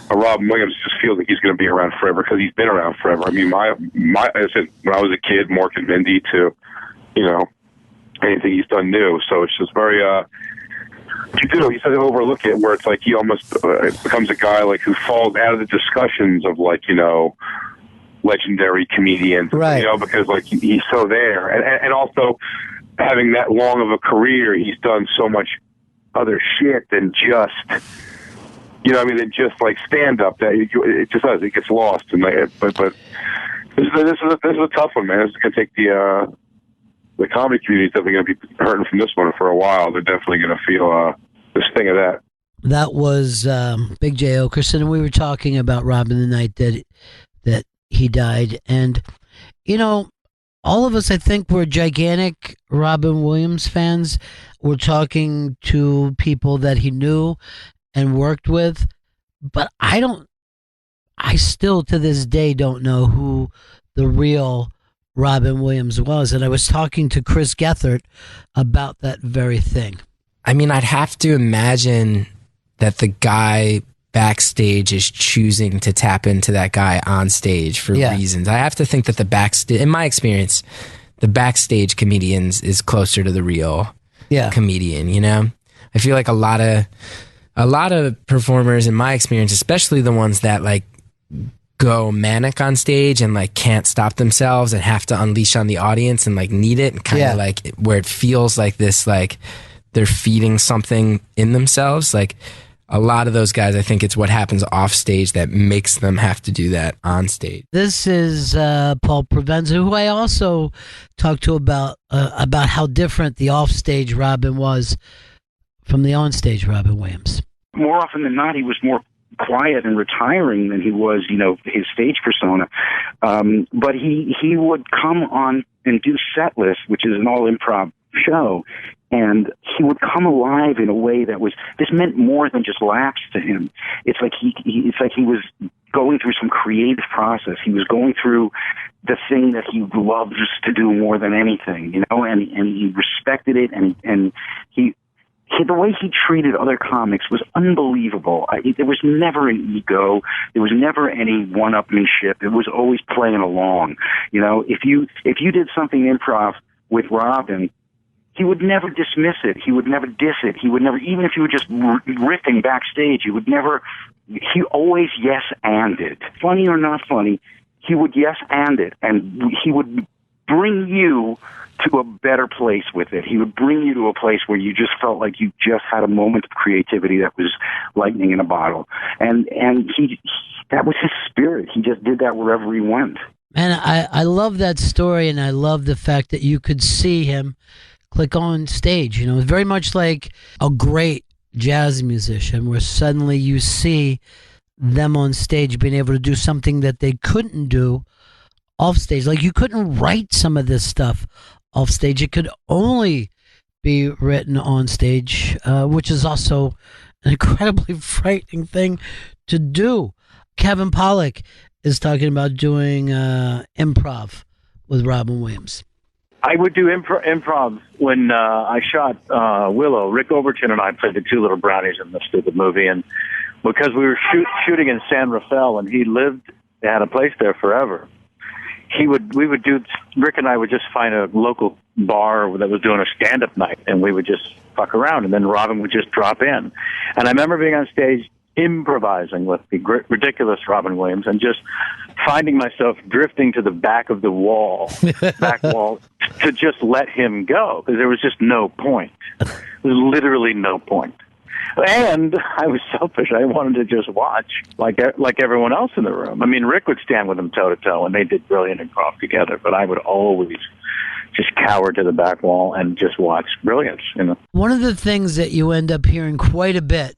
a Robin Williams just feels like he's going to be around forever because he's been around forever. I mean, I said when I was a kid, Mork and Mindy to anything he's done new. So it's just very you said overlook it, where it's like he almost becomes a guy like who falls out of the discussions of like legendary comedians, right? Because like he's so there, and also having that long of a career, he's done so much other shit than just than just like stand up. That it just does, it gets lost. And but this is a tough one, man. This is gonna take the comedy community is definitely going to be hurting from this one for a while. They're definitely going to feel the sting of that. That was Big J. Okerson, and we were talking about Robin the night that he died. And, you know, all of us, I think, were gigantic Robin Williams fans. We're talking to people that he knew and worked with, but I still to this day don't know who the real Robin Williams was. And I was talking to Chris Gethard about that very thing. I mean, I'd have to imagine that the guy backstage is choosing to tap into that guy on stage for reasons. I have to think that the backstage, in my experience, the backstage comedians is closer to the real comedian, you know? I feel like a lot of performers, in my experience, especially the ones that like go manic on stage and like can't stop themselves and have to unleash on the audience and like need it and kind of like where it feels like this, like they're feeding something in themselves. Like a lot of those guys, I think it's what happens off stage that makes them have to do that on stage. This is Paul Provenza, who I also talked to about how different the offstage Robin was from the onstage Robin Williams. More often than not, he was more quiet and retiring than he was, his stage persona. But he would come on and do set lists, which is an all improv show. And he would come alive in a way this meant more than just laughs to him. It's like he was going through some creative process. He was going through the thing that he loves to do more than anything, and he respected it. And the way he treated other comics was unbelievable. There was never an ego. There was never any one-upmanship. It was always playing along. If you did something improv with Robin, he would never dismiss it. He would never diss it. He would never, even if you were just riffing backstage, he always yes-anded. Funny or not funny, he would yes-and it, and he would bring you to a better place with it. He would bring you to a place where you just felt like you just had a moment of creativity that was lightning in a bottle. And that was his spirit. He just did that wherever he went. And I love that story, and I love the fact that you could see him click on stage. It's very much like a great jazz musician where suddenly you see them on stage being able to do something that they couldn't do off stage. Like you couldn't write some of this stuff off stage. It could only be written on stage, which is also an incredibly frightening thing to do. Kevin Pollak is talking about doing improv with Robin Williams. I would do improv when I shot Willow. Rick Overton and I played the two little brownies in this stupid movie, and because we were shooting in San Rafael, and he had a place there forever. Rick and I would just find a local bar that was doing a stand-up night, and we would just fuck around, and then Robin would just drop in. And I remember being on stage improvising with the ridiculous Robin Williams and just finding myself drifting to the back of the back wall, to just let him go, because there was just no point. There was literally no point. And I was selfish. I wanted to just watch like everyone else in the room. I mean, Rick would stand with him toe-to-toe, and they did brilliant improv together, but I would always just cower to the back wall and just watch brilliance. One of the things that you end up hearing quite a bit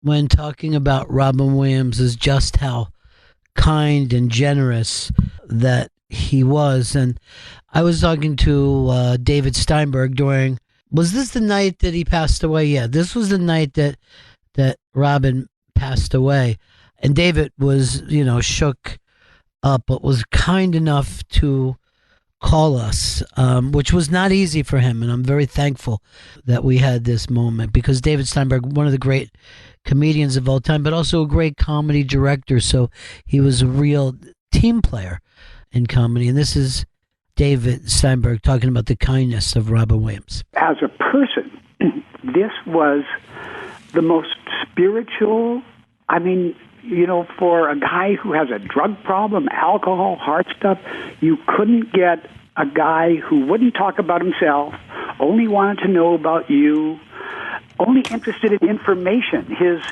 when talking about Robin Williams is just how kind and generous that he was. And I was talking to David Steinberg was this the night that he passed away? Yeah, this was the night that Robin passed away. And David was, shook up, but was kind enough to call us, which was not easy for him. And I'm very thankful that we had this moment, because David Steinberg, one of the great comedians of all time, but also a great comedy director. So he was a real team player in comedy. And this is David Steinberg talking about the kindness of Robin Williams. As a person, this was the most spiritual, for a guy who has a drug problem, alcohol, heart stuff, you couldn't get a guy who wouldn't talk about himself, only wanted to know about you, only interested in information.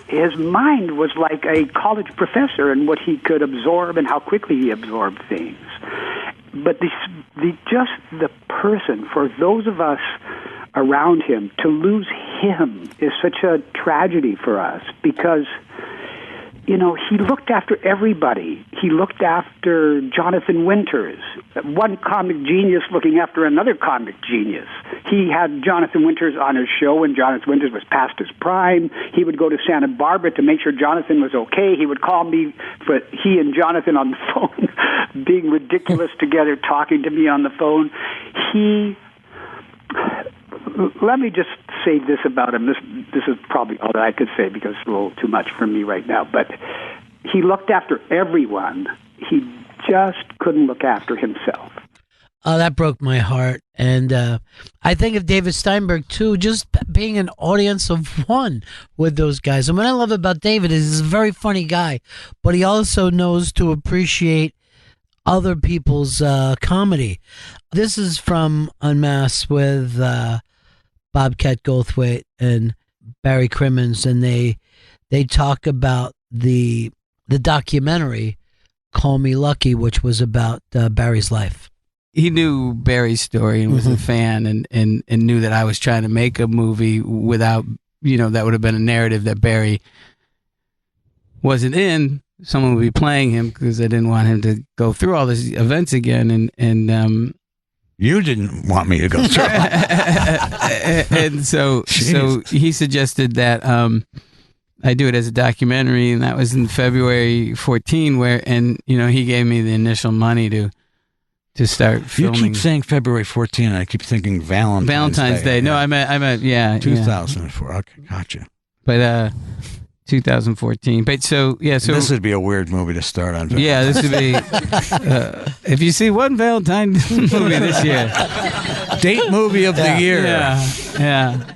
His mind was like a college professor in what he could absorb and how quickly he absorbed things. But the person, for those of us around him, to lose him is such a tragedy for us because, you know, he looked after everybody. He looked after Jonathan Winters, one comic genius looking after another comic genius. He had Jonathan Winters on his show when Jonathan Winters was past his prime. He would go to Santa Barbara to make sure Jonathan was okay. He would call me, for he and Jonathan on the phone, being ridiculous together, talking to me on the phone. Let me just say this about him. This is probably all that I could say because it's a little too much for me right now. But he looked after everyone. He just couldn't look after himself. Oh, that broke my heart. And I think of David Steinberg, too, just being an audience of one with those guys. And what I love about David is he's a very funny guy, but he also knows to appreciate other people's comedy. This is from Unmasked with Bobcat Goldthwait and Barry Crimmins, and they talk about the documentary Call Me Lucky, which was about Barry's life. He knew Barry's story and was a fan and knew that I was trying to make a movie without, that would have been a narrative that Barry wasn't in. Someone would be playing him because I didn't want him to go through all these events again. And you didn't want me to go through and so he suggested that I do it as a documentary, and that was in February 14, he gave me the initial money to start filming. You keep saying February 14, and I keep thinking Valentine's Day. No, I meant 2004. Okay, gotcha. But 2014. But so this would be a weird movie to start on. Yeah, this would be if you see one Valentine movie this year, date movie of the year. Yeah.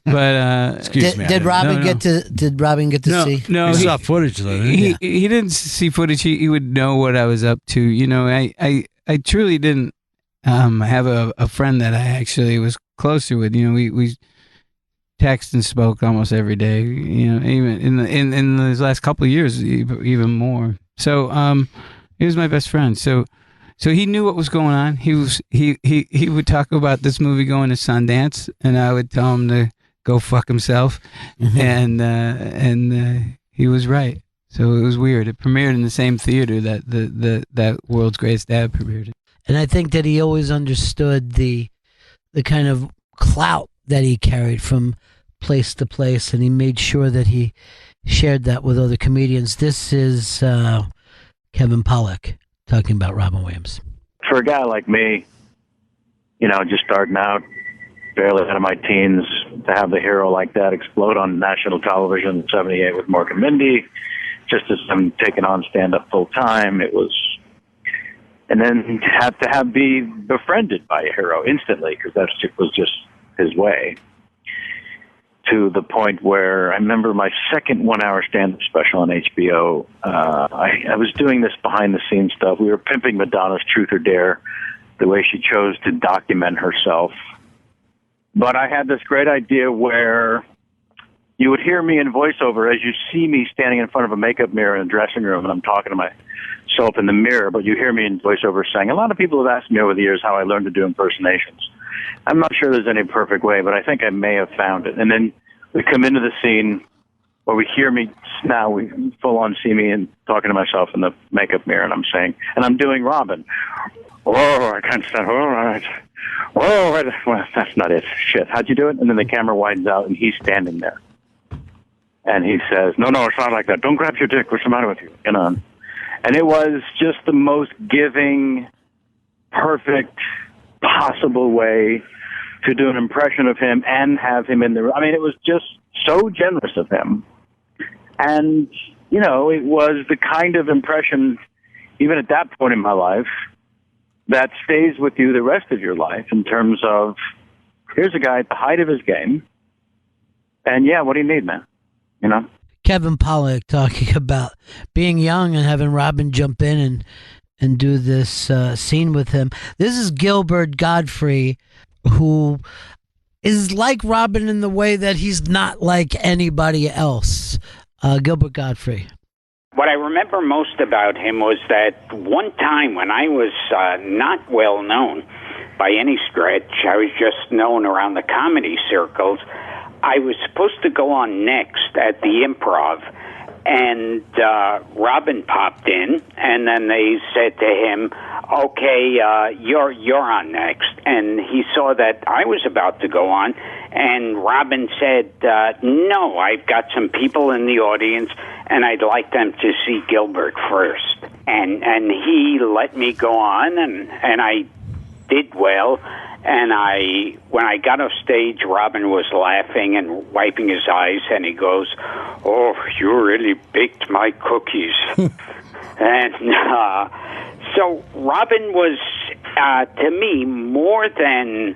But excuse me. Did Robin get to see? No, he saw footage though. He didn't see footage. He would know what I was up to. I truly didn't have a friend that I actually was closer with. We text and spoke almost every day. Even in those last couple of years, even more. So he was my best friend. So he knew what was going on. He would talk about this movie going to Sundance, and I would tell him to go fuck himself, and he was right. So it was weird. It premiered in the same theater that that World's Greatest Dad premiered. And I think that he always understood the kind of clout that he carried from place to place, and he made sure that he shared that with other comedians. This is Kevin Pollak talking about Robin Williams. For a guy like me, just starting out, barely out of my teens, to have the hero like that explode on national television in 78 with Mork and Mindy, just as I'm taking on stand-up full-time, it was... And then to be befriended by a hero instantly, because that was just his way, to the point where I remember my second 1-hour stand-up special on HBO. I was doing this behind-the-scenes stuff. We were pimping Madonna's Truth or Dare, the way she chose to document herself. But I had this great idea where you would hear me in voiceover as you see me standing in front of a makeup mirror in a dressing room, and I'm talking to myself in the mirror, but you hear me in voiceover saying, a lot of people have asked me over the years how I learned to do impersonations. I'm not sure there's any perfect way, but I think I may have found it. And then we come into the scene where we hear me now, we full on see me and talking to myself in the makeup mirror, and I'm saying, and I'm doing Robin. Oh, I can't stand. All right. Oh, well, that's not it. Shit, how'd you do it? And then the camera widens out, and he's standing there. And he says, no, it's not like that. Don't grab your dick. What's the matter with you? And it was just the most giving, perfect, possible way to do an impression of him and have him in the room. I mean, it was just so generous of him. And, it was the kind of impression, even at that point in my life, that stays with you the rest of your life in terms of, here's a guy at the height of his game, and what do you need, man? Kevin Pollak talking about being young and having Robin jump in and do this scene with him. This is Gilbert Gottfried, who is like Robin in the way that he's not like anybody else. Gilbert Gottfried. What I remember most about him was that one time when I was not well known by any stretch, I was just known around the comedy circles, I was supposed to go on next at the Improv, and Robin popped in, and then they said to him, "Okay, you're on next." And he saw that I was about to go on, and Robin said, "No, I've got some people in the audience, and I'd like them to see Gilbert first." And he let me go on, and I did well. And when I got off stage, Robin was laughing and wiping his eyes, and he goes, "Oh, you really baked my cookies." And so Robin was, to me, more than...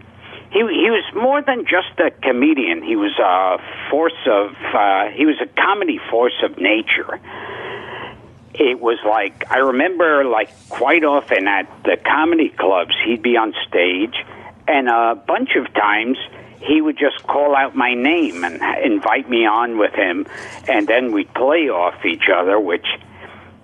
He was more than just a comedian. He was a he was a comedy force of nature. It was like, I remember, like, quite often at the comedy clubs, he'd be on stage, and a bunch of times he would just call out my name and invite me on with him, and then we'd play off each other, which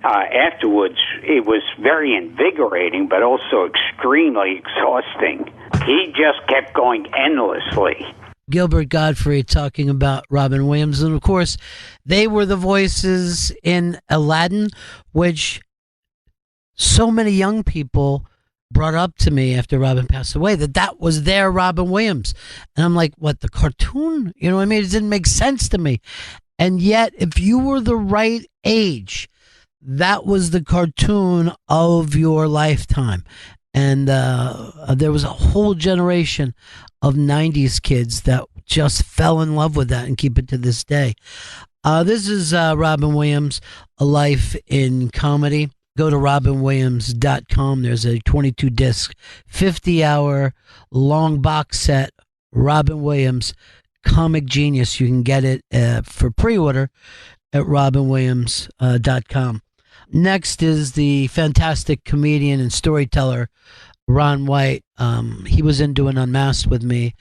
afterwards it was very invigorating, but also extremely exhausting. He just kept going endlessly. Gilbert Gottfried talking about Robin Williams. And of course, they were the voices in Aladdin, which so many young people brought up to me after Robin passed away, that was their Robin Williams. And I'm like, what, the cartoon? You know what I mean? It didn't make sense to me. And yet, if you were the right age, that was the cartoon of your lifetime. And there was a whole generation of 90s kids that just fell in love with that and keep it to this day. This is Robin Williams, A Life in Comedy. Go to robinwilliams.com. There's a 22-disc, 50-hour long box set, Robin Williams, Comic Genius. You can get it for pre-order at robinwilliams.com. Next is the fantastic comedian and storyteller, Ron White. He was in doing Unmasked with me.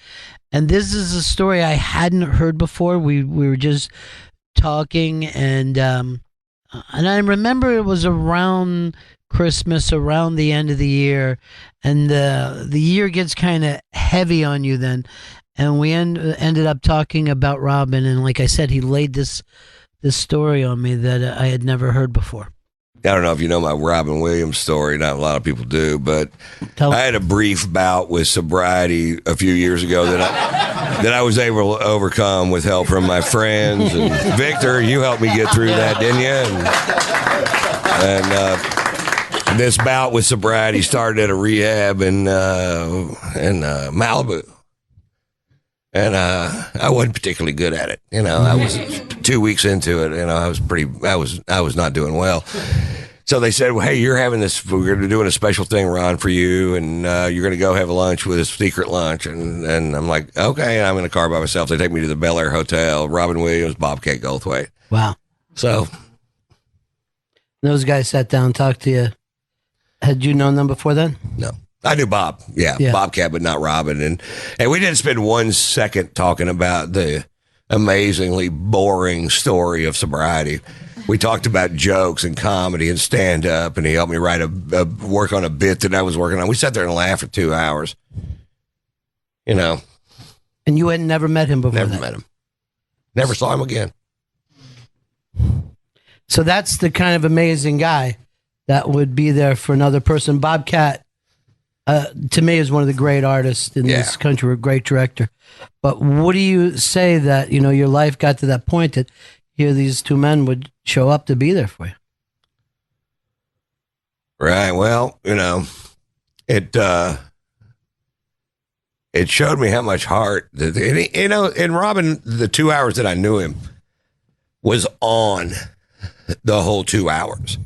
And this is a story I hadn't heard before. We were just talking, and I remember it was around Christmas, around the end of the year, and the year gets kind of heavy on you then. And we ended up talking about Robin, and like I said, he laid this story on me that I had never heard before. I don't know if you know my Robin Williams story. Not a lot of people do, but I had a brief bout with sobriety a few years ago that I was able to overcome with help from my friends. And Victor, you helped me get through that, didn't you? And this bout with sobriety started at a rehab in Malibu. And I wasn't particularly good at it. You know, I was 2 weeks into it. You know, I was not doing well. So they said, well, hey, you're having this, we're going to be doing a special thing, Ron, for you. And you're going to go have a lunch with a secret lunch. And I'm like, okay. And I'm in a car by myself. They take me to the Bel Air Hotel, Robin Williams, Bobcat Goldthwait. Wow. So those guys sat down and talked to you. Had you known them before then? No. I knew Bob, yeah, Bobcat, but not Robin. And we didn't spend 1 second talking about the amazingly boring story of sobriety. We talked about jokes and comedy and stand-up, and he helped me write work on a bit that I was working on. We sat there and laughed for 2 hours, you know. And you had never met him before? Never met him. Never saw him again. So that's the kind of amazing guy that would be there for another person. Bobcat, to me, is one of the great artists in this country, a great director. But what do you say that, you know, your life got to that point that here these two men would show up to be there for you? Right. Well, you know, it showed me how much heart, you know, and Robin, the 2 hours that I knew him, was on the whole 2 hours.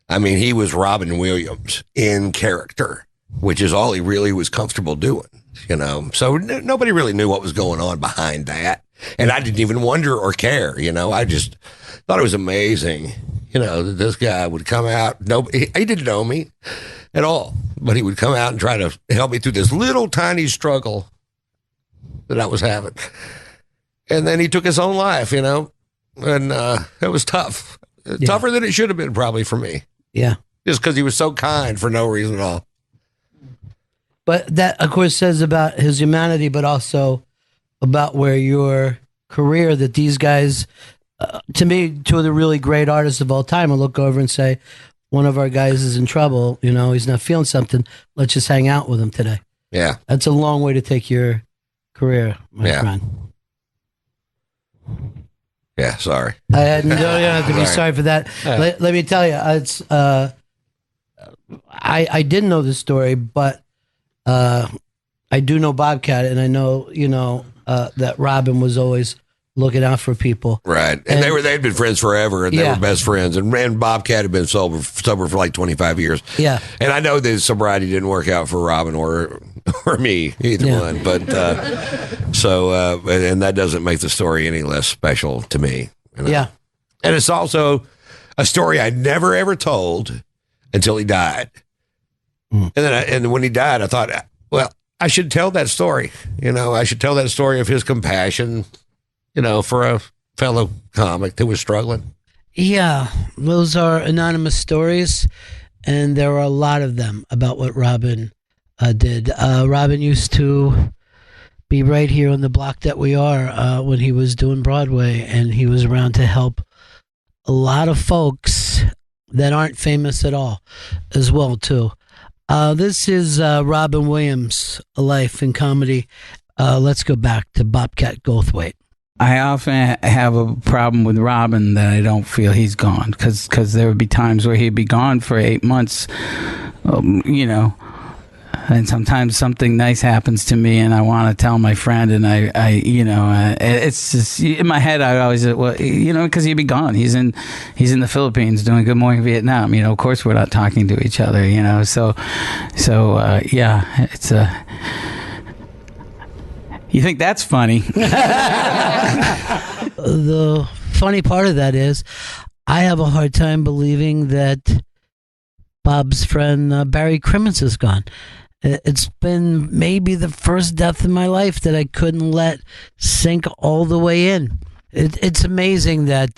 I mean, he was Robin Williams in character, which is all he really was comfortable doing, you know. So nobody really knew what was going on behind that. And I didn't even wonder or care, you know. I just thought it was amazing, you know, that this guy would come out. He didn't know me at all, but he would come out and try to help me through this little tiny struggle that I was having. And then he took his own life, you know, and it was tough. Yeah. Tougher than it should have been probably for me. Yeah. Just because he was so kind for no reason at all. But that, of course, says about his humanity, but also about where your career that these guys, to me, two of the really great artists of all time, will look over and say, one of our guys is in trouble. He's not feeling something. Let's just hang out with him today. Yeah. That's a long way to take your career, my friend. Yeah, sorry. You don't have to be sorry for that. Let me tell you, it's I didn't know this story, but I do know Bobcat, and I know that Robin was always looking out for people. Right, and they'd been friends forever, and they were best friends. And Bobcat had been sober for like 25 years. Yeah, and I know the sobriety didn't work out for Robin or me, either one. But and that doesn't make the story any less special to me. Yeah, and it's also a story I never ever told until he died. And then when he died, I thought, well, I should tell that story. I should tell that story of his compassion, for a fellow comic that was struggling. Yeah, those are anonymous stories, and there are a lot of them about what Robin did. Robin used to be right here on the block that we are when he was doing Broadway, and he was around to help a lot of folks that aren't famous at all as well, too. This is Robin Williams, A Life in Comedy. Let's go back to Bobcat Goldthwait. I often have a problem with Robin that I don't feel he's gone, because there would be times where he'd be gone for 8 months, and sometimes something nice happens to me and I want to tell my friend, and it's just in my head. I always, because he'd be gone. He's in the Philippines doing Good Morning Vietnam. Of course we're not talking to each other. So it's a. You think that's funny? The funny part of that is, I have a hard time believing that Bob's friend Barry Crimmins is gone. It's been maybe the first death in my life that I couldn't let sink all the way in. It's amazing that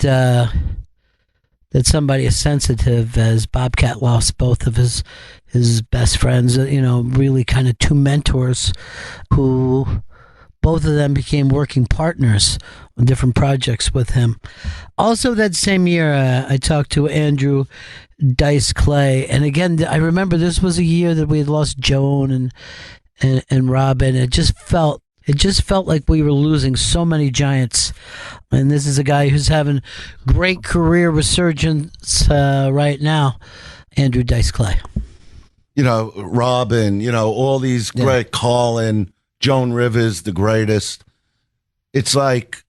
somebody as sensitive as Bobcat lost both of his best friends. Really kind of two mentors who both of them became working partners on different projects with him. Also, that same year, I talked to Andrew Dice Clay, and again, I remember this was a year that we had lost Joan and Robin. It just felt like we were losing so many giants. And this is a guy who's having great career resurgence right now, Andrew Dice Clay. Robin, all these great Colin, Joan Rivers, the greatest. It's like,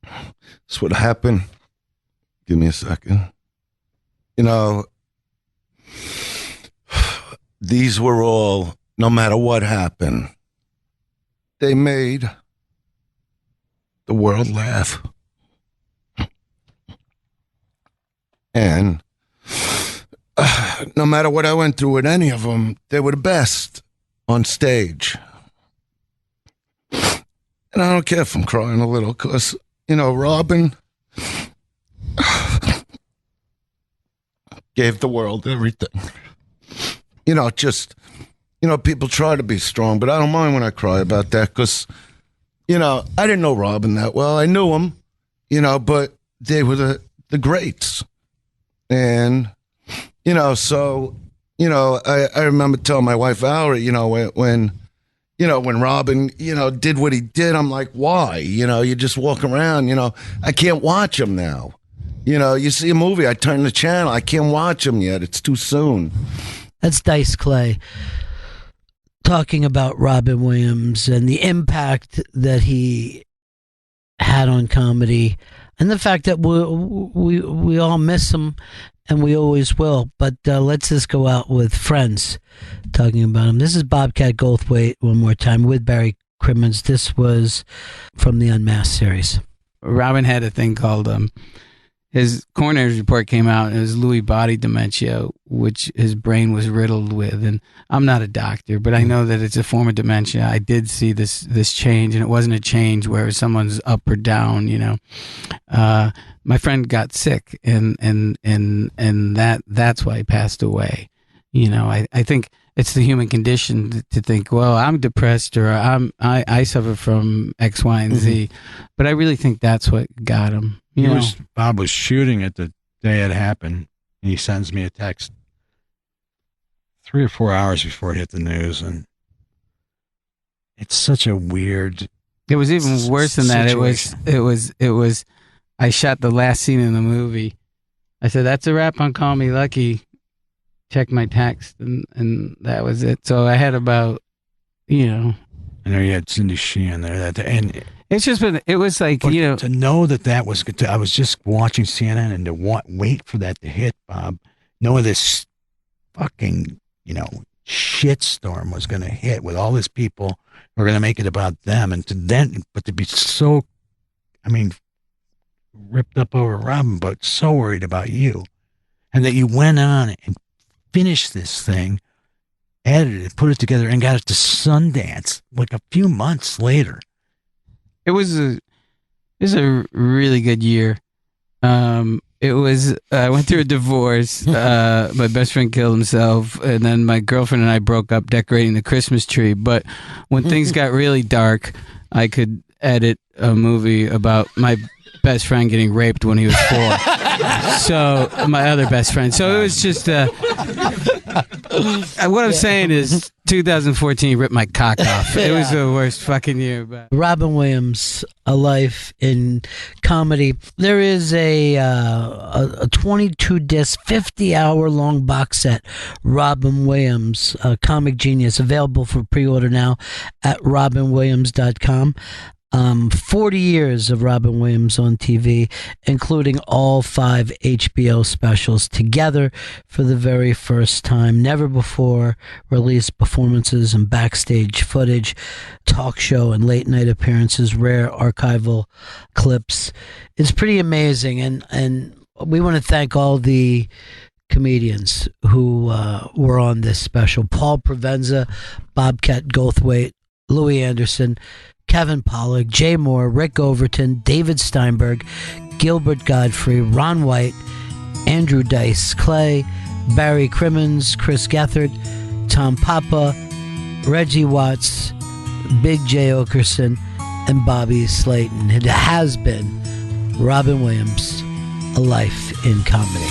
that's what happened. Give me a second. These were all, no matter what happened, they made the world laugh. And no matter what I went through with any of them, they were the best on stage. And I don't care if I'm crying a little, because, Robin gave the world everything. People try to be strong, but I don't mind when I cry about that, because, I didn't know Robin that well. I knew him, but they were the greats. And, I remember telling my wife, Valerie, when Robin, did what he did, I'm like, why? You just walk around, I can't watch him now. You see a movie, I turn the channel, I can't watch him yet. It's too soon. That's Dice Clay talking about Robin Williams and the impact that he had on comedy, and the fact that we all miss him, and we always will. But let's just go out with friends talking about him. This is Bobcat Goldthwait one more time with Barry Crimmins. This was from the Unmasked series. Robin had a thing called his coroner's report came out, and it was Lewy body dementia, which his brain was riddled with. And I'm not a doctor, but I know that it's a form of dementia. I did see this change, and it wasn't a change where someone's up or down. My friend got sick, and that's why he passed away. I think it's the human condition to think, well, I'm depressed or I suffer from X, Y, and Z. But I really think that's what got him. Bob was shooting it the day it happened, and he sends me a text 3 or 4 hours before it hit the news, and it's such a weird. It was even worse than that. It was. I shot the last scene in the movie. I said, "That's a wrap on Call Me Lucky." Check my text, and that was it. So I had about, I know you had Cindy Sheehan there. And it's just been. It was like to know that was. I was just watching CNN and to wait for that to hit, Bob. Knowing this fucking shitstorm was going to hit with all these people who are going to make it about them, and to be so, ripped up over Robin, but so worried about you, and that you went on and finished this thing, edited it, put it together, and got it to Sundance like a few months later. It was a really good year. It was. I went through a divorce. My best friend killed himself, and then my girlfriend and I broke up decorating the Christmas tree. But when things got really dark, I could edit a movie about my best friend getting raped when he was 4. So my other best friend. So it was just. What I'm saying is, 2014 ripped my cock off. It was the worst fucking year. But Robin Williams, A Life in Comedy. There is a 22-disc, 50-hour-long box set, Robin Williams, Comic Genius, available for pre-order now at robinwilliams.com. 40 years of Robin Williams on TV, including all 5 HBO specials together for the very first time. Never before released performances and backstage footage, talk show and late night appearances, rare archival clips. It's pretty amazing, and we want to thank all the comedians who were on this special. Paul Provenza, Bobcat Goldthwait, Louis Anderson, Kevin Pollak, Jay Moore, Rick Overton, David Steinberg, Gilbert Godfrey, Ron White, Andrew Dice Clay, Barry Crimmins, Chris Gethard, Tom Papa, Reggie Watts, Big J. Okerson, and Bobby Slayton. It has been Robin Williams, A Life in Comedy.